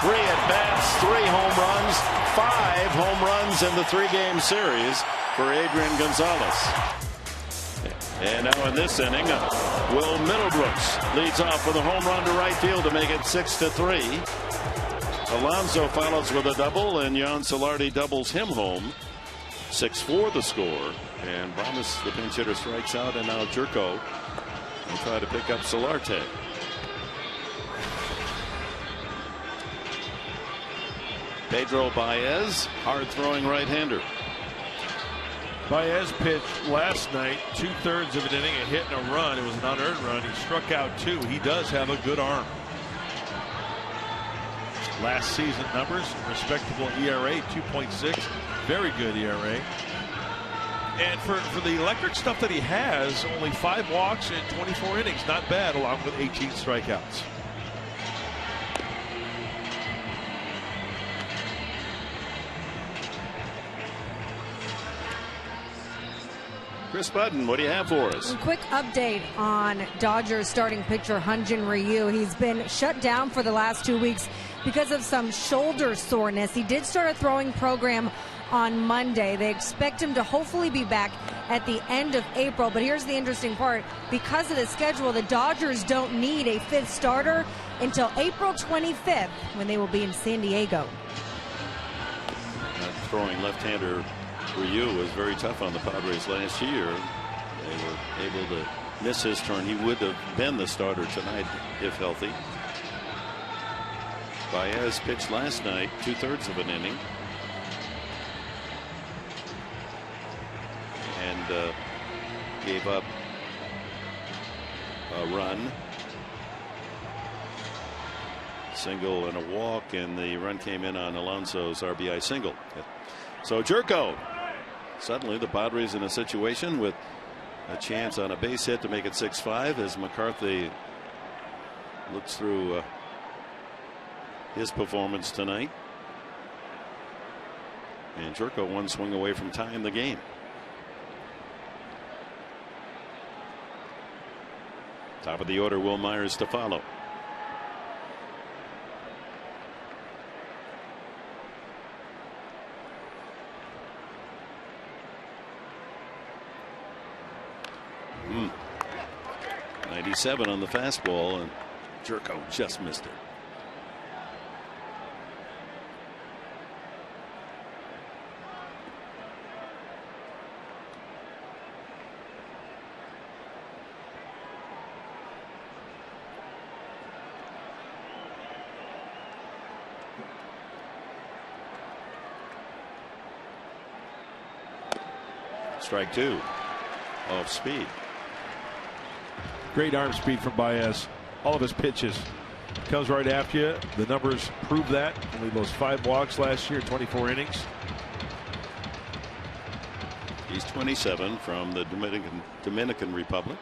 3 at bats, 3 home runs, 5 home runs in the 3-game series for Adrian Gonzalez. And now in this inning, Will Middlebrooks leads off with a home run to right field to make it 6-3. Alonso follows with a double, and Jan Solardi doubles him home. 6-4 the score. And Barmas, the pinch hitter, strikes out, and now Jerko will try to pick up Solarte. Pedro Baez, hard-throwing right-hander. Baez pitched last night, 2/3 of an inning, a hit and a run. It was an unearned run. He struck out 2. He does have a good arm. Last season numbers, respectable ERA, 2.6, very good ERA. And for the electric stuff that he has, only 5 walks in 24 innings, not bad, along with 18 strikeouts. Chris Budden, what do you have for us? A quick update on Dodgers starting pitcher Hyun-Jin Ryu. He's been shut down for the last 2 weeks because of some shoulder soreness. He did start a throwing program on Monday. They expect him to hopefully be back at the end of April. But here's the interesting part. Because of the schedule, the Dodgers don't need a fifth starter until April 25th, when they will be in San Diego. Throwing left-hander Ryu was very tough on the Padres last year. They were able to miss his turn. He would have been the starter tonight if healthy. Baez pitched last night, 2/3 of an inning. And gave up a run. Single and a walk, and the run came in on Alonso's RBI single. So Jerko. Suddenly the Padres in a situation with a chance on a base hit to make it 6-5 as McCarthy looks through his performance tonight. And Jerko one swing away from tying the game. Top of the order, Will Myers to follow. Mm. 97 on the fastball, and Jerko just missed it. Strike two. Off speed. Great arm speed from Baez. All of his pitches. Comes right after you. The numbers prove that. Only those 5 walks last year, 24 innings. He's 27 from the Dominican Republic.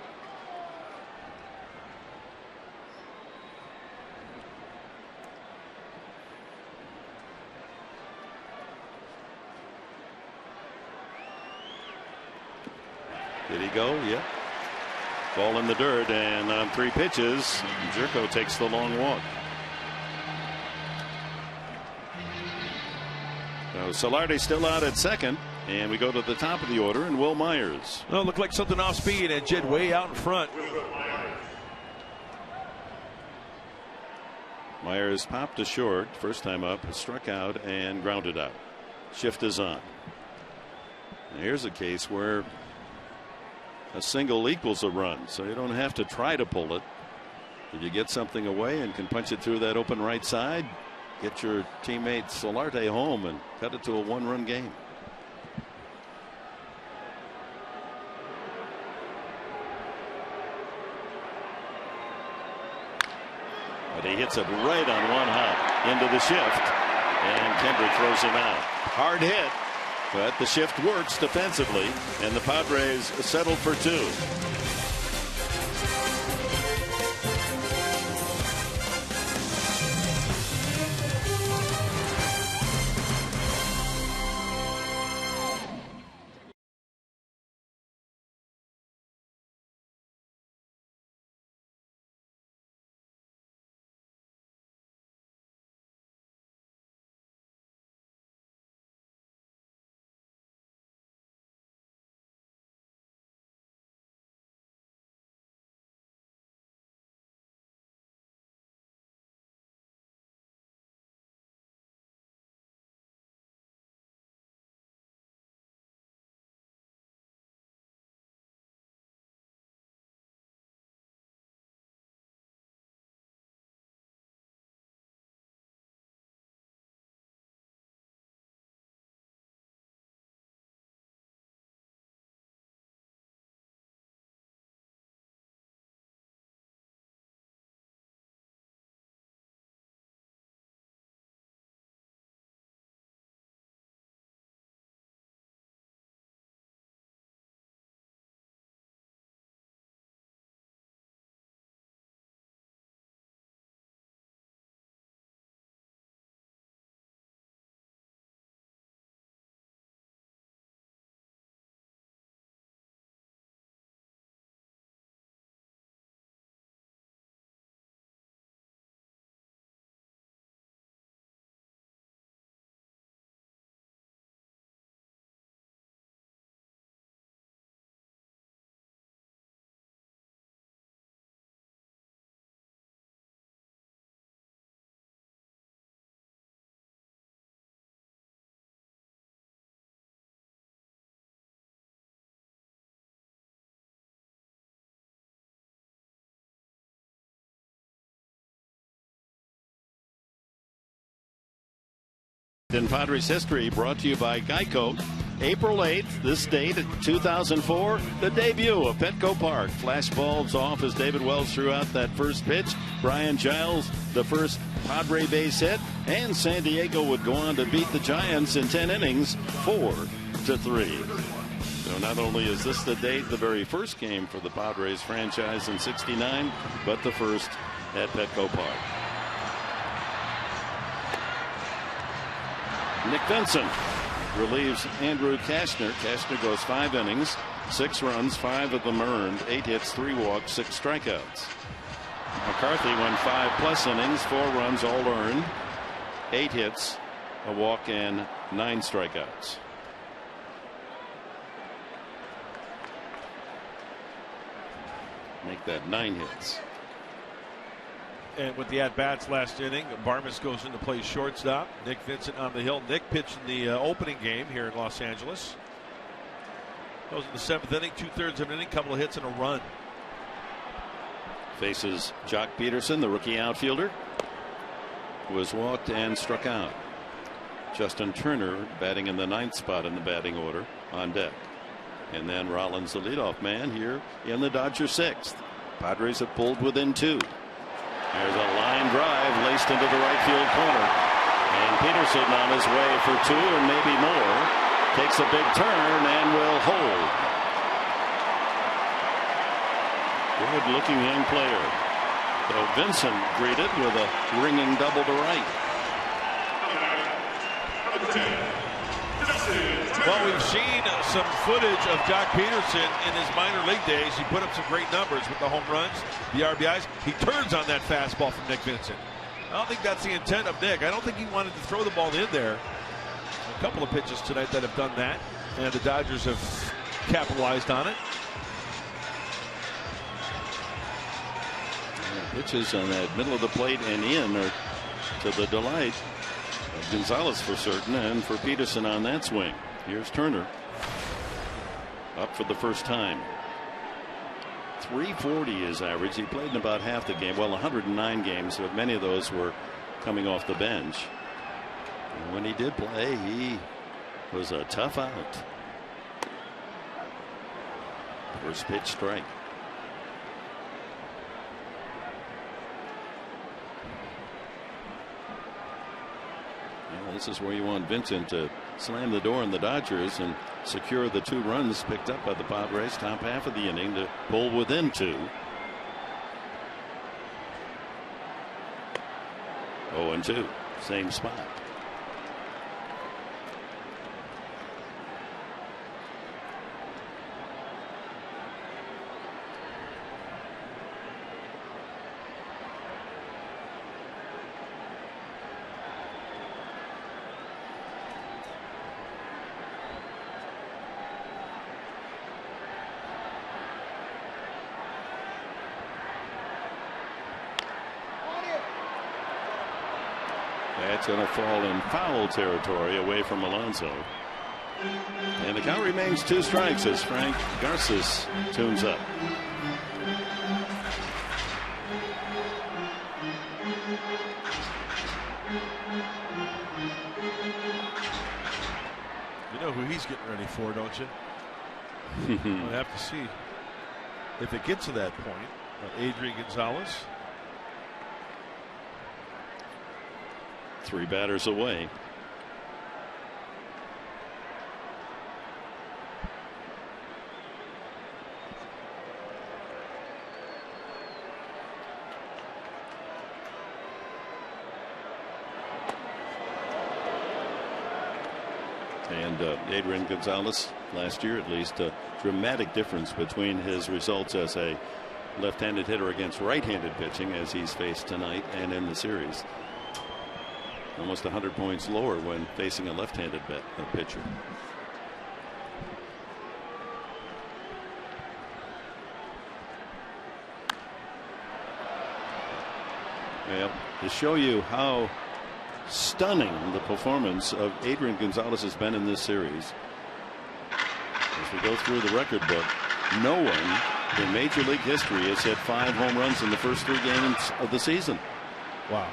Did he go? Yeah. Ball in the dirt, and on 3 pitches, Jerko takes the long walk. So Solardi still out at second, and we go to the top of the order, and Will Myers. No, looked like something off speed, and Jed way out in front. Myers popped to short, first time up, struck out, and grounded out. Shift is on. And here's a case where a single equals a run, so you don't have to try to pull it. If you get something away and can punch it through that open right side, get your teammate Solarte home and cut it to a 1-run game. But he hits it right on one hop into the shift, and Kendrick throws him out. Hard hit. But the shift works defensively, and the Padres settled for 2. In Padres history, brought to you by Geico. April 8th, this date, 2004, the debut of Petco Park. Flash bulbs off as David Wells threw out that first pitch. Brian Giles, the first Padre base hit. And San Diego would go on to beat the Giants in 10 innings, 4-3. So not only is this the date, the very first game for the Padres franchise in '69, but the first at Petco Park. Nick Vincent relieves Andrew Cashner. Cashner goes 5 innings, 6 runs, 5 of them earned, 8 hits, 3 walks, 6 strikeouts. McCarthy went 5+ innings, 4 runs, all earned, 8 hits, a walk, and 9 strikeouts. Make that 9 hits. And with the at-bats last inning, Barmes goes into play shortstop. Nick Vincent on the hill. Nick pitched in the opening game here in Los Angeles. Goes in the 7th inning, 2/3 of an inning, couple of hits and a run. Faces Jock Peterson, the rookie outfielder, who was walked and struck out. Justin Turner batting in the 9th spot in the batting order on deck. And then Rollins, the leadoff man, here in the Dodgers 6th. Padres have pulled within 2. There's a line drive laced into the right field corner. And Peterson on his way for 2 and maybe more. Takes a big turn and will hold. Good looking young player. So Vincent greeted with a ringing double to right. Well, we've seen some footage of Jock Peterson in his minor league days. He put up some great numbers with the home runs, the RBIs. He turns on that fastball from Nick Vincent. I don't think that's the intent of Nick. I don't think he wanted to throw the ball in there. A couple of pitches tonight that have done that, and the Dodgers have capitalized on it. Pitches on that middle of the plate and in are to the delight of Gonzalez for certain, and for Peterson on that swing. Here's Turner up for the first time. 340 is average. He played in about half the game. Well, 109 games, but many of those were coming off the bench. And when he did play, he was a tough out. First pitch strike. Yeah, this is where you want Vincent to slam the door on the Dodgers and secure the 2 runs picked up by the Padres top half of the inning to pull within 2. 0-2, same spot. That's going to fall in foul territory away from Alonso. And the count remains 2 strikes as Frank Garces tunes up. You know who he's getting ready for, don't you? We'll have to see if it gets to that point. Adrian Gonzalez. 3 batters away. And Adrian Gonzalez last year, at least, a dramatic difference between his results as a left-handed hitter against right-handed pitching as he's faced tonight and in the series. Almost 100 points lower when facing a left-handed pitcher. Well, to show you how stunning the performance of Adrian Gonzalez has been in this series, as we go through the record book, no one in Major League history has hit 5 home runs in the first 3 games of the season. Wow.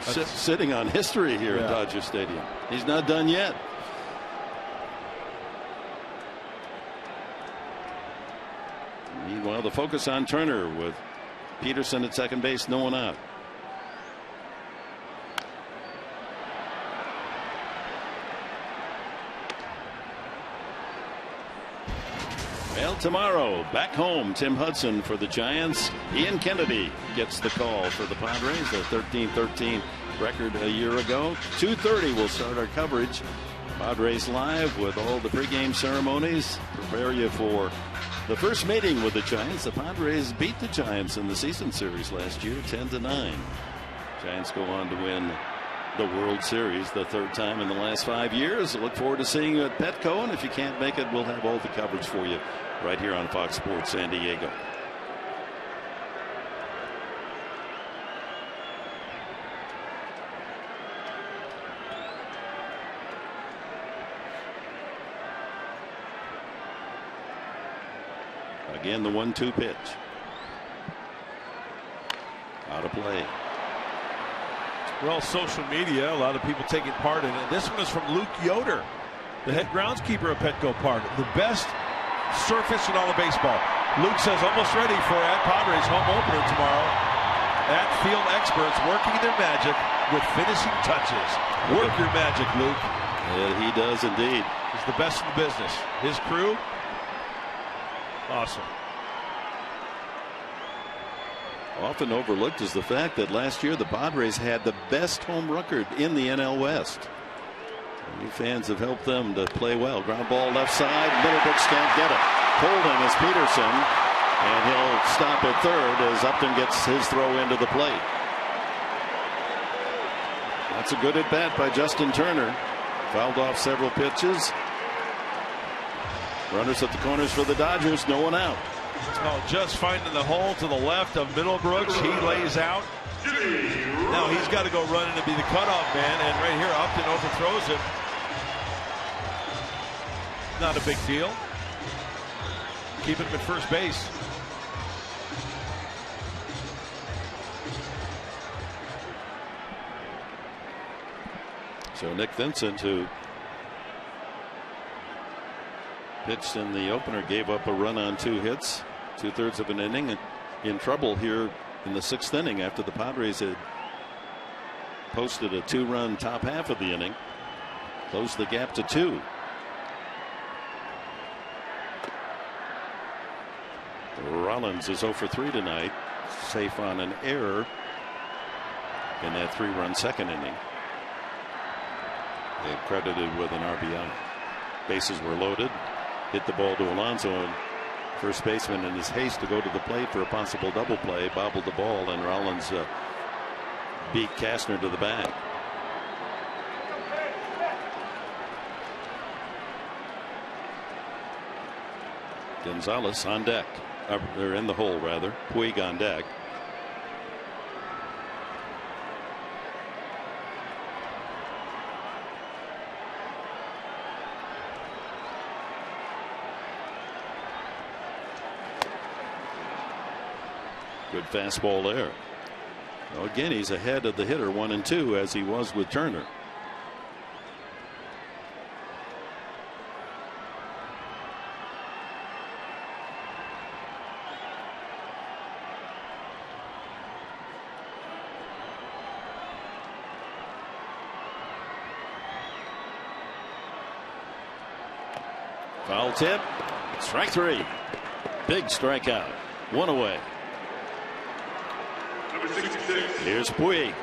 Sitting on history here at Dodger Stadium. He's not done yet. Meanwhile, the focus on Turner with Peterson at second base, no one out. Well, tomorrow, back home, Tim Hudson for the Giants. Ian Kennedy gets the call for the Padres, a 13-13 record a year ago. 2:30 we'll start our coverage. Padres Live with all the pregame ceremonies. Prepare you for the first meeting with the Giants. The Padres beat the Giants in the season series last year, 10-9. Giants go on to win the World Series, the third time in the last 5 years. Look forward to seeing you at Petco, and if you can't make it, we'll have all the coverage for you right here on Fox Sports San Diego. Again, the 1-2 pitch. Out of play. Well, social media, a lot of people taking part in it. This one is from Luke Yoder, the head groundskeeper of Petco Park. The best surface in all of baseball. Luke says almost ready for at Padres home opener tomorrow. At field experts working their magic with finishing touches. Work your magic, Luke. Yeah, he does indeed. He's the best in the business. His crew, awesome. Often overlooked is the fact that last year the Padres had the best home record in the NL West. New fans have helped them to play well. Ground ball left side. Middlebrooks can't get it. Holding is Peterson, and he'll stop at third as Upton gets his throw into the plate. That's a good at bat by Justin Turner. Fouled off several pitches. Runners at the corners for the Dodgers. No one out. Oh, just finding the hole to the left of Middlebrooks. He lays out. Now he's got to go running to be the cutoff man, and right here Upton overthrows him. Not a big deal. Keeping him at first base. So Nick Vincent, who pitched in the opener, gave up a run on 2 hits, 2/3 of an inning, and in trouble here in the 6th inning after the Padres had posted a 2-run top half of the inning. Closed the gap to 2. Rollins is 0 for 3 tonight, safe on an error in that 3-run second inning. They credited with an RBI. Bases were loaded. Hit the ball to Alonso, and first baseman, in his haste to go to the plate for a possible double play, bobbled the ball, and Rollins beat Kastner to the bag. Gonzalez on deck. They're in the hole, rather. Puig on deck. Good fastball there. Well, again, he's ahead of the hitter 1 and 2 as he was with Turner. Foul tip. Strike 3. Big strikeout. 1 away. Here's Puig.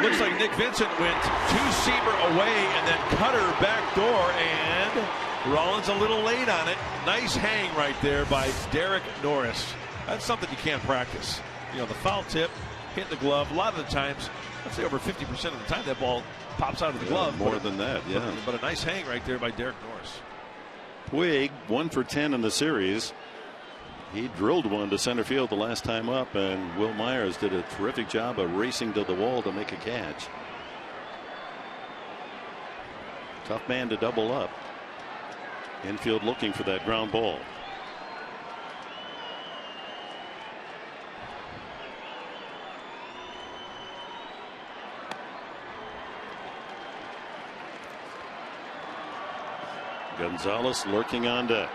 Looks like Nick Vincent went 2-seamer away and then cutter back door, and Rollins a little late on it. Nice hang right there by Derek Norris. That's something you can't practice. You know, the foul tip, hit the glove. A lot of the times, I'd say over 50% of the time, that ball pops out of the glove. More than that, yeah. But a nice hang right there by Derek Norris. Puig 1 for 10 in the series. He drilled one to center field the last time up, and Will Myers did a terrific job of racing to the wall to make a catch. Tough man to double up. Infield looking for that ground ball. Gonzalez lurking on deck.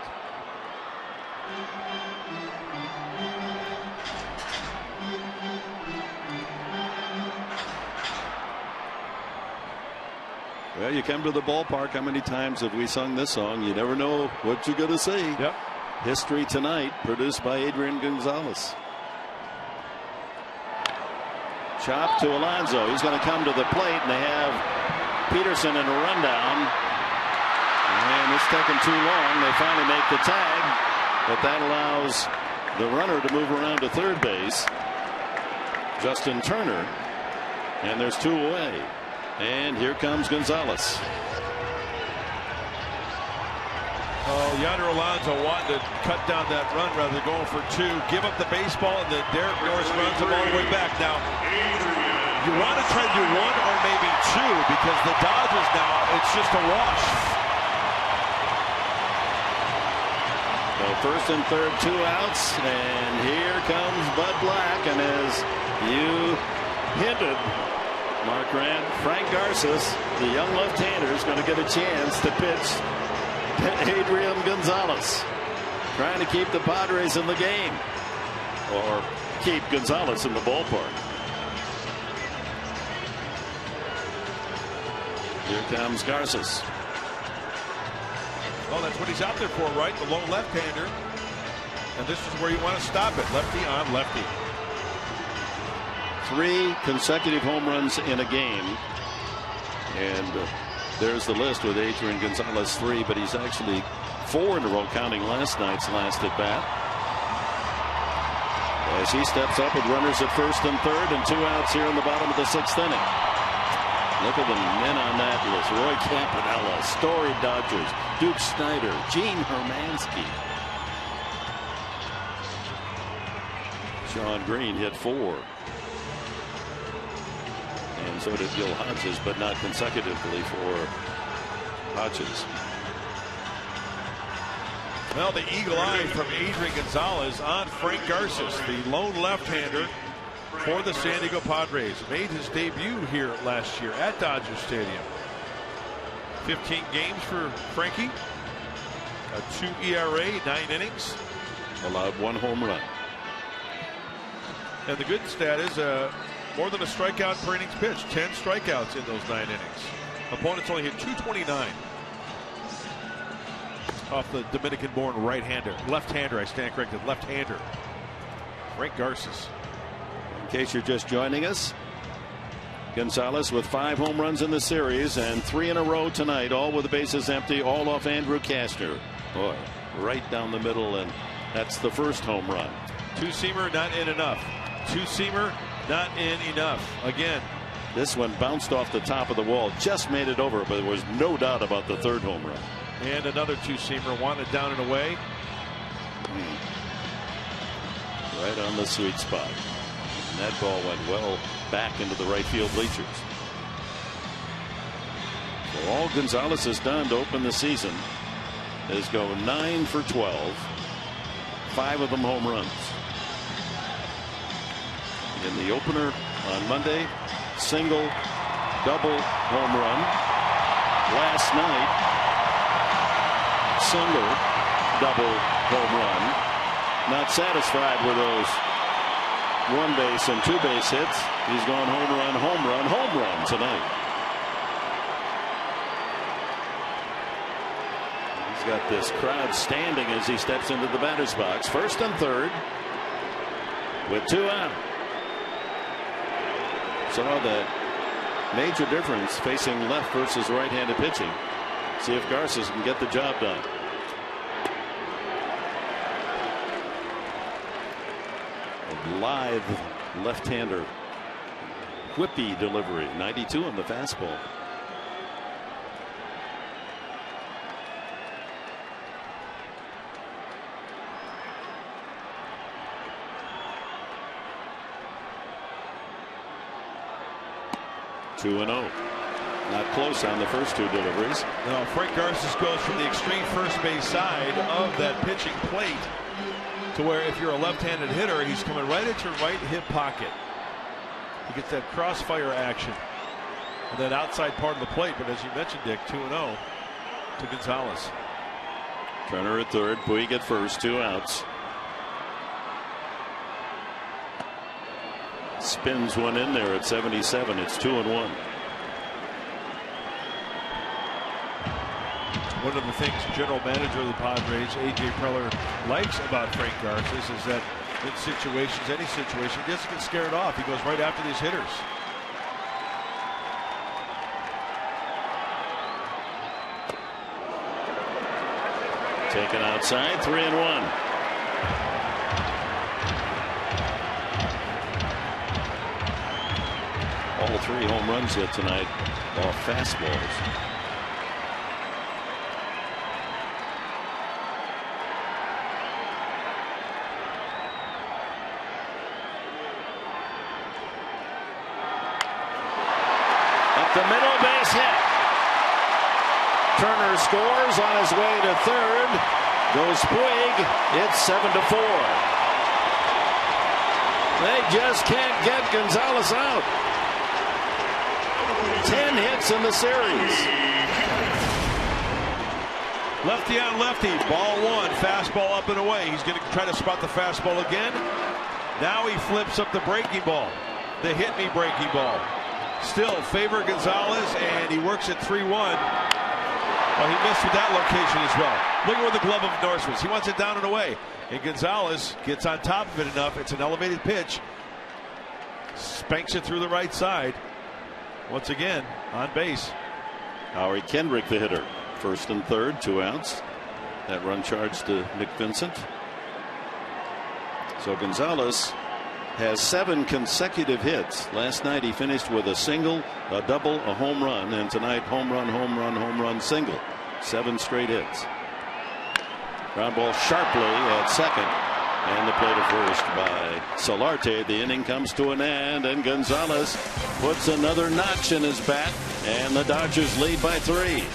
Well, you come to the ballpark. How many times have we sung this song? You never know what you're going to see. Yep. History Tonight, produced by Adrian Gonzalez. Chop to Alonso. He's going to come to the plate, and they have Peterson in a rundown. And it's taking too long. They finally make the tag, but that allows the runner to move around to third base. Justin Turner, and there's 2 away. And here comes Gonzalez. Oh, Yonder Alonso wanting to cut down that run rather than going for 2. Give up the baseball, and then Derek Norris runs him all the way back. Now, you want to try to do 1 or maybe 2 because the Dodgers now, it's just a wash. So first and third, 2 outs, and here comes Bud Black, and as you hinted, Mark Grant, Frank Garces, the young left-hander, is going to get a chance to pitch Adrian Gonzalez, trying to keep the Padres in the game, or keep Gonzalez in the ballpark. Here comes Garces. Well, that's what he's out there for, right? The lone left-hander. And this is where you want to stop it. Lefty on lefty. 3 consecutive home runs in a game. And there's the list with Adrian Gonzalez 3, but he's actually 4 in a row, counting last night's last at bat. As he steps up with runners at first and third and 2 outs here in the bottom of the 6th inning. Look at the men on that list. Roy Campanella, Story Dodgers, Duke Snyder, Gene Hermansky. Sean Green hit 4. And so did Gil Hodges, but not consecutively for Hodges. Well, the eagle eye from Adrian Gonzalez on Frank Garces, the lone left-hander for the San Diego Padres. Made his debut here last year at Dodger Stadium. 15 games for Frankie. A 2 ERA, 9 innings. Allowed 1 home run. And the good stat is more than a strikeout per innings pitched. 10 strikeouts in those 9 innings. Opponents only hit 229. Off the Dominican-born right-hander. Left-hander, I stand corrected. Left-hander. Frank Garces. In case you're just joining us, Gonzalez with 5 home runs in the series and 3 in a row tonight, all with the bases empty, all off Andrew Kastner. Boy, right down the middle, and that's the first home run. 2-seamer not in enough. 2-seamer not in enough. Again. This one bounced off the top of the wall, just made it over, but there was no doubt about the 3rd home run. And another 2-seamer wanted down and away. Right on the sweet spot. And that ball went well back into the right field bleachers. So all Gonzalez has done to open the season is go 9 for 12. 5 of them home runs. In the opener on Monday, single, double home run. Last night, single, double home run. Not satisfied with those 1 base and 2 base hits. He's gone home run, home run, home run tonight. He's got this crowd standing as he steps into the batter's box. First and third with 2 out. Saw that major difference facing left versus right-handed pitching. See if Garces can get the job done. A live left-hander whippy delivery. 92 on the fastball. Two and 0. Not close on the first 2 deliveries. No, Frank Garces goes from the extreme first base side of that pitching plate to where if you're a left-handed hitter, he's coming right at your right hip pocket. He gets that crossfire action and that outside part of the plate. But as you mentioned, Dick, 2-0 to Gonzalez. Turner at third, Puig at first, 2 outs. Spins one in there at 77. It's 2-1. One of the things general manager of the Padres, A.J. Preller, likes about Frank Garces is that in situations, any situation, he doesn't get scared off. He goes right after these hitters. Taken outside, 3-1. All 3 home runs hit tonight off fastballs. Up the middle, base hit. Turner scores on his way to third. Goes Puig. It's 7-4. They just can't get Gonzalez out. 10 hits in the series. Lefty on lefty. Ball 1. Fastball up and away. He's going to try to spot the fastball again. Now he flips up the breaking ball. The hit me breaking ball. Still favor Gonzalez, and he works at 3-1. Well, he missed with that location as well. Look at where the glove of Norris was. He wants it down and away. And Gonzalez gets on top of it enough. It's an elevated pitch. Spanks it through the right side. Once again, on base. Howie Kendrick, the hitter. First and third, 2 outs. That run charged to Nick Vincent. So Gonzalez has 7 consecutive hits. Last night he finished with a single, a double, a home run, and tonight home run, home run, home run, single. 7 straight hits. Ground ball sharply at second, and the play to first by Solarte. The inning comes to an end, and Gonzalez puts another notch in his bat, and the Dodgers lead by 3.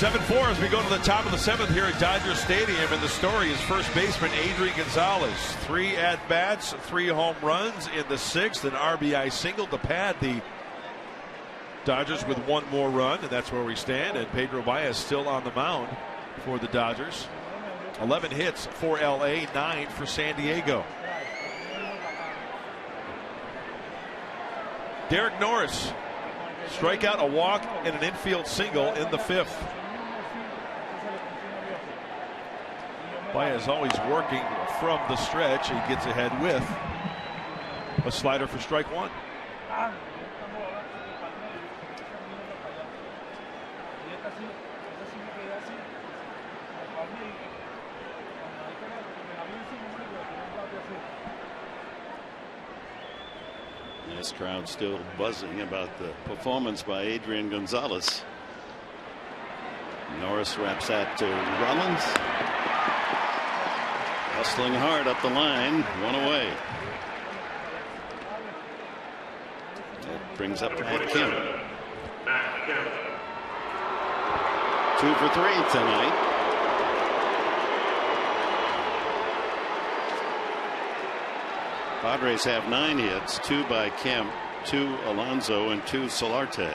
Seven-4 as we go to the top of the 7th here at Dodger Stadium, and the story is first baseman Adrian Gonzalez. 3 at-bats, 3 home runs in the 6th, an RBI single to pad the Dodgers with 1 more run, and that's where we stand. And Pedro Baez still on the mound for the Dodgers. 11 hits for LA, 9 for San Diego. Derek Norris, strikeout, a walk, and an infield single in the 5th. Baez always working from the stretch. He gets ahead with a slider for strike 1. This crowd still buzzing about the performance by Adrian Gonzalez. Norris wraps that to Rollins. Hustling hard up the line, 1 away. That brings up Matt Kemp. 2 for 3 tonight. Padres have 9 hits, 2 by Kemp, 2 Alonso, and 2 Solarte.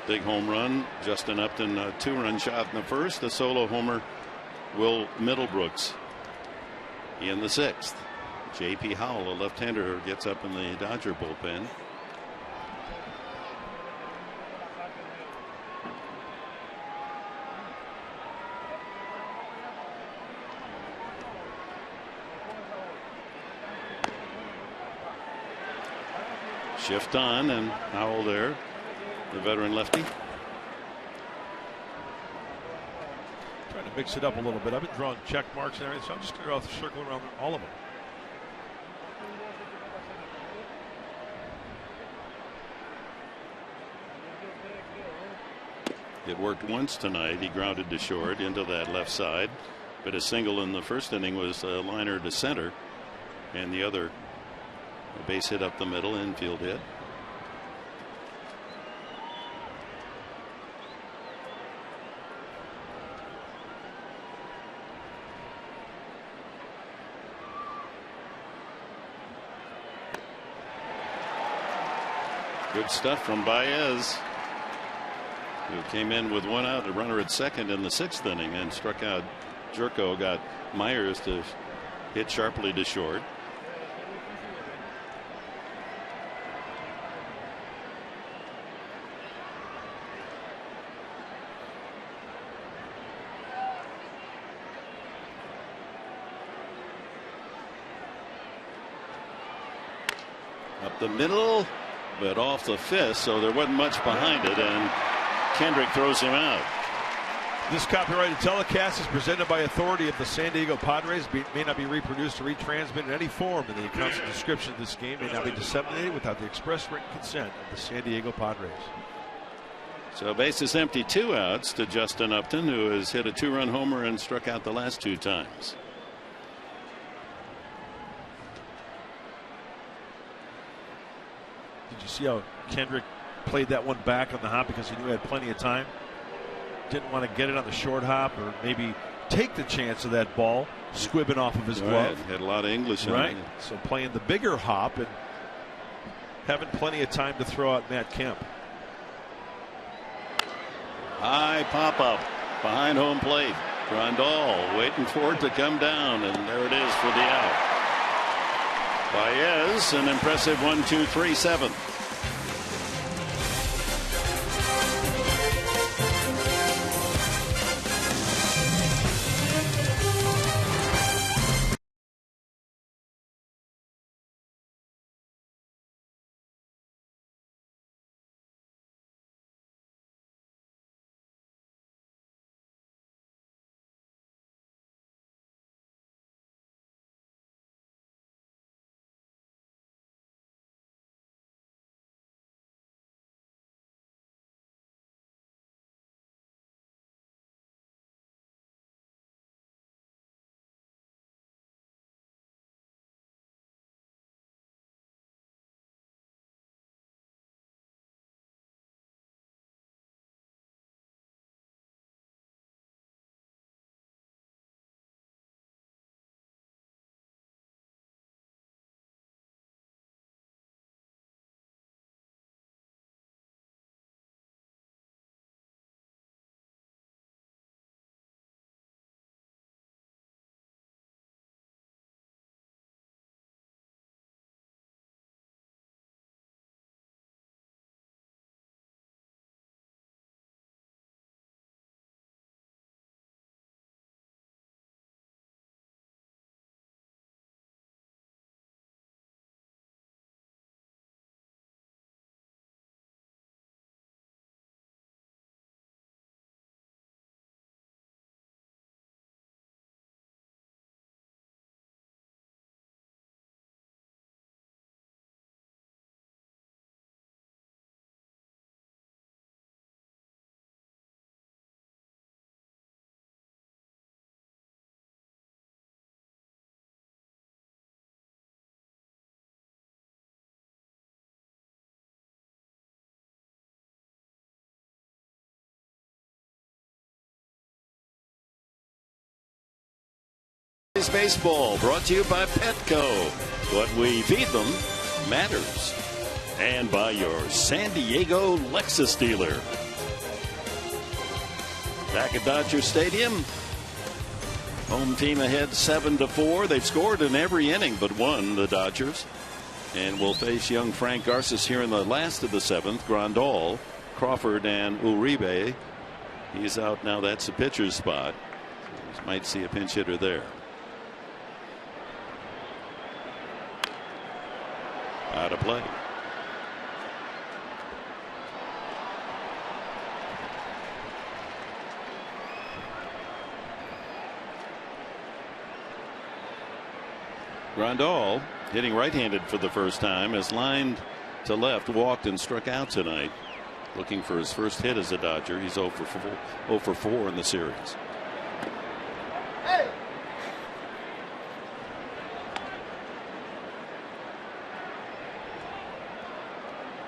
Big home run, Justin Upton, a 2-run shot in the first, a solo homer, Will Middlebrooks in the 6th. J.P. Howell, a left-hander, gets up in the Dodger bullpen. Shift on, and Howell there, the veteran lefty. Trying to mix it up a little bit. I've been drawing check marks and everything, so I'm just going to draw the circle around all of them. It worked once tonight. He grounded to short into that left side, but a single in the first inning was a liner to center, and the other a base hit up the middle, infield hit. Good stuff from Baez, who came in with 1 out, a runner at second in the 6th inning, and struck out Jerko. Got Myers to hit sharply to short. Up the middle, but off the 5th, so there wasn't much behind it, and Kendrick throws him out. This copyrighted telecast is presented by authority of the San Diego Padres. May not be reproduced or retransmitted in any form, and the accounts and description of this game may not be disseminated without the express written consent of the San Diego Padres. So bases empty, 2 outs to Justin Upton, who has hit a 2-run homer and struck out the last 2 times. Did you see how Kendrick played that one back on the hop because he knew he had plenty of time? Didn't want to get it on the short hop or maybe take the chance of that ball squibbing off of his glove. Had a lot of English in it. So playing the bigger hop and having plenty of time to throw out Matt Kemp. High pop up behind home plate. Grandal waiting for it to come down, and there it is for the out. Baez, an impressive 1-2-3 7th. Padres baseball brought to you by Petco. What we feed them matters. And by your San Diego Lexus dealer. Back at Dodger Stadium. Home team ahead 7-4. They've scored in every inning but one, the Dodgers. And will face young Frank Garces here in the last of the 7th. Grandal, Crawford, and Uribe. He's out now. That's the pitcher's spot. Might see a pinch hitter there. Out of play. Grandal, hitting right-handed for the first time, has lined to left, walked, and struck out tonight. Looking for his first hit as a Dodger. He's 0 for 4 in the series. Hey.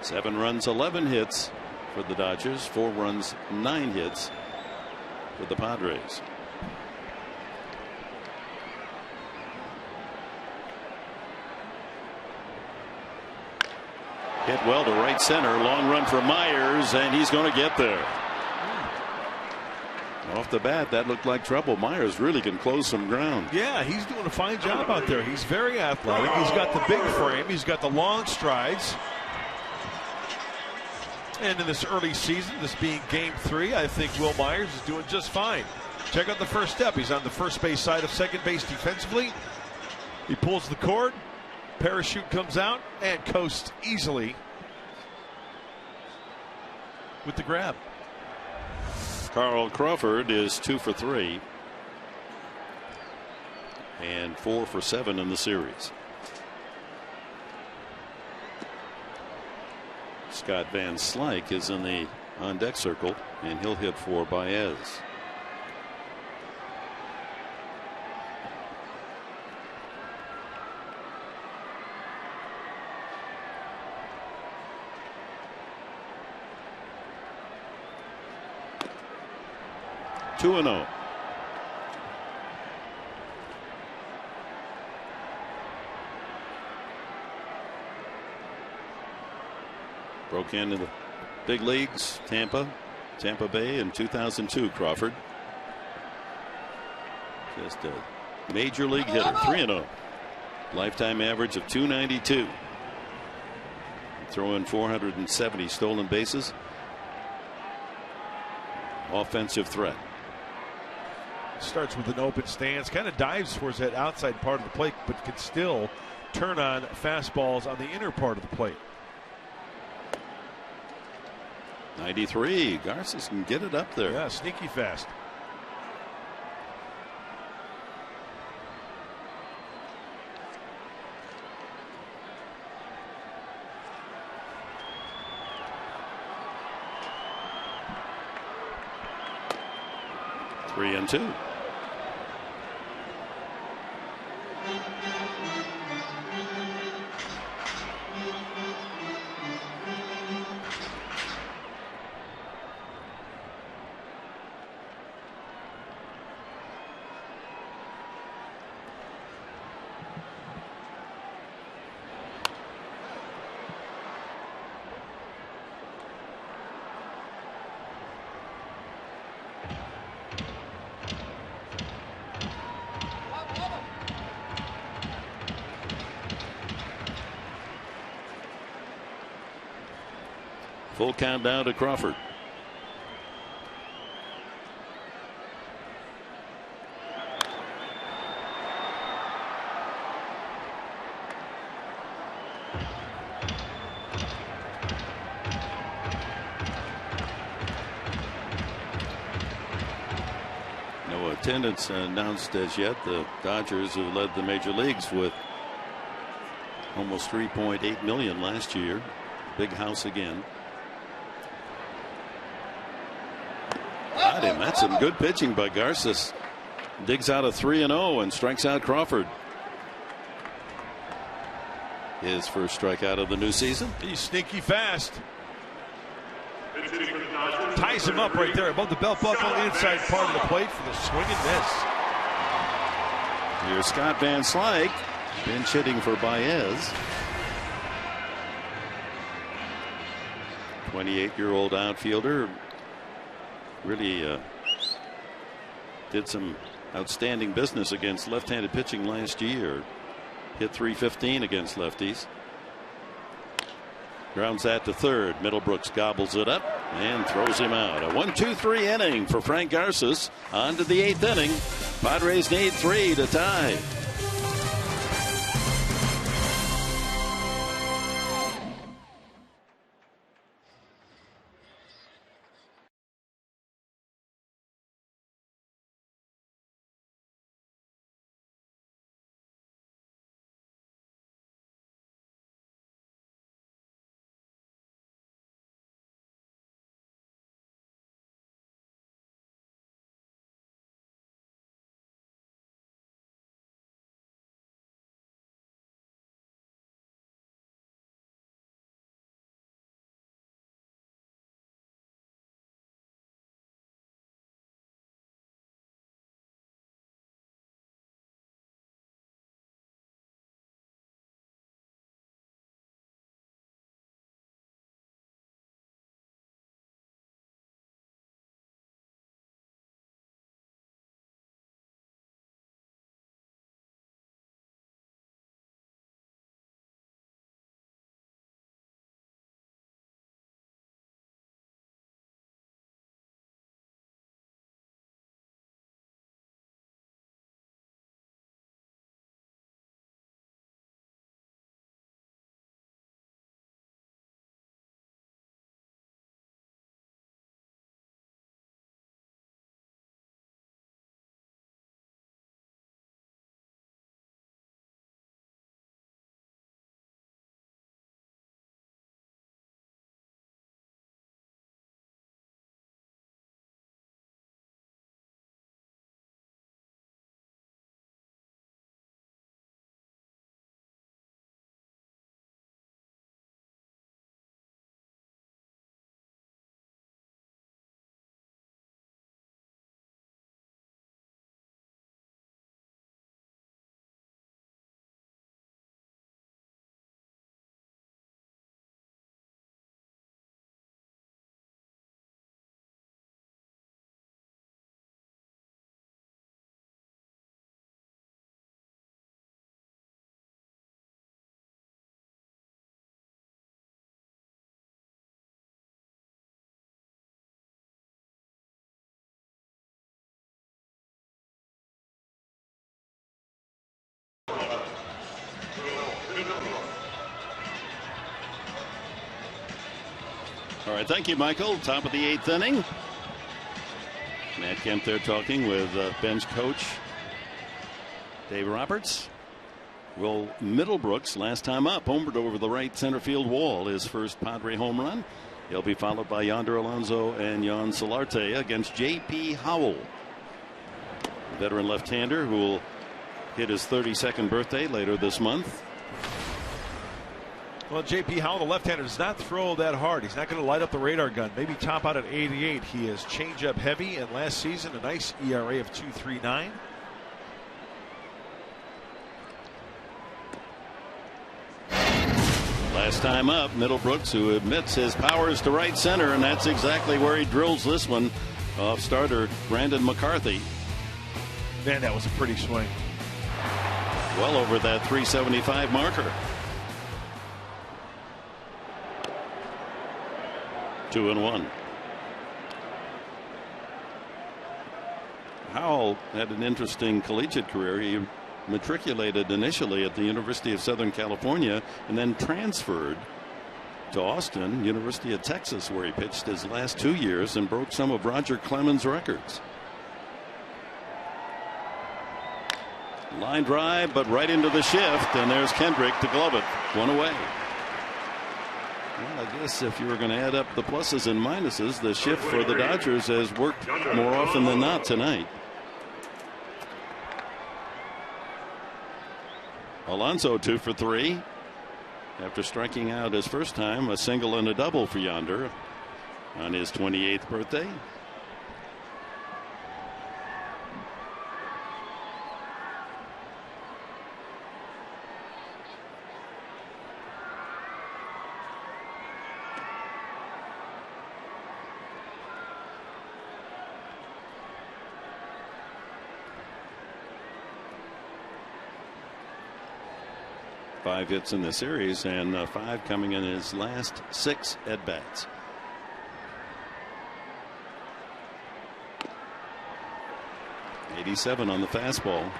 Seven runs, 11 hits for the Dodgers. 4 runs, 9 hits for the Padres. Hit well to right center. Long run for Myers, and he's going to get there. Off the bat, that looked like trouble. Myers really can close some ground. Yeah, he's doing a fine job out there. He's very athletic. He's got the big frame. He's got the long strides. And in this early season, this being game 3, I think Will Myers is doing just fine. Check out the first step. He's on the first base side of second base defensively. He pulls the cord. Parachute comes out and coasts easily with the grab. Carl Crawford is 2 for 3 and 4 for 7 in the series. Scott Van Slyke is in the on deck circle, and he'll hit for Baez. Two and 0. Broke into the big leagues, Tampa Bay in 2002. Crawford, just a major league hitter, 3-0. Lifetime average of 292. Throwing 470 stolen bases. Offensive threat. Starts with an open stance, kind of dives towards that outside part of the plate, but can still turn on fastballs on the inner part of the plate. 93. Garces can get it up there. Yeah, sneaky fast. Three and 2. Full countdown to Crawford. No attendance announced as yet. The Dodgers, who led the major leagues with almost 3.8 million last year. Big house again. Got him. That's some good pitching by Garces. Digs out a 3-0 and strikes out Crawford. His first strikeout of the new season. He's sneaky fast. Ties him up right there above the belt buckle, inside part of the plate for the swing and miss. Here's Scott Van Slyke, pinch hitting for Baez. 28-year-old outfielder. Really did some outstanding business against left-handed pitching last year. Hit .315 against lefties. Grounds that to third. Middlebrooks gobbles it up and throws him out. A 1-2-3 inning for Frank Garces. On to the 8th inning. Padres need 3 to tie. All right, thank you, Michael. Top of the 8th inning. Matt Kemp there talking with bench coach Dave Roberts. Well, Middlebrooks, last time up, homered over the right center field wall, his first Padre home run. He'll be followed by Yonder Alonso and Jan Solarte against J.P. Howell, veteran left-hander who will hit his 32nd birthday later this month. Well, J.P. Howell, the left-hander, does not throw that hard. He's not going to light up the radar gun. Maybe top out at 88. He is change-up heavy, and last season a nice ERA of 2.39. Last time up, Middlebrooks, who admits his powers to right center, and that's exactly where he drills this one off starter Brandon McCarthy. Man, that was a pretty swing. Well over that 375 marker. 2-1. Howell had an interesting collegiate career. He matriculated initially at the University of Southern California and then transferred to Austin, University of Texas, where he pitched his last 2 years and broke some of Roger Clemens' records. Line drive, but right into the shift, and there's Kendrick to glove it. One away. Well, I guess if you were going to add up the pluses and minuses, the shift for the Dodgers has worked more often than not tonight. Alonso 2 for 3 after striking out his first time, a single and a double for Yonder on his 28th birthday. 5 hits in the series, and 5 coming in his last 6 at-bats. .87 on the fastball.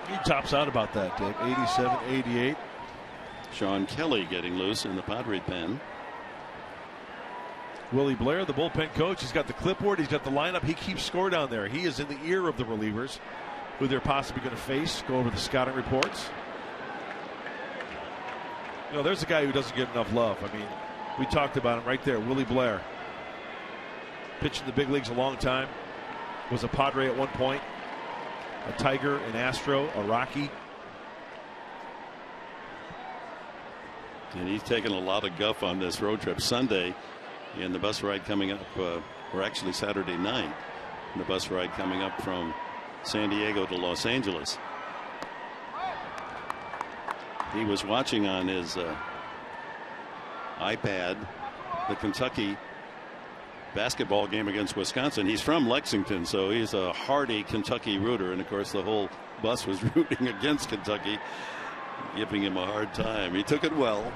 He tops out about that, Dick. 87, 88. Sean Kelly getting loose in the Padre pen. Willie Blair, the bullpen coach, he's got the clipboard, he's got the lineup. He keeps score down there. He is in the ear of the relievers, who they're possibly going to face. Go over the scouting reports. You know, there's a guy who doesn't get enough love. I mean, we talked about him right there. Willie Blair. Pitched in the big leagues a long time. Was a Padre at one point. A Tiger, an Astro, a Rocky. And he's taken a lot of guff on this road trip. Sunday, and the bus ride coming up, or actually Saturday night, the bus ride coming up from San Diego to Los Angeles. He was watching on his iPad the Kentucky basketball game against Wisconsin. He's from Lexington, so he's a hardy Kentucky rooter, and of course the whole bus was rooting against Kentucky, giving him a hard time. He took it well.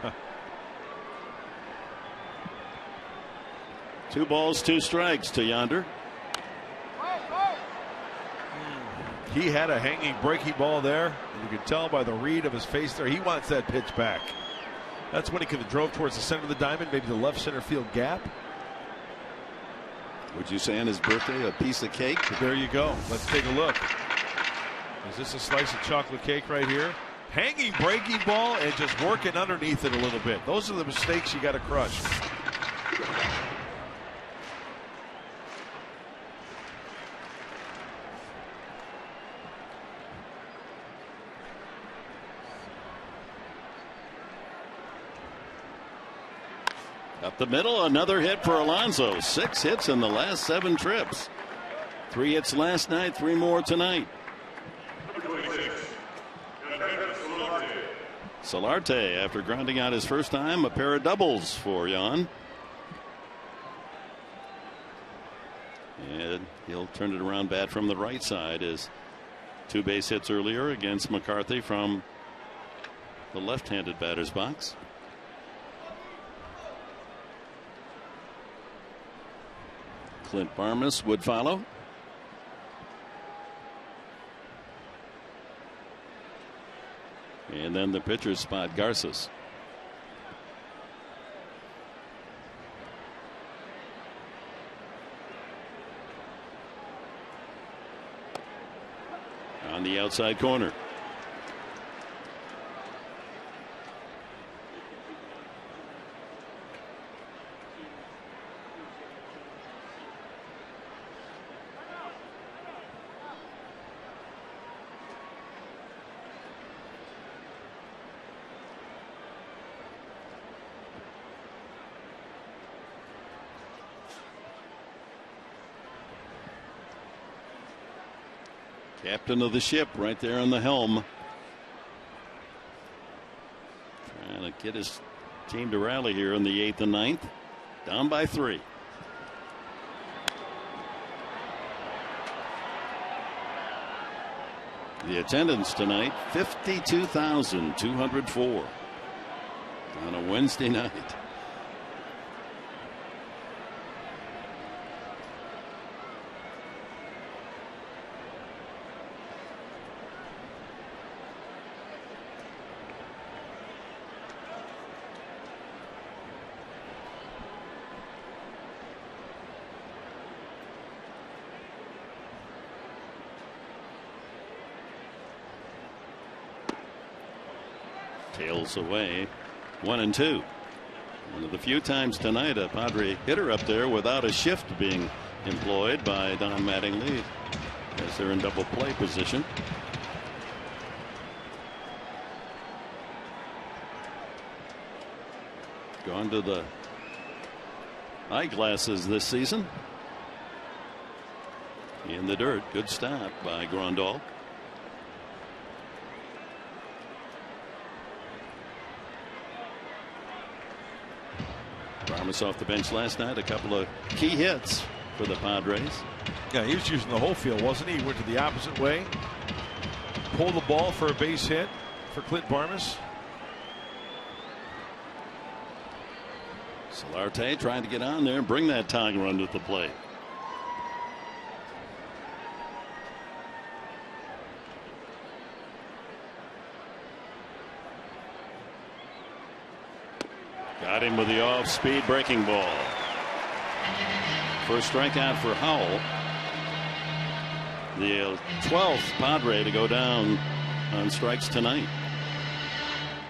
2 balls, 2 strikes to Yonder. He had a hanging breaking ball there, and you can tell by the read of his face there, he wants that pitch back. That's when he could have drove towards the center of the diamond, maybe the left center field gap. Would you say on his birthday a piece of cake? But there you go. Let's take a look. Is this a slice of chocolate cake right here? Hanging breaking ball and just working underneath it a little bit. Those are the mistakes you got to crush. Up the middle, another hit for Alonso. 6 hits in the last 7 trips. 3 hits last night, 3 more tonight. Solarte, after grounding out his first time, a pair of doubles for Jan. And he'll turn it around bad from the right side. His 2 base hits earlier against McCarthy from the left-handed batter's box. Clint Barmas would follow. And then the pitcher's spot, Garces. On the outside corner. Captain of the ship right there on the helm. Trying to get his team to rally here in the 8th and 9th. Down by 3. The attendance tonight, 52,204 on a Wednesday night. Tails away, 1-2. One of the few times tonight a Padre hitter up there without a shift being employed by Don Mattingly as they're in double play position. Gone to the eyeglasses this season. In the dirt, good stop by Grandal. Barmas off the bench last night, a couple of key hits for the Padres. Yeah, he was using the whole field, wasn't he? He went to the opposite way, pulled the ball for a base hit for Clint Barmas. Solarte trying to get on there and bring that tying run to the plate. Got him with the off-speed breaking ball. First strikeout for Howell. The 12th Padre to go down on strikes tonight.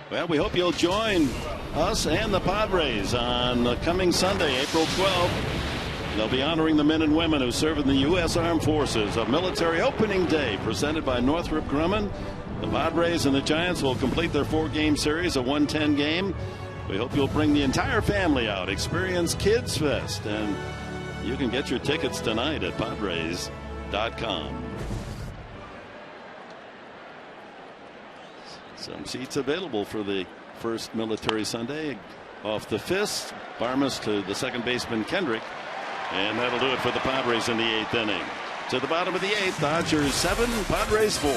Well, we hope you'll join us and the Padres on the coming Sunday, April 12th. They'll be honoring the men and women who serve in the U.S. Armed Forces. A military opening day presented by Northrop Grumman. The Padres and the Giants will complete their 4-game series, a 110 game. We hope you'll bring the entire family out. Experience Kids Fest. And you can get your tickets tonight at Padres.com. Some seats available for the first Military Sunday. Off the fist, Barmas to the second baseman Kendrick. And that'll do it for the Padres in the 8th inning. To the bottom of the 8th, Dodgers 7, Padres 4.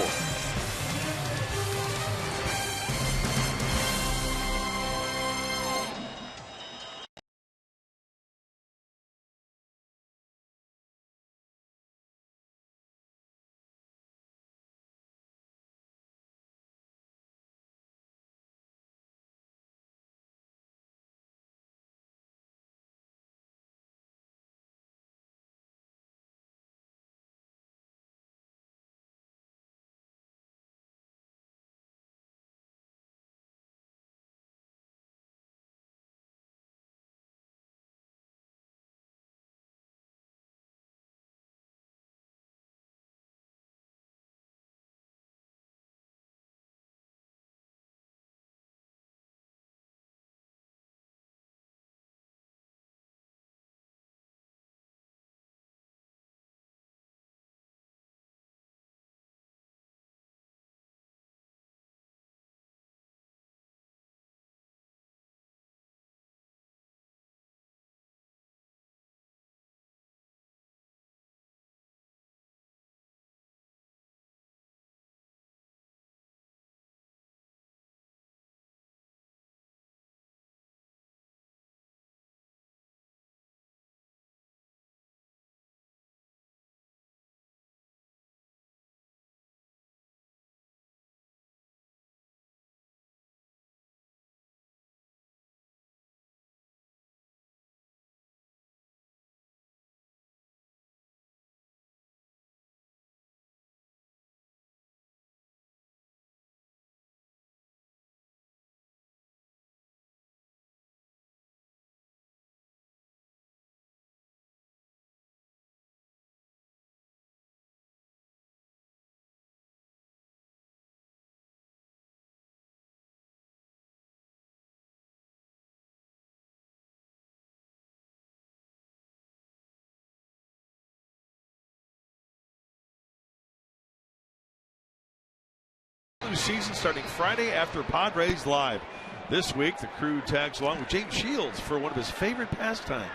Season starting Friday after Padres Live. This week, the crew tags along with James Shields for one of his favorite pastimes.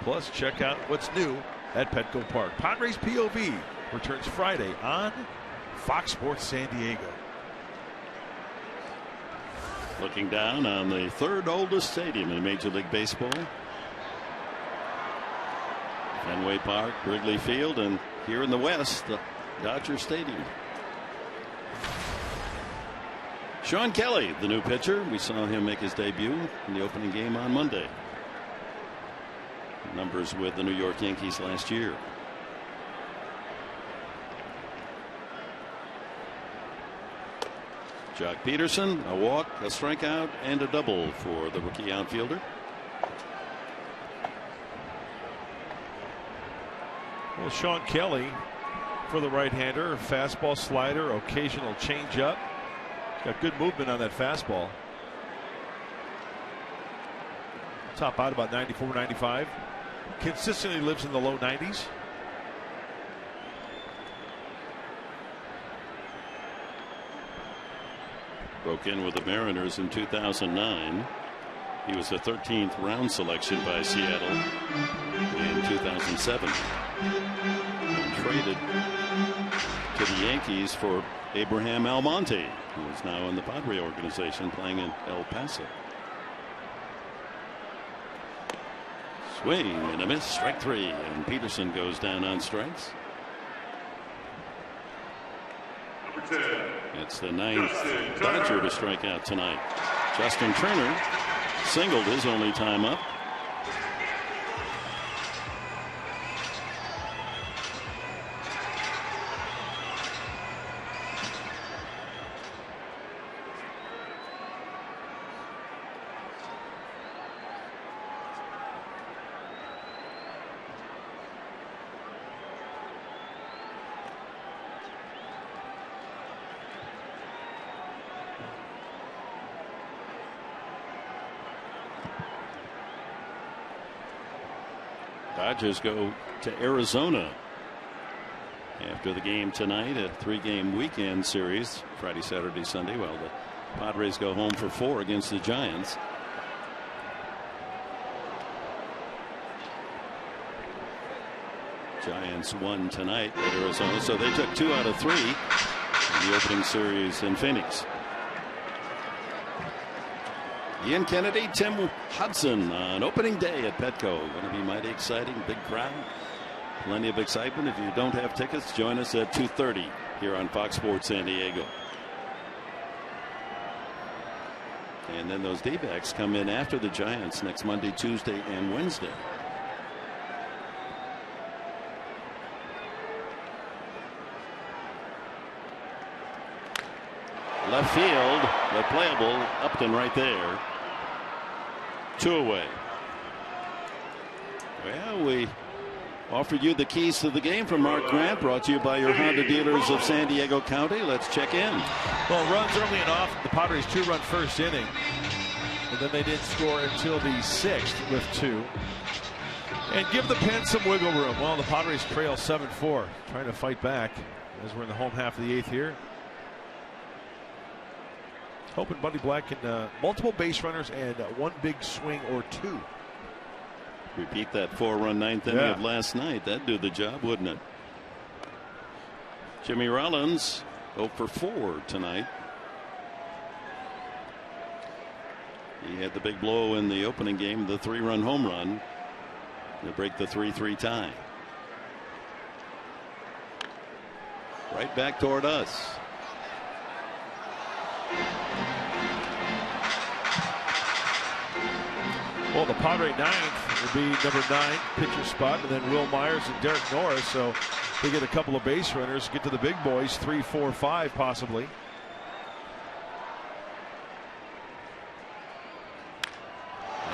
Plus, check out what's new at Petco Park. Padres POV returns Friday on Fox Sports San Diego. Looking down on the third oldest stadium in Major League Baseball. Fenway Park, Wrigley Field, and here in the West, the Dodger Stadium. Sean Kelly, the new pitcher. We saw him make his debut in the opening game on Monday. Numbers with the New York Yankees last year. Jock Peterson, a walk, a strikeout, and a double for the rookie outfielder. Well, Sean Kelly for the right-hander, fastball, slider, occasional changeup. Got good movement on that fastball. Top out about 94, 95. Consistently lives in the low 90s. Broke in with the Mariners in 2009. He was a 13th round selection by Seattle in 2007. And traded to the Yankees for Abraham Almonte, who is now in the Padre organization playing in El Paso. Swing and a miss, strike 3, and Peterson goes down on strikes. It's the 9th Dodger to strike out tonight. Justin Turner singled his only time up. Dodgers go to Arizona after the game tonight, a 3-game weekend series, Friday, Saturday, Sunday, while the Padres go home for 4 against the Giants. Giants won tonight at Arizona, so they took 2 out of 3 in the opening series in Phoenix. Ian Kennedy, Tim Hudson on opening day at Petco. Going to be mighty exciting. Big crowd. Plenty of excitement. If you don't have tickets, join us at 2:30 here on Fox Sports San Diego. And then those D-backs come in after the Giants next Monday, Tuesday, and Wednesday. Left field, but playable. Upton right there. 2 away. Well, we offered you the keys to the game from Mark Grant, brought to you by your Honda dealers of San Diego County. Let's check in. Well, runs early and often. The Padres 2-run first inning, and then they didn't score until the 6th with 2. And give the pen some wiggle room. Well, the Padres trail 7-4, trying to fight back as we're in the home half of the 8th here. Hoping Buddy Black can multiple base runners and 1 big swing or 2. Repeat that 4-run 9th inning of last night. That'd do the job, wouldn't it? Jimmy Rollins 0 for 4 tonight. He had the big blow in the opening game, the 3-run home run to break the 3-3 tie. Right back toward us. Well, the Padre 9th will be number 9 pitcher spot, and then Will Myers and Derek Norris. So they get a couple of base runners, get to the big boys, 3, 4, 5 possibly.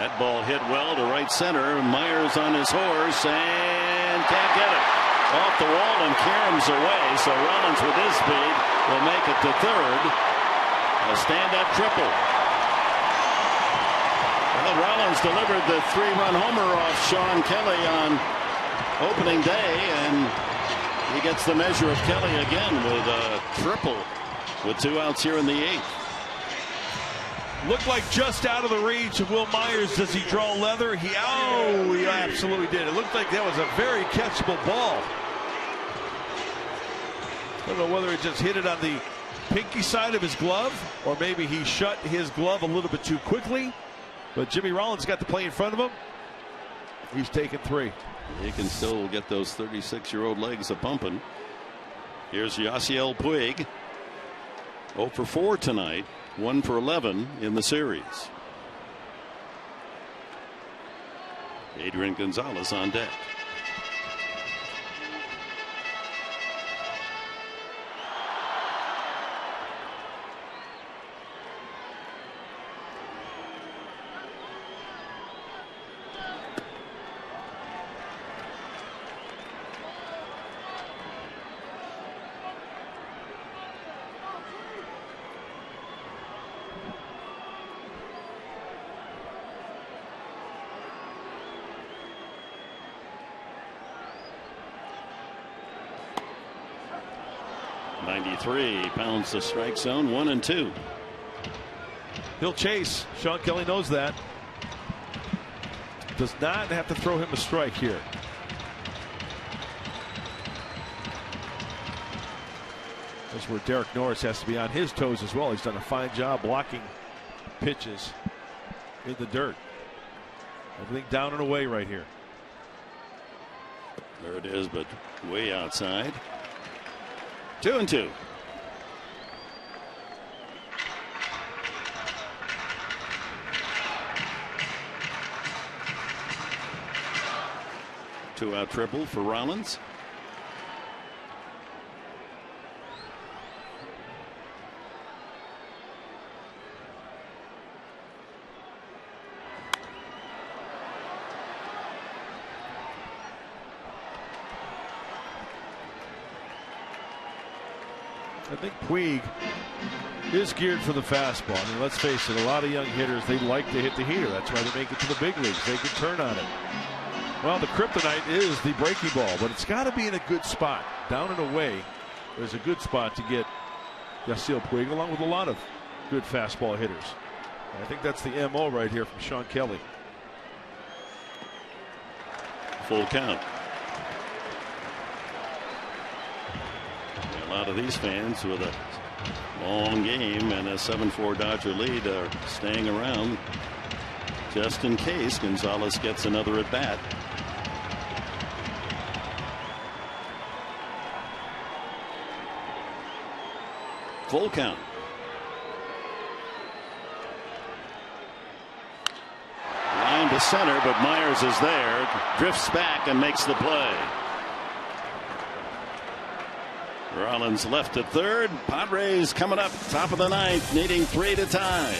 That ball hit well to right center. Myers on his horse and can't get it. Off the wall and caroms away. So Rollins with his speed will make it to third. A stand-up triple. Well, Rollins delivered the 3-run homer off Sean Kelly on opening day, and he gets the measure of Kelly again with a triple with 2 outs here in the 8th. Looked like just out of the reach of Will Myers. Does he draw leather? He absolutely did. It looked like that was a very catchable ball. I don't know whether he just hit it on the pinky side of his glove, or maybe he shut his glove a little bit too quickly. But Jimmy Rollins got the play in front of him. He's taken 3. He can still get those 36-year-old legs a pumping. Here's Yasiel Puig. 0 for 4 tonight. 1 for 11 in the series. Adrian Gonzalez on deck. Pounds the strike zone, 1 and 2. He'll chase. Sean Kelly knows that. Does not have to throw him a strike here. That's where Derek Norris has to be on his toes as well. He's done a fine job blocking pitches in the dirt. Everything down and away right here. is, but way outside. 2-2. Two-out triple for Rollins. I think Puig is geared for the fastball. I mean, let's face it, a lot of young hitters, they like to hit the heater. That's why they make it to the big leagues. They can turn on it. Well, the kryptonite is the breaking ball, but it's got to be in a good spot. Down and away, there's a good spot to get Yasiel Puig, along with a lot of good fastball hitters. And I think that's the MO right here from Sean Kelly. Full count. A lot of these fans with a long game and a 7-4 Dodger lead are staying around just in case Gonzalez gets another at bat. Full count. Line to center, but Myers is there, drifts back and makes the play. Rollins left at third. Padres coming up top of the ninth, needing 3 to tie.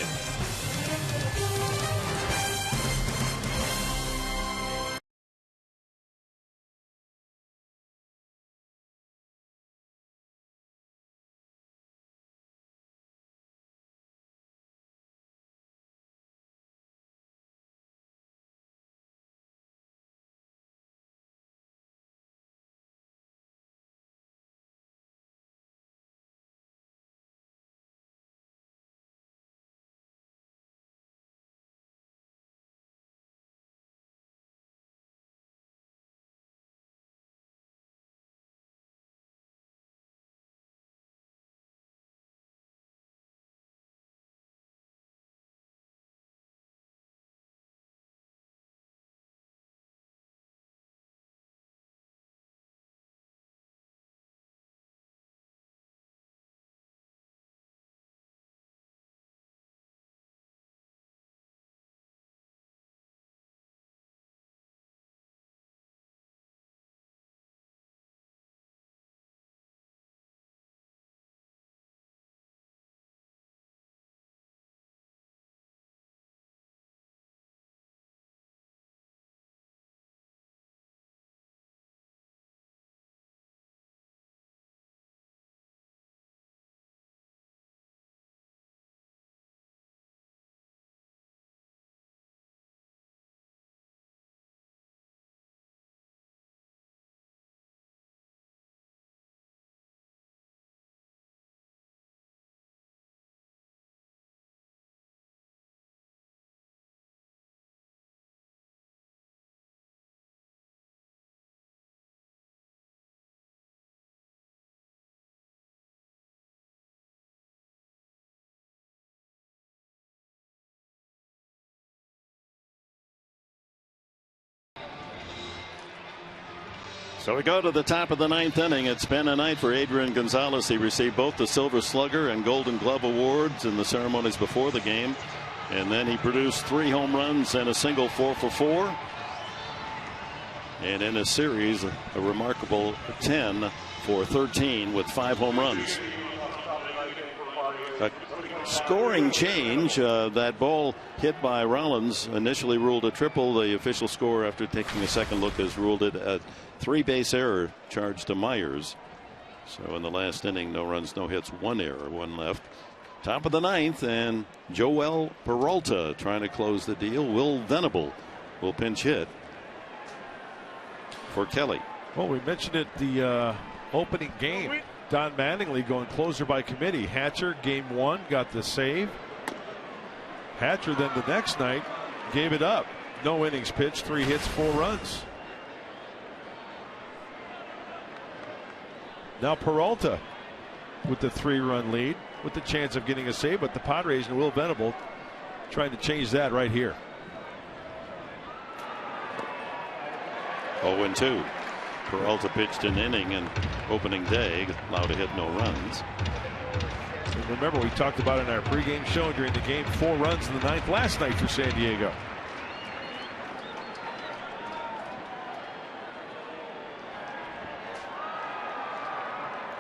So we go to the top of the ninth inning. It's been a night for Adrian Gonzalez. He received both the Silver Slugger and Golden Glove awards in the ceremonies before the game. And then he produced 3 home runs and a single 4 for 4. And in a series, a remarkable 10 for 13 with 5 home runs. A scoring change. That ball hit by Rollins initially ruled a triple. The official score, after taking a second look, has ruled it a 3-base error charged to Myers. So in the last inning, no runs, no hits, 1 error, 1 left. Top of the ninth, and Joel Peralta trying to close the deal. Will Venable will pinch hit for Kelly. Well, we mentioned it the opening game. Don Mattingly going closer by committee. Hatcher, game 1, got the save. Hatcher then the next night gave it up. No innings pitched, 3 hits, 4 runs. Now Peralta with the 3-run lead with the chance of getting a save, but the Padres and Will Venable trying to change that right here. 0-2. Peralta pitched an inning in opening day, allowed to hit no runs. And remember, we talked about in our pregame show during the game, 4 runs in the 9th last night for San Diego.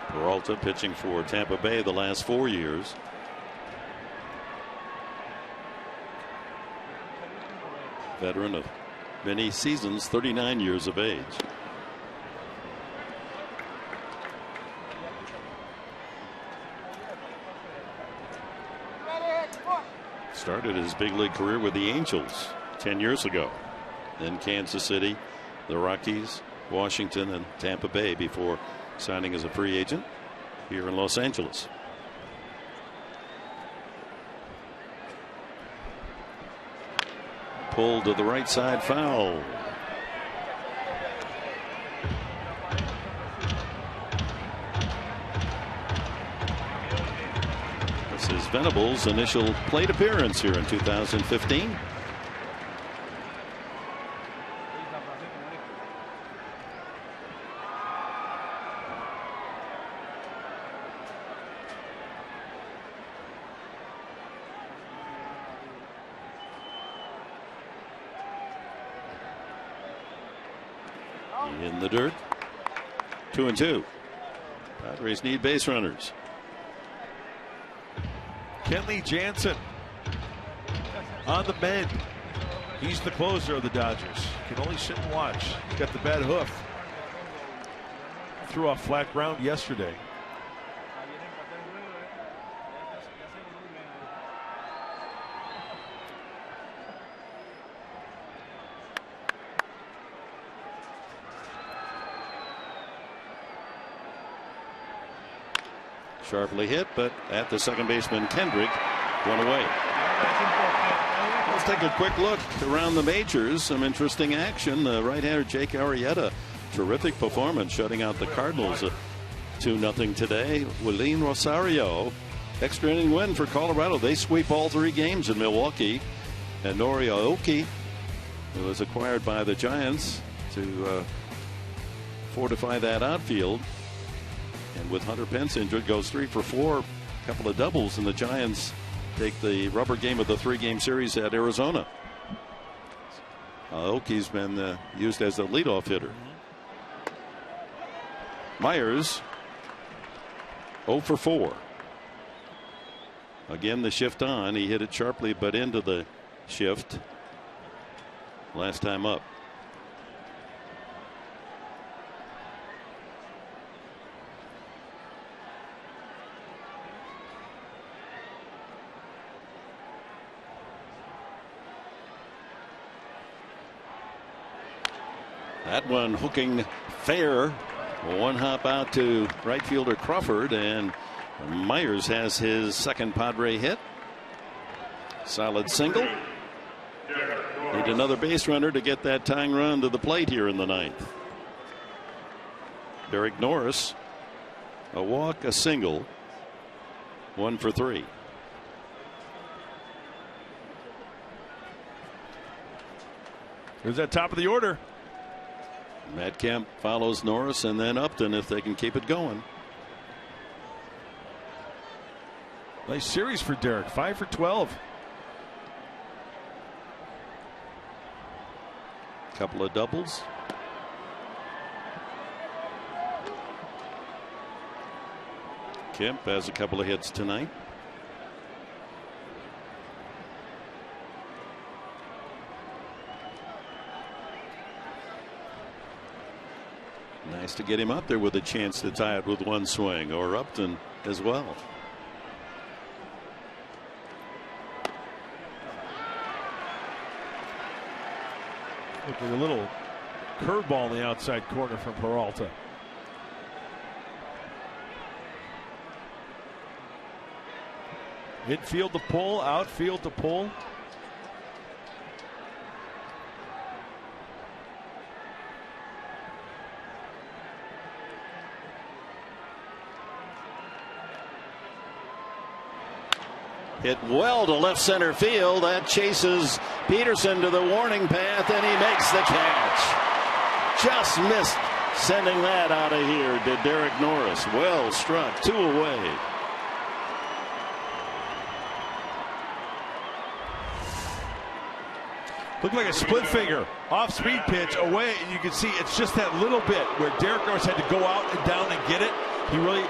Peralta pitching for Tampa Bay the last 4 years. Veteran of many seasons, 39 years of age. Started his big league career with the Angels 10 years ago. Then Kansas City, the Rockies, Washington, and Tampa Bay before signing as a free agent here in Los Angeles. Pulled to the right side, foul. This is Venable's initial plate appearance here in 2015. In the dirt. 2-2. Padres need base runners. Kenley Jansen on the mend. He's the closer of the Dodgers. Can only sit and watch. He's got the bad hoof. Threw off flat ground yesterday. Sharply hit, but at the second baseman Kendrick, one away. Let's take a quick look around the majors. Some interesting action. The right-hander Jake Arrieta, terrific performance, shutting out the Cardinals 2-0 today. Wilin Rosario, extra inning win for Colorado. They sweep all 3 games in Milwaukee. And Orioles, who was acquired by the Giants to fortify that outfield. And with Hunter Pence injured, goes 3 for 4, a couple of doubles, and the Giants take the rubber game of the 3-game series at Arizona. Aoki's been used as a leadoff hitter. Myers 0 for 4. Again, the shift on. He hit it sharply, but into the shift last time up. That one hooking fair. One hop out to right fielder Crawford, and Myers has his second Padre hit. Solid single. Need another base runner to get that tying run to the plate here in the 9th. Derek Norris, a walk, a single, 1 for 3. Here's that top of the order. Matt Kemp follows Norris, and then Upton if they can keep it going. Nice series for Derek, 5 for 12. Couple of doubles. Kemp has a couple of hits tonight. Nice to get him up there with a chance to tie it with one swing, or Upton as well. Look at a little curveball in the outside corner from Peralta. Infield to pull, outfield to pull. Hit well to left center field. That chases Peterson to the warning path, and he makes the catch. Just missed Sending that out of here to Derek Norris. Well struck, 2 away. Looked like a split finger off speed pitch away, and you can see it's just that little bit where Derek Norris had to go out and down and get it. He really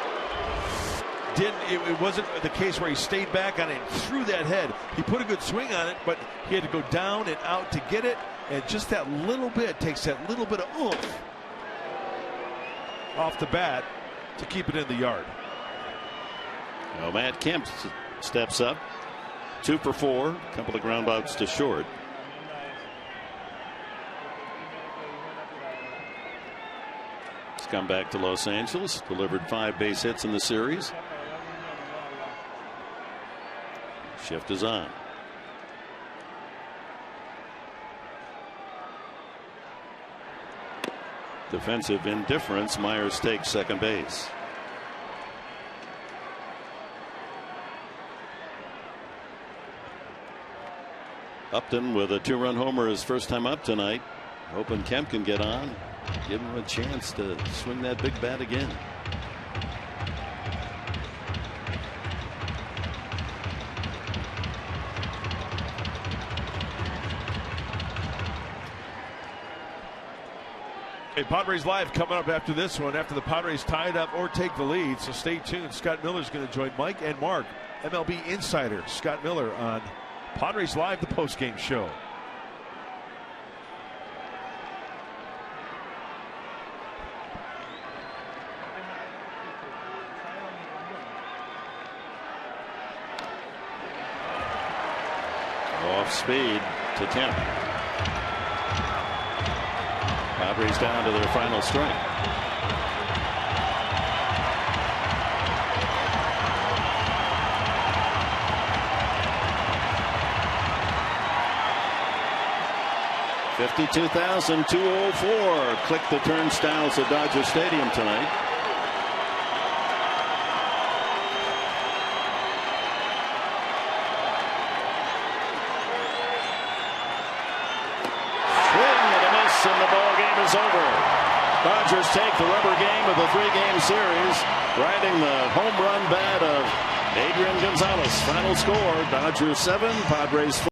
didn't. It wasn't the case where he stayed back on it and threw that head. He put a good swing on it, but he had to go down and out to get it, and just that little bit takes that little bit of oomph off the bat to keep it in the yard. Well, Matt Kemp steps up, 2 for 4, a couple of ground outs to short. He's come back to Los Angeles, delivered 5 base hits in the series. Shift is on. Defensive indifference. Myers takes second base. Upton with a 2-run homer his first time up tonight. Hoping Kemp can get on. Give him a chance to swing that big bat again. Hey, Padres Live coming up after this one, after the Padres tie it up or take the lead. So stay tuned. Scott Miller's going to join Mike and Mark, MLB Insider Scott Miller, on Padres Live, the postgame show. Off speed to Kemp. Padres down to their final strike. $52,204 click the turnstiles at Dodger Stadium tonight. And the ball game is over. Dodgers take the rubber game of the 3-game series, riding the home run bat of Adrian Gonzalez. Final score: Dodgers 7, Padres 4.